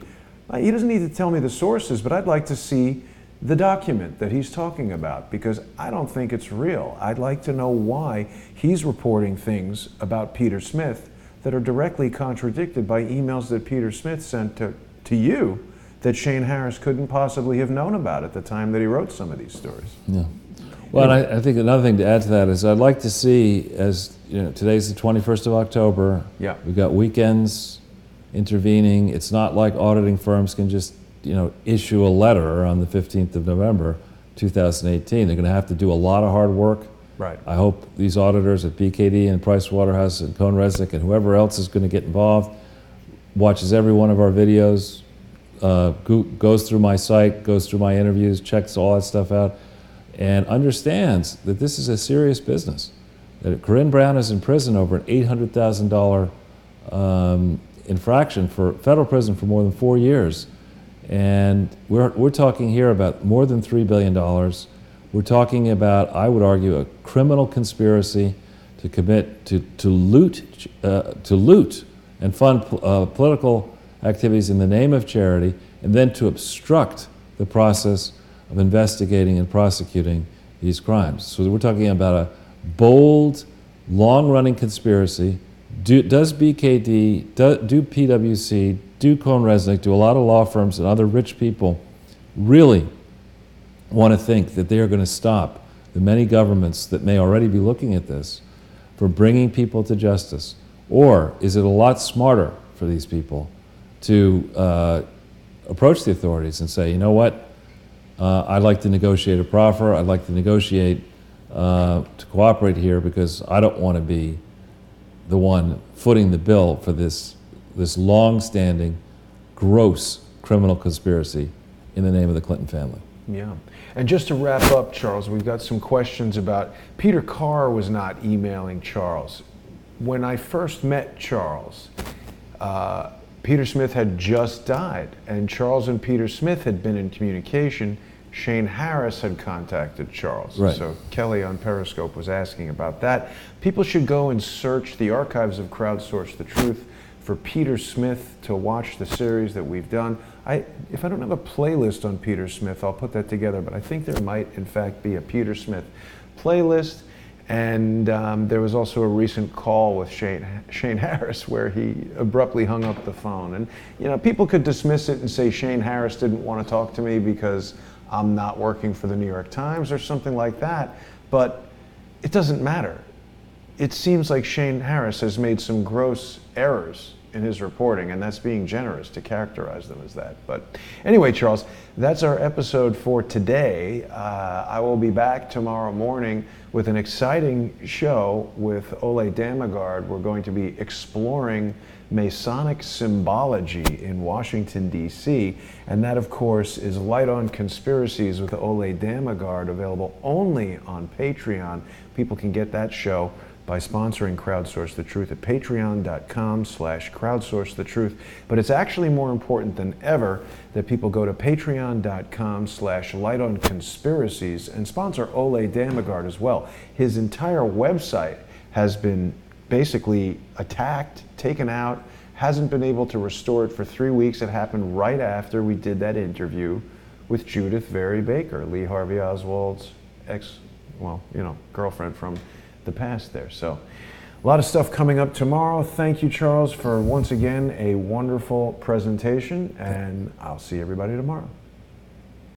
doesn't need to tell me the sources, but I'd like to see the document that he's talking about, because I don't think it's real. I'd like to know why he's reporting things about Peter Smith that are directly contradicted by emails that Peter Smith sent to you that Shane Harris couldn't possibly have known about at the time that he wrote some of these stories. Yeah. Well, and I think another thing to add to that is I'd like to see, as you know, today's the 21st of October. Yeah. We've got weekends intervening. It's not like auditing firms can just, you know, issue a letter on the 15th of November, 2018. They're going to have to do a lot of hard work. Right. I hope these auditors at BKD and Pricewaterhouse and Cohn-Resnick and whoever else is going to get involved watches every one of our videos, goes through my site, goes through my interviews, checks all that stuff out, and understands that this is a serious business. That Corinne Brown is in prison over an $800,000 infraction for federal prison for more than 4 years. And we're talking here about more than $3 billion. We're talking about, I would argue, a criminal conspiracy to commit, to loot and fund political activities in the name of charity, and then to obstruct the process of investigating and prosecuting these crimes. So we're talking about a bold, long-running conspiracy. Does BKD, do PwC, do Cohn-Resnick, do a lot of law firms and other rich people really want to think that they are going to stop the many governments that may already be looking at this from bringing people to justice? Or is it a lot smarter for these people to approach the authorities and say, you know what, I'd like to negotiate a proffer, I'd like to negotiate to cooperate here because I don't want to be the one footing the bill for this long-standing, gross criminal conspiracy in the name of the Clinton family. Yeah. And just to wrap up, Charles, we've got some questions about Peter Carr was not emailing Charles. When I first met Charles, Peter Smith had just died, and Charles and Peter Smith had been in communication. Shane Harris had contacted Charles. Right. So Kelly on Periscope was asking about that. People should go and search the archives of Crowdsource the Truth for Peter Smith to watch the series that we've done. If I don't have a playlist on Peter Smith, I'll put that together, but I think there might, in fact, be a Peter Smith playlist. And there was also a recent call with Shane Harris where he abruptly hung up the phone. And, you know, people could dismiss it and say Shane Harris didn't want to talk to me because I'm not working for the New York Times or something like that. But it doesn't matter. It seems like Shane Harris has made some gross errors in his reporting, and that's being generous to characterize them as that. But anyway, Charles, that's our episode for today. I will be back tomorrow morning with an exciting show with Ole Damagard. We're going to be exploring Masonic symbology in Washington, D.C., and that, of course, is Light on Conspiracies with Ole Damagard, available only on Patreon. People can get that show by sponsoring Crowdsource the Truth at patreon.com/crowdsourcethetruth. But it's actually more important than ever that people go to patreon.com/lightonconspiracies and sponsor Ole Damagard as well. His entire website has been basically attacked, taken out, hasn't been able to restore it for 3 weeks. It happened right after we did that interview with Judith Very Baker, Lee Harvey Oswald's girlfriend from the past there. So a lot of stuff coming up tomorrow. Thank you, Charles, for once again a wonderful presentation, and I'll see everybody tomorrow.